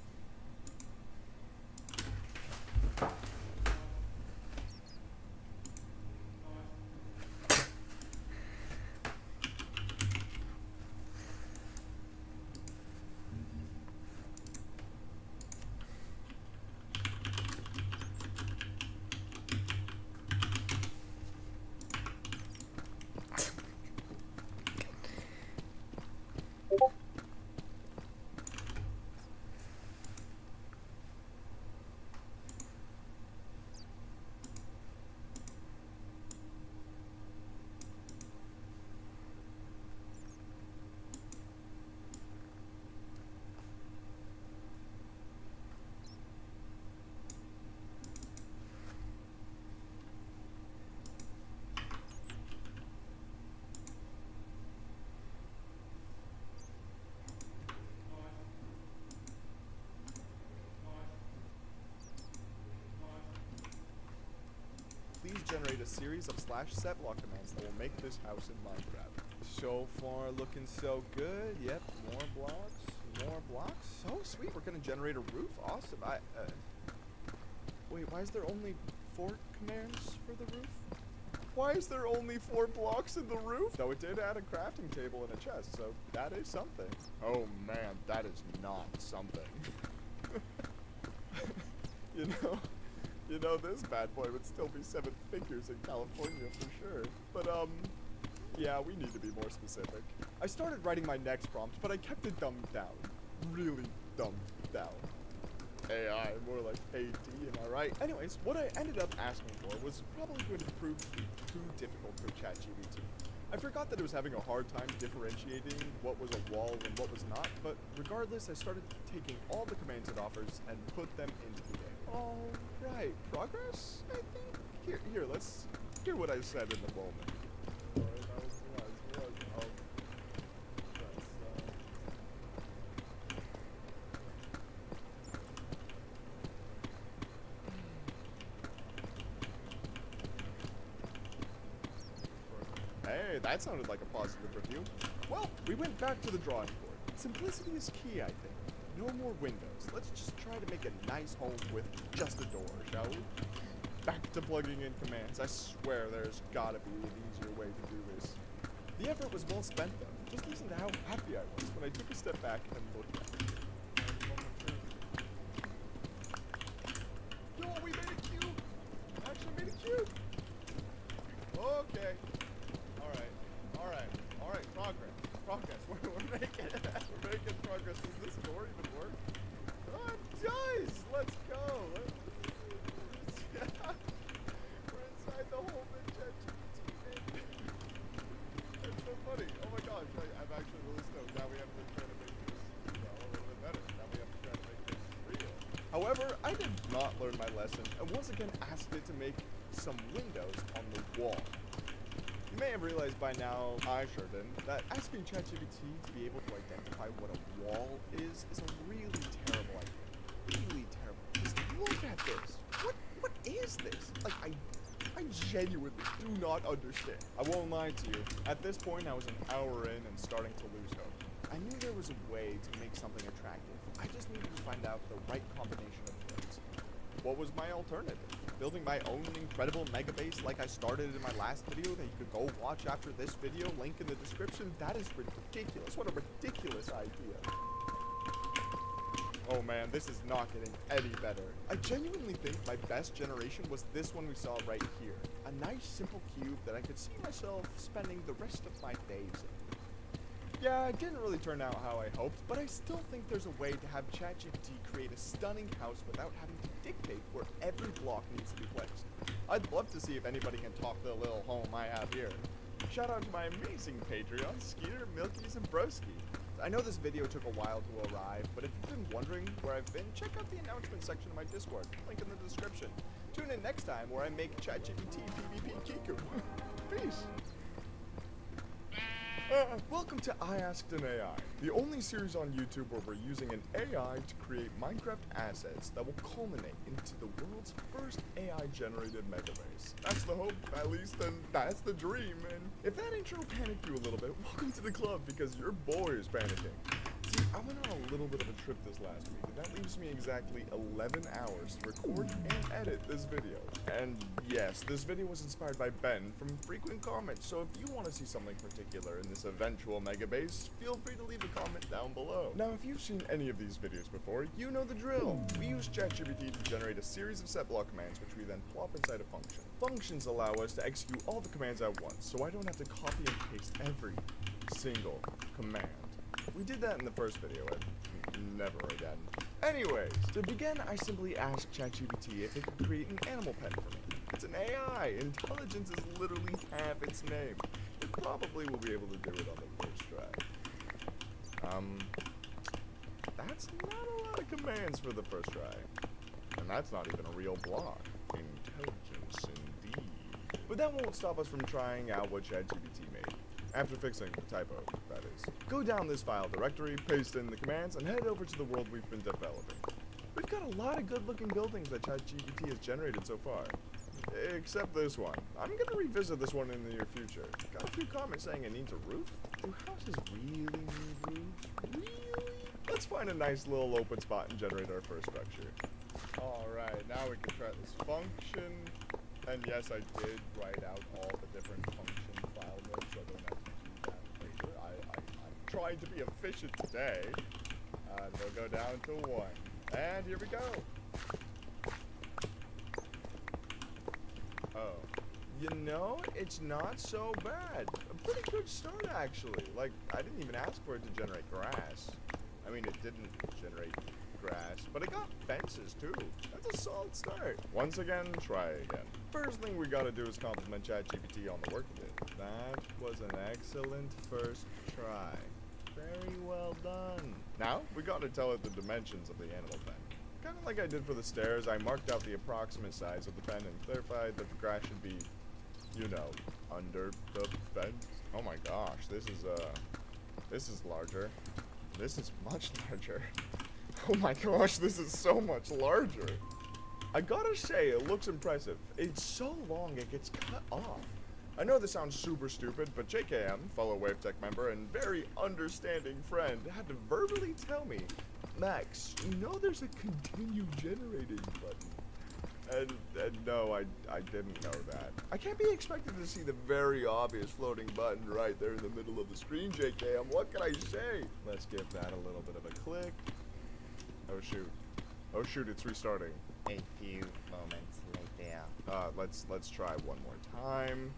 please generate a series of /set block commands that will make this house in Minecraft. So far, looking so good. Yep, more blocks. So sweet, we're gonna generate a roof. Awesome. Wait, why is there only 4 commands for the roof? Why is there only 4 blocks in the roof? Though it did add a crafting table and a chest, so that is something. Oh man, that is not something. You know, this bad boy would still be 7 figures in California for sure. But, yeah, we need to be more specific. I started writing my next prompt, but I kept it dumbed down. Really dumbed down. AI, more like AD, am I right? Anyways, what I ended up asking for was probably going to prove to be too difficult for ChatGPT. I forgot that it was having a hard time differentiating what was a wall and what was not, but regardless, I started taking all the commands it offers and put them into the game. All right, progress, I think? Here, let's hear what I said in the moment. Hey, that sounded like a positive review. Well, we went back to the drawing board. Simplicity is key, I think. No more windows. Let's just try to make a nice home with just a door, shall we? Back to plugging in commands. I swear there's gotta be an easier way to do this. The effort was well spent, though. Just listen to how happy I was when I took a step back and looked at it. Yo, we made a cube! Actually made a cube! Okay. Alright, progress. We're making progress. Does this door even work? Oh, it does! Let's go! We're inside the whole ChatGPT. That's so funny. Oh my gosh, I'm actually really stoked. Now we have to try to make this a little bit better. Now we have to try to make this real. However, I did not learn my lesson and once again asked it to make some windows on the wall. You may have realized by now, I sure didn't, that asking ChatGPT to be able to identify what a wall is a really terrible idea. Really terrible. Just look at this. What is this? Like, I genuinely do not understand. I won't lie to you. At this point, I was an hour in and starting to lose hope. I knew there was a way to make something attractive. I just needed to find out the right combination of things. What was my alternative? Building my own incredible mega base like I started in my last video that you could go watch after this video, link in the description? That is ridiculous. What a ridiculous idea. Oh man, this is not getting any better. I genuinely think my best generation was this one we saw right here. A nice simple cube that I could see myself spending the rest of my days in. Yeah, it didn't really turn out how I hoped, but I still think there's a way to have ChatGPT create a stunning house without having to dictate where every block needs to be placed. I'd love to see if anybody can top the little home I have here. Shout out to my amazing Patreons, Skeeter, Milkies, and Broski. I know this video took a while to arrive, but if you've been wondering where I've been, check out the announcement section of my Discord, link in the description. Tune in next time where I make ChatGPT PvP Kiku. Peace! Welcome to I Asked an AI, the only series on YouTube where we're using an AI to create Minecraft assets that will culminate into the world's first AI-generated megabase. That's the hope, at least, and that's the dream, and if that intro panicked you a little bit, welcome to the club, because your boy is panicking. See, I went on a little bit of a trip this last week, and that leaves me exactly 11 hours to record and edit this video. And yes, this video was inspired by Ben from frequent comments, so if you want to see something particular in this eventual mega base, feel free to leave a comment down below. Now, if you've seen any of these videos before, you know the drill. We use ChatGPT to generate a series of set block commands, which we then plop inside a function. Functions allow us to execute all the commands at once, so I don't have to copy and paste every single command. We did that in the first video, and never again. Anyways, to begin, I simply asked ChatGPT if it could create an animal pen for me. It's an AI. Intelligence is literally half its name. It probably will be able to do it on the first try. That's not a lot of commands for the first try. And that's not even a real block. Intelligence indeed. But that won't stop us from trying out what ChatGPT made. After fixing the typo, that is. Go down this file directory, paste in the commands, and head over to the world we've been developing. We've got a lot of good-looking buildings that ChatGPT has generated so far. Except this one. I'm gonna revisit this one in the near future. Got a few comments saying it needs a roof. Do houses really need roofs? Really? Let's find a nice little open spot and generate our first structure. Alright, now we can try this function. And yes, I did write out all the different function file notes, so I don't have to do that later. I'm trying to be efficient today. And we'll go down to 1. And here we go. Oh. You know, it's not so bad. A pretty good start, actually. Like, I didn't even ask for it to generate grass. I mean, it didn't generate grass, but it got fences, too. That's a solid start. Once again, try again. First thing we gotta do is compliment ChatGPT on the work it did. That was an excellent first try. Very well done. Now, we gotta tell it the dimensions of the animal pen. Kind of like I did for the stairs, I marked out the approximate size of the pen and clarified that the grass should be, you know, under the fence. Oh my gosh, this is larger. This is much larger. Oh my gosh, this is so much larger. I gotta say, it looks impressive. It's so long, it gets cut off. I know this sounds super stupid, but JKM, fellow WaveTech member and very understanding friend, had to verbally tell me, Max, you know there's a continue generating button. And no, I didn't know that. I can't be expected to see the very obvious floating button right there in the middle of the screen, JKM. What can I say? Let's give that a little bit of a click. Oh shoot. Oh shoot, it's restarting. A few moments later. Let's try one more time.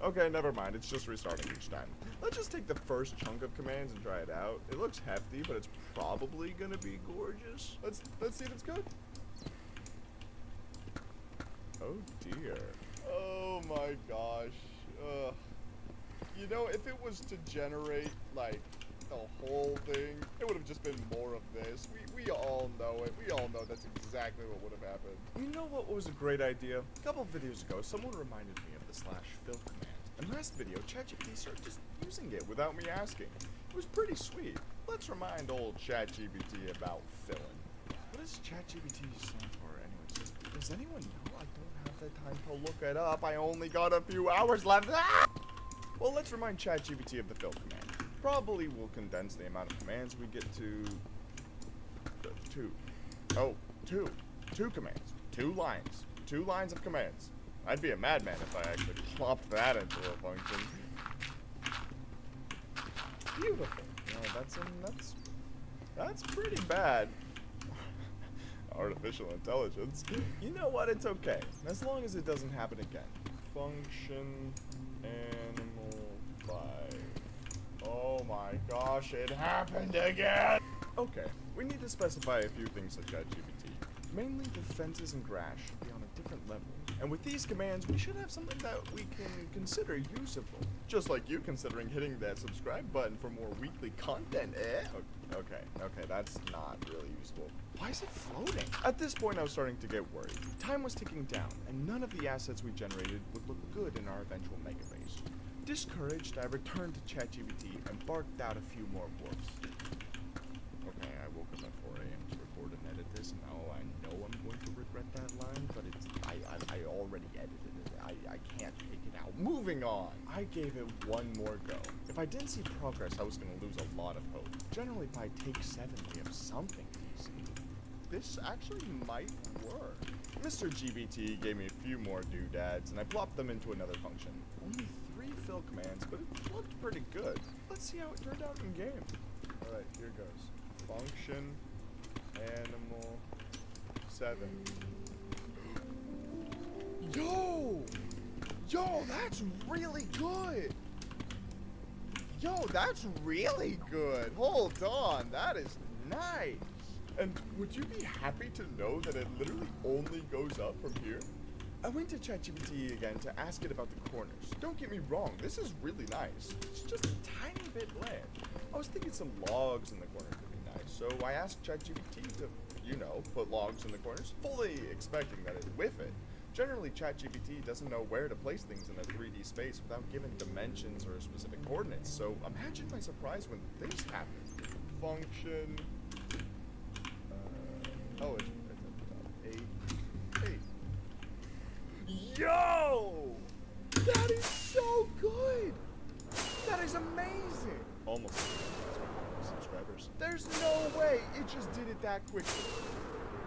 Okay, never mind. It's just restarting each time. Let's just take the first chunk of commands and try it out. It looks hefty, but it's probably gonna be gorgeous. Let's see if it's good. Oh dear. Oh my gosh. You know, if it was to generate like the whole thing, it would have just been more of this. We all know it. We all know that's exactly what would have happened. You know what was a great idea? A couple of videos ago, someone reminded me of the /fill command. And last video, ChatGPT started just using it without me asking. It was pretty sweet. Let's remind old ChatGPT about filling. What does ChatGPT stand for anyways? Does anyone know? I don't have the time to look it up. I only got a few hours left. Ah! Well, let's remind ChatGPT of the fill command. Probably will condense the amount of commands we get to two commands, 2 lines, 2 lines of commands. I'd be a madman if I actually plopped that into a function. Beautiful. No, that's pretty bad. Artificial intelligence. You know what? It's okay, as long as it doesn't happen again. Function animal 5. Oh my gosh, it happened again! Okay, we need to specify a few things to ChatGPT. Mainly the fences and grass should be on a different level. And with these commands, we should have something that we can consider usable. Just like you considering hitting that subscribe button for more weekly content, eh? Okay, that's not really useful. Why is it floating? At this point, I was starting to get worried. Time was ticking down, and none of the assets we generated would look good in our eventual megabase. Discouraged, I returned to ChatGPT and barked out a few more words. Okay, I woke up at 4 a.m. to record and edit this. Now I know I'm going to regret that line, but I already edited it. I can't take it out. Moving on. I gave it one more go. If I didn't see progress, I was going to lose a lot of hope. Generally by take 7 we have something easy. This actually might work. Mr. GBT gave me a few more doodads and I plopped them into another function. Only 3 fill commands, but it looked pretty good. Let's see how it turned out in game. Alright, here goes. Function, animal, 7. Yo! Yo, that's really good! Yo, that's really good! Hold on, that is nice! And would you be happy to know that it literally only goes up from here? I went to ChatGPT again to ask it about the corners. Don't get me wrong, this is really nice. It's just a tiny bit bland. I was thinking some logs in the corner could be nice, so I asked ChatGPT to, you know, put logs in the corners, fully expecting that it'd whiff it. Generally, ChatGPT doesn't know where to place things in a 3D space without giving dimensions or specific coordinates, so imagine my surprise when this happened. Function... oh, it's right at the top. 8. Yo! That is so good! That is amazing! Almost subscribers. There's no way it just did it that quickly.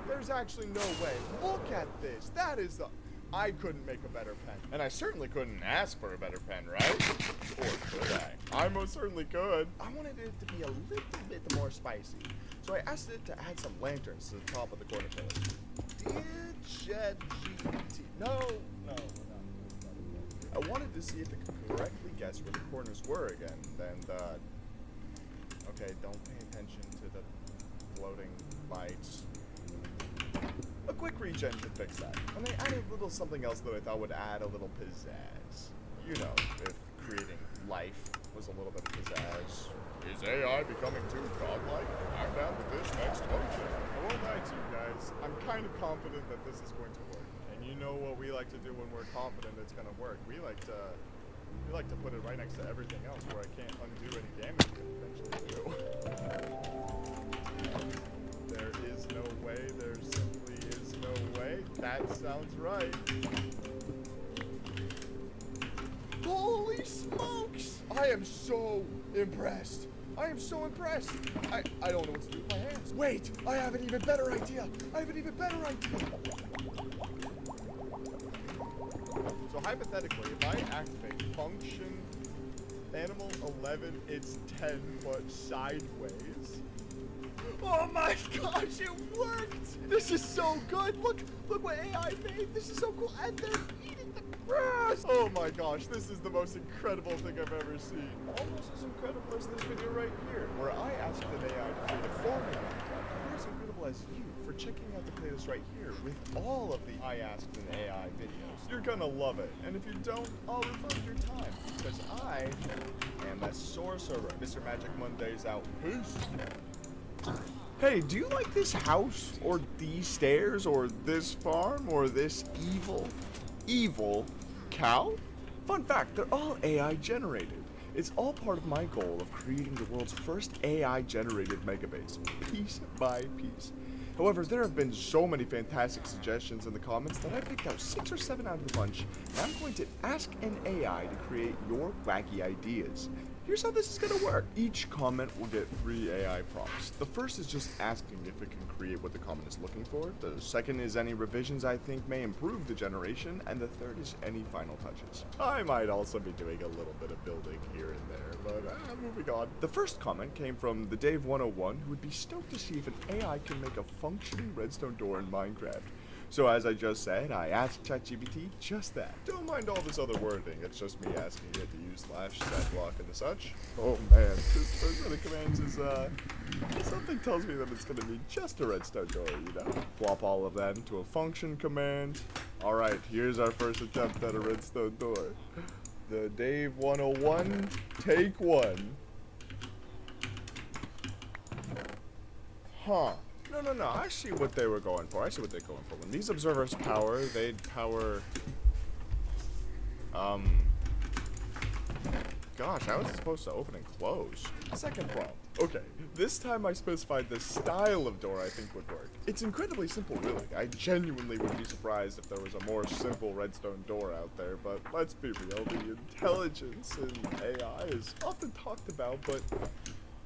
There's actually no way. Look at this. That is the... I couldn't make a better pen. And I certainly couldn't ask for a better pen, right? Or could I? I most certainly could. I wanted it to be a little bit more spicy. So I asked it to add some lanterns to the top of the corner pillars. Dear ChatGPT. No, we're not. I wanted to see if it could correctly guess where the corners were again. And, okay, don't pay attention to the floating lights. A quick regen should fix that. And I added a little something else that I thought would add a little pizzazz. You know, if creating life was a little bit of pizzazz. Is AI becoming too godlike? I'm down with this next function. I won't lie to you guys. I'm kind of confident that this is going to work. And you know what we like to do when we're confident it's going to work. We like to put it right next to everything else where I can't undo any damage it eventually do. There is no way. There simply is no way. That sounds right. Holy smokes! I am so impressed. I am so impressed. I don't know what to do with my hands. Wait, I have an even better idea. So hypothetically, if I activate function animal 11, it's 10 but sideways. Oh my gosh, it worked! This is so good. Look what AI made. This is so cool. And they're eating the grass. Oh my gosh, this is the most incredible thing I've ever seen. Almost as incredible as this video right here, where I asked an AI to create a formula. Not as incredible as you for checking out the playlist right here with all of the I Asked an AI videos. You're gonna love it. And if you don't, I'll refund your time. Because I am a sorcerer. Mr. Magic Monday's out. Peace. Hey, do you like this house, or these stairs, or this farm, or this evil cow? Fun fact, they're all AI generated. It's all part of my goal of creating the world's first AI generated megabase, piece by piece. However, there have been so many fantastic suggestions in the comments that I picked out 6 or 7 out of the bunch, and I'm going to ask an AI to create your wacky ideas. Here's how this is gonna work. Each comment will get 3 AI prompts. The first is just asking if it can create what the comment is looking for. The second is any revisions I think may improve the generation. And the third is any final touches. I might also be doing a little bit of building here and there, but moving on. The first comment came from the Dave101, who would be stoked to see if an AI can make a functioning redstone door in Minecraft. So as I just said, I asked ChatGPT just that. Don't mind all this other wording, it's just me asking it to use /setblock and such. Oh man, this first set of commands is, something tells me that it's gonna be just a redstone door, you know? Plop all of that into a function command. Alright, here's our first attempt at a redstone door. The Dave101, take 1. Huh. No, I see what they were going for. When these observers power, they'd power... Gosh, how is it supposed to open and close? Second prompt. Okay, this time I specified the style of door I think would work. It's incredibly simple, really. I genuinely would be surprised if there was a more simple redstone door out there, but let's be real, the intelligence in AI is often talked about, but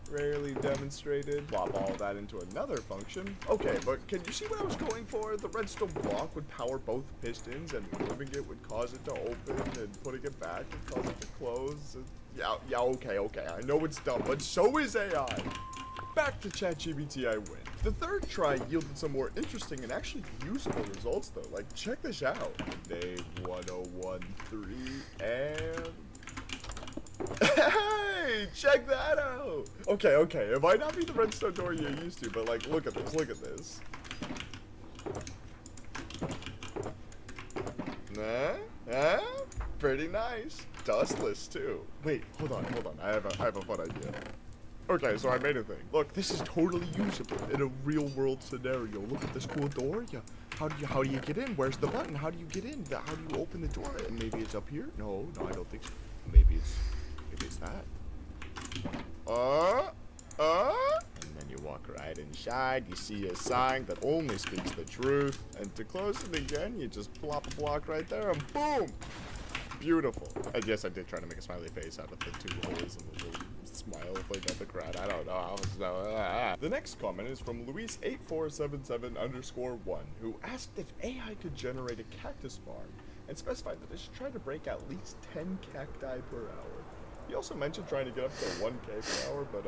rarely demonstrated. Plop all that into another function. Okay, but can you see what I was going for? The redstone block would power both pistons, and moving it would cause it to open, and putting it back would cause it to close. Yeah, okay. I know it's dumb, but so is AI. Back to ChatGPT, I win. The third try yielded some more interesting and actually usable results though. Like, check this out. Day 1013 and... Hey, check that out. Okay, it might not be the redstone door you're used to, but like, look at this. Pretty nice. Dustless too. Wait, hold on. I have a fun idea. Okay, so I made a thing. Look, this is totally usable in a real world scenario. Look at this cool door. Yeah. How do you get in? Where's the button? How do you get in? How do you open the door? Maybe it's up here? No, I don't think so. Maybe it's that. And then you walk right inside. You see a sign that only speaks the truth. And to close it again, you just plop a block right there and boom! Beautiful. And yes, I did try to make a smiley face out of the two holes and the little smile thing at the crowd. I don't know. The next comment is from Luis8477_1, who asked if AI could generate a cactus farm and specified that it should try to break at least 10 cacti per hour. He also mentioned trying to get up to 1k per hour, but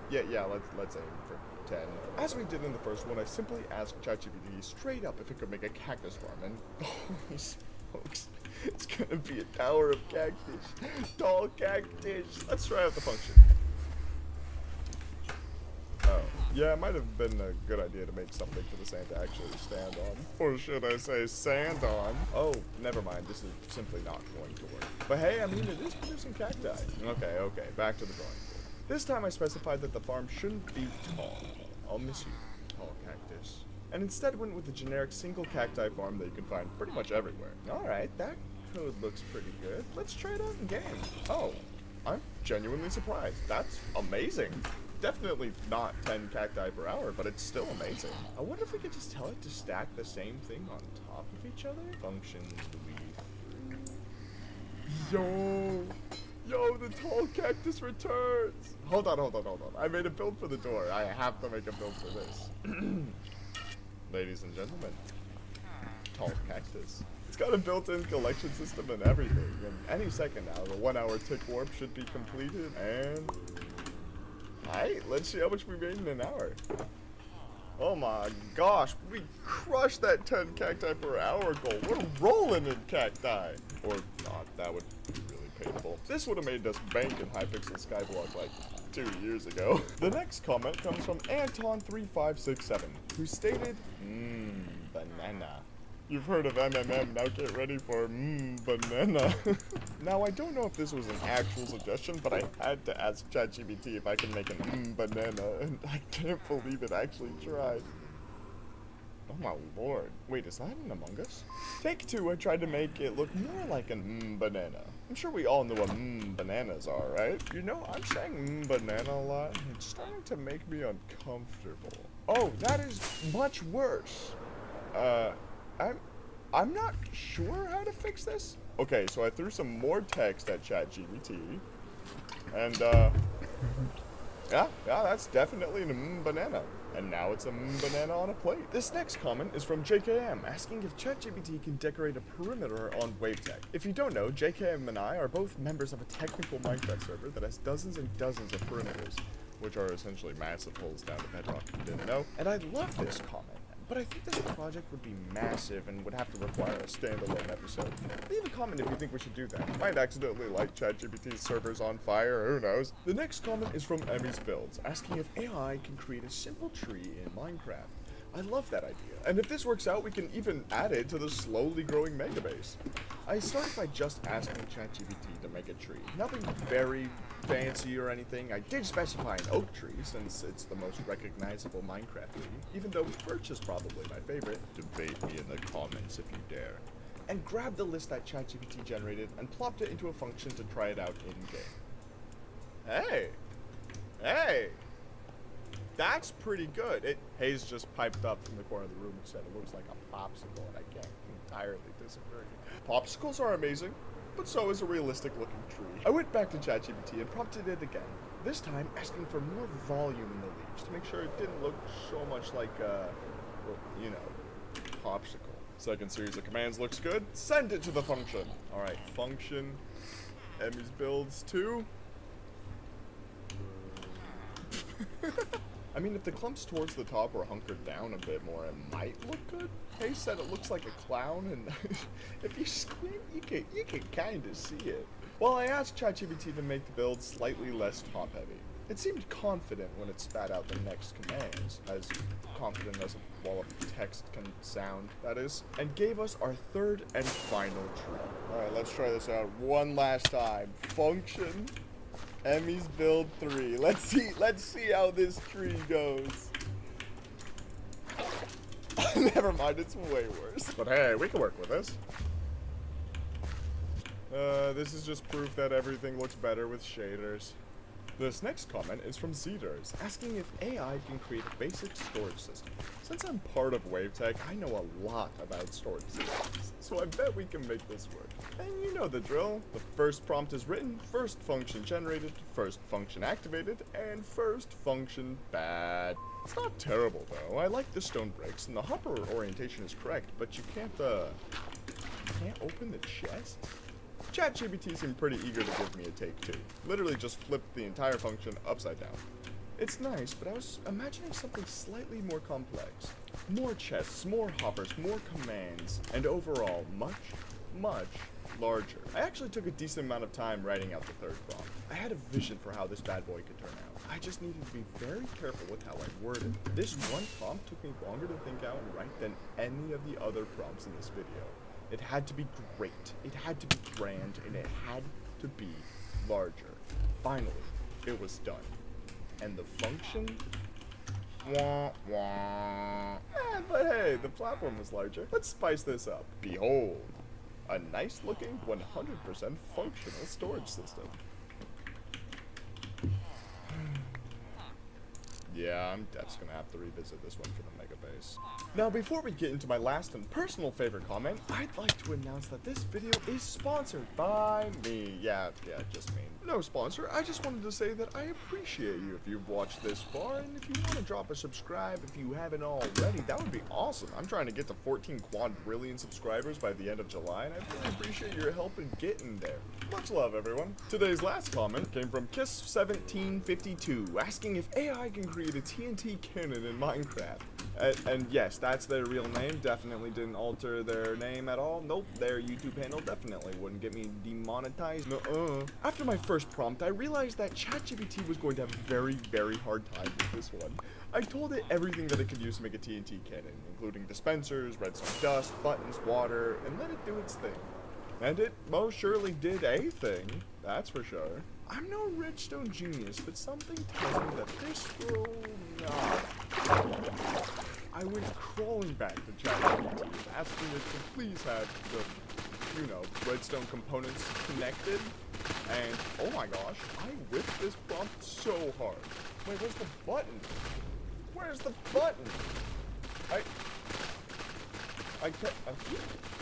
yeah, let's aim for 10. As we did in the first one, I simply asked ChatGPT straight up if it could make a cactus farm, and holy smokes, it's gonna be a tower of cactus. Tall cactus. Let's try out the function. Oh, yeah, it might have been a good idea to make something for the sand to actually stand on. Or should I say sand on? Oh, never mind. This is simply not going to work. But hey, I mean, it is producing cacti. Okay, back to the drawing board. This time I specified that the farm shouldn't be tall. I'll miss you, tall cactus. And instead went with the generic single cacti farm that you can find pretty much everywhere. Alright, that code looks pretty good. Let's try it out in game. Oh, I'm genuinely surprised. That's amazing. Definitely not 10 cacti per hour, but it's still amazing. I wonder if we could just tell it to stack the same thing on top of each other? Function Yo, the tall cactus returns. Hold on. I made a build for the door. I have to make a build for this. Ladies and gentlemen, tall cactus. It's got a built-in collection system and everything. And any second now, the 1 hour tick warp should be completed. And alright, let's see how much we made in an hour. Oh my gosh, we crushed that 10 cacti per hour goal. We're rolling in cacti. Or not, that would be really painful. This would have made us bank in Hypixel Skyblock like 2 years ago. The next comment comes from Anton3567, who stated, banana. You've heard of MMM, now get ready for banana. Now, I don't know if this was an actual suggestion, but I had to ask ChatGPT if I could make an banana, and I can't believe it actually tried. Oh my lord. Wait, is that an Among Us? Take 2, I tried to make it look more like an banana. I'm sure we all know what bananas are, right? You know, I'm saying banana a lot, and it's starting to make me uncomfortable. Oh, that is much worse. I'm not sure how to fix this. Okay, so I threw some more text at ChatGPT, and yeah, that's definitely a banana. And now it's a banana on a plate. This next comment is from JKM, asking if ChatGPT can decorate a perimeter on WaveTech. If you don't know, JKM and I are both members of a technical Minecraft server that has dozens and dozens of perimeters, which are essentially massive holes down to bedrock if you didn't know. And I love this comment. But I think this project would be massive and would have to require a standalone episode. Leave a comment if you think we should do that. Might accidentally light ChatGPT's servers on fire, who knows? The next comment is from Emmy's Builds, asking if AI can create a simple tree in Minecraft. I love that idea. And if this works out, we can even add it to the slowly growing megabase. I started by just asking ChatGPT to make a tree. Nothing very fancy or anything. I did specify an oak tree since it's the most recognizable Minecraft tree, even though birch is probably my favorite. Debate me in the comments if you dare. And grabbed the list that ChatGPT generated and plopped it into a function to try it out in-game. Hey! That's pretty good. Hayes just piped up from the corner of the room and said it looks like a popsicle, and I can't entirely disagree. Popsicles are amazing, but so is a realistic looking tree. I went back to ChatGPT and prompted it again. This time, asking for more volume in the leaves to make sure it didn't look so much like, well, you know, popsicle. Second series of commands looks good. Send it to the function. Alright, function. Emmy's builds 2. I mean, if the clumps towards the top were hunkered down a bit more, it might look good. Hay said it looks like a clown, and if you squint, you can kind of see it. Well, I asked ChatGPT to make the build slightly less top-heavy. It seemed confident when it spat out the next commands, as confident as a wall of text can sound, that is, and gave us our third and final tree. Alright, let's try this out one last time. Function. Emmy's build 3. Let's see how this tree goes. Never mind, it's way worse. But hey, we can work with this. This is just proof that everything looks better with shaders. This next comment is from Zeders, asking if AI can create a basic storage system. Since I'm part of WaveTech, I know a lot about storage systems, so I bet we can make this work. And you know the drill. The first prompt is written, first function generated, first function activated, and first function bad. It's not terrible though. I like the stone bricks, and the hopper orientation is correct, but you can't open the chest? ChatGPT seemed pretty eager to give me a take too. Literally just flipped the entire function upside down. It's nice, but I was imagining something slightly more complex. More chests, more hoppers, more commands, and overall much, much larger. I actually took a decent amount of time writing out the third prompt. I had a vision for how this bad boy could turn out. I just needed to be very careful with how I worded. This one prompt took me longer to think out and write than any of the other prompts in this video. It had to be great, it had to be grand, and it had to be larger. Finally, it was done. And the function? Wah, wah. But hey, the platform was larger. Let's spice this up. Behold, a nice looking 100% functional storage system. Yeah, I'm just gonna have to revisit this one for the Mega Base. Now, before we get into my last and personal favorite comment, I'd like to announce that this video is sponsored by me. Yeah, just me. No sponsor, I just wanted to say that I appreciate you if you've watched this far, and if you want to drop a subscribe if you haven't already, that would be awesome. I'm trying to get to 14 quadrillion subscribers by the end of July, and I really appreciate your help in getting there. Much love, everyone. Today's last comment came from Kiss1752, asking if AI can create a TNT cannon in Minecraft. And yes, that's their real name. Definitely didn't alter their name at all. Nope, their YouTube handle definitely wouldn't get me demonetized. Nuh-uh. After my first prompt, I realized that ChatGPT was going to have a very, very hard time with this one. I told it everything that it could use to make a TNT cannon, including dispensers, redstone dust, buttons, water, and let it do its thing. And it most surely did a thing, that's for sure. I'm no redstone genius, but something tells me that this will not. I went crawling back to ChatGPT, asking it to please have the, you know, redstone components connected. And oh my gosh, I whipped this prompt so hard. Wait, where's the button? Where's the button?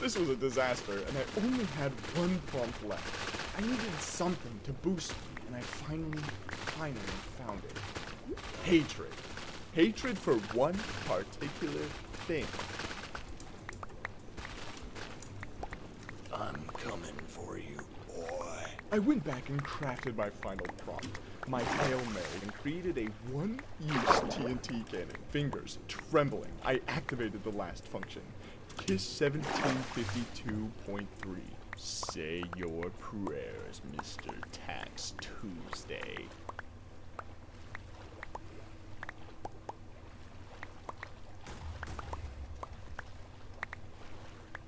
This was a disaster, and I only had one prompt left. I needed something to boost me, and I finally found it. Hatred. Hatred for one particular thing. I'm coming for you, boy. I went back and crafted my final prompt, my Hail Mary, and created a one-use TNT cannon. Fingers trembling, I activated the last function. Kiss 1752.3. Say your prayers, Mr. Tax Tuesday.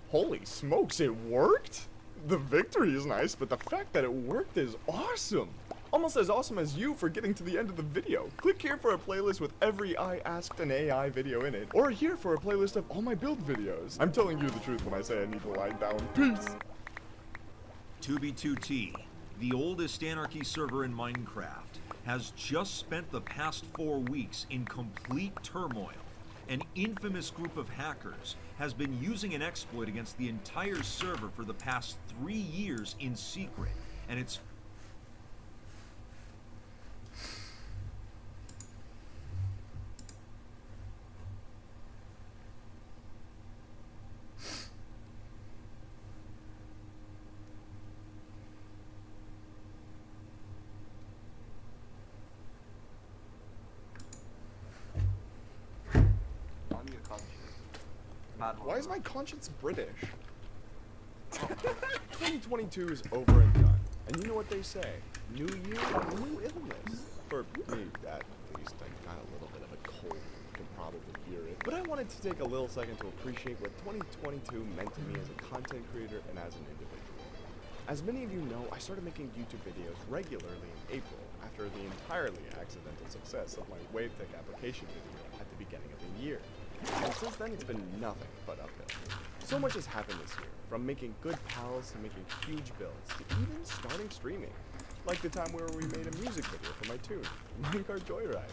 Holy smokes, it worked? The victory is nice, but the fact that it worked is awesome. Almost as awesome as you for getting to the end of the video. Click here for a playlist with every I Asked an AI video in it, or here for a playlist of all my build videos. I'm telling you the truth when I say I need to lie down. Peace! 2B2T, the oldest Anarchy server in Minecraft, has just spent the past 4 weeks in complete turmoil. An infamous group of hackers has been using an exploit against the entire server for the past 3 years in secret, and it's Why is my conscience British? 2022 is over and done. And you know what they say? New year, new illness. For me, at least, I got a little bit of a cold. You can probably hear it. But I wanted to take a little second to appreciate what 2022 meant to me as a content creator and as an individual. As many of you know, I started making YouTube videos regularly in April after the entirely accidental success of my WaveTech application video at the beginning of the year. And since then, it's been nothing but uphill. So much has happened this year, from making good pals to making huge builds to even starting streaming. Like the time where we made a music video for my tune, Minecraft Joyride.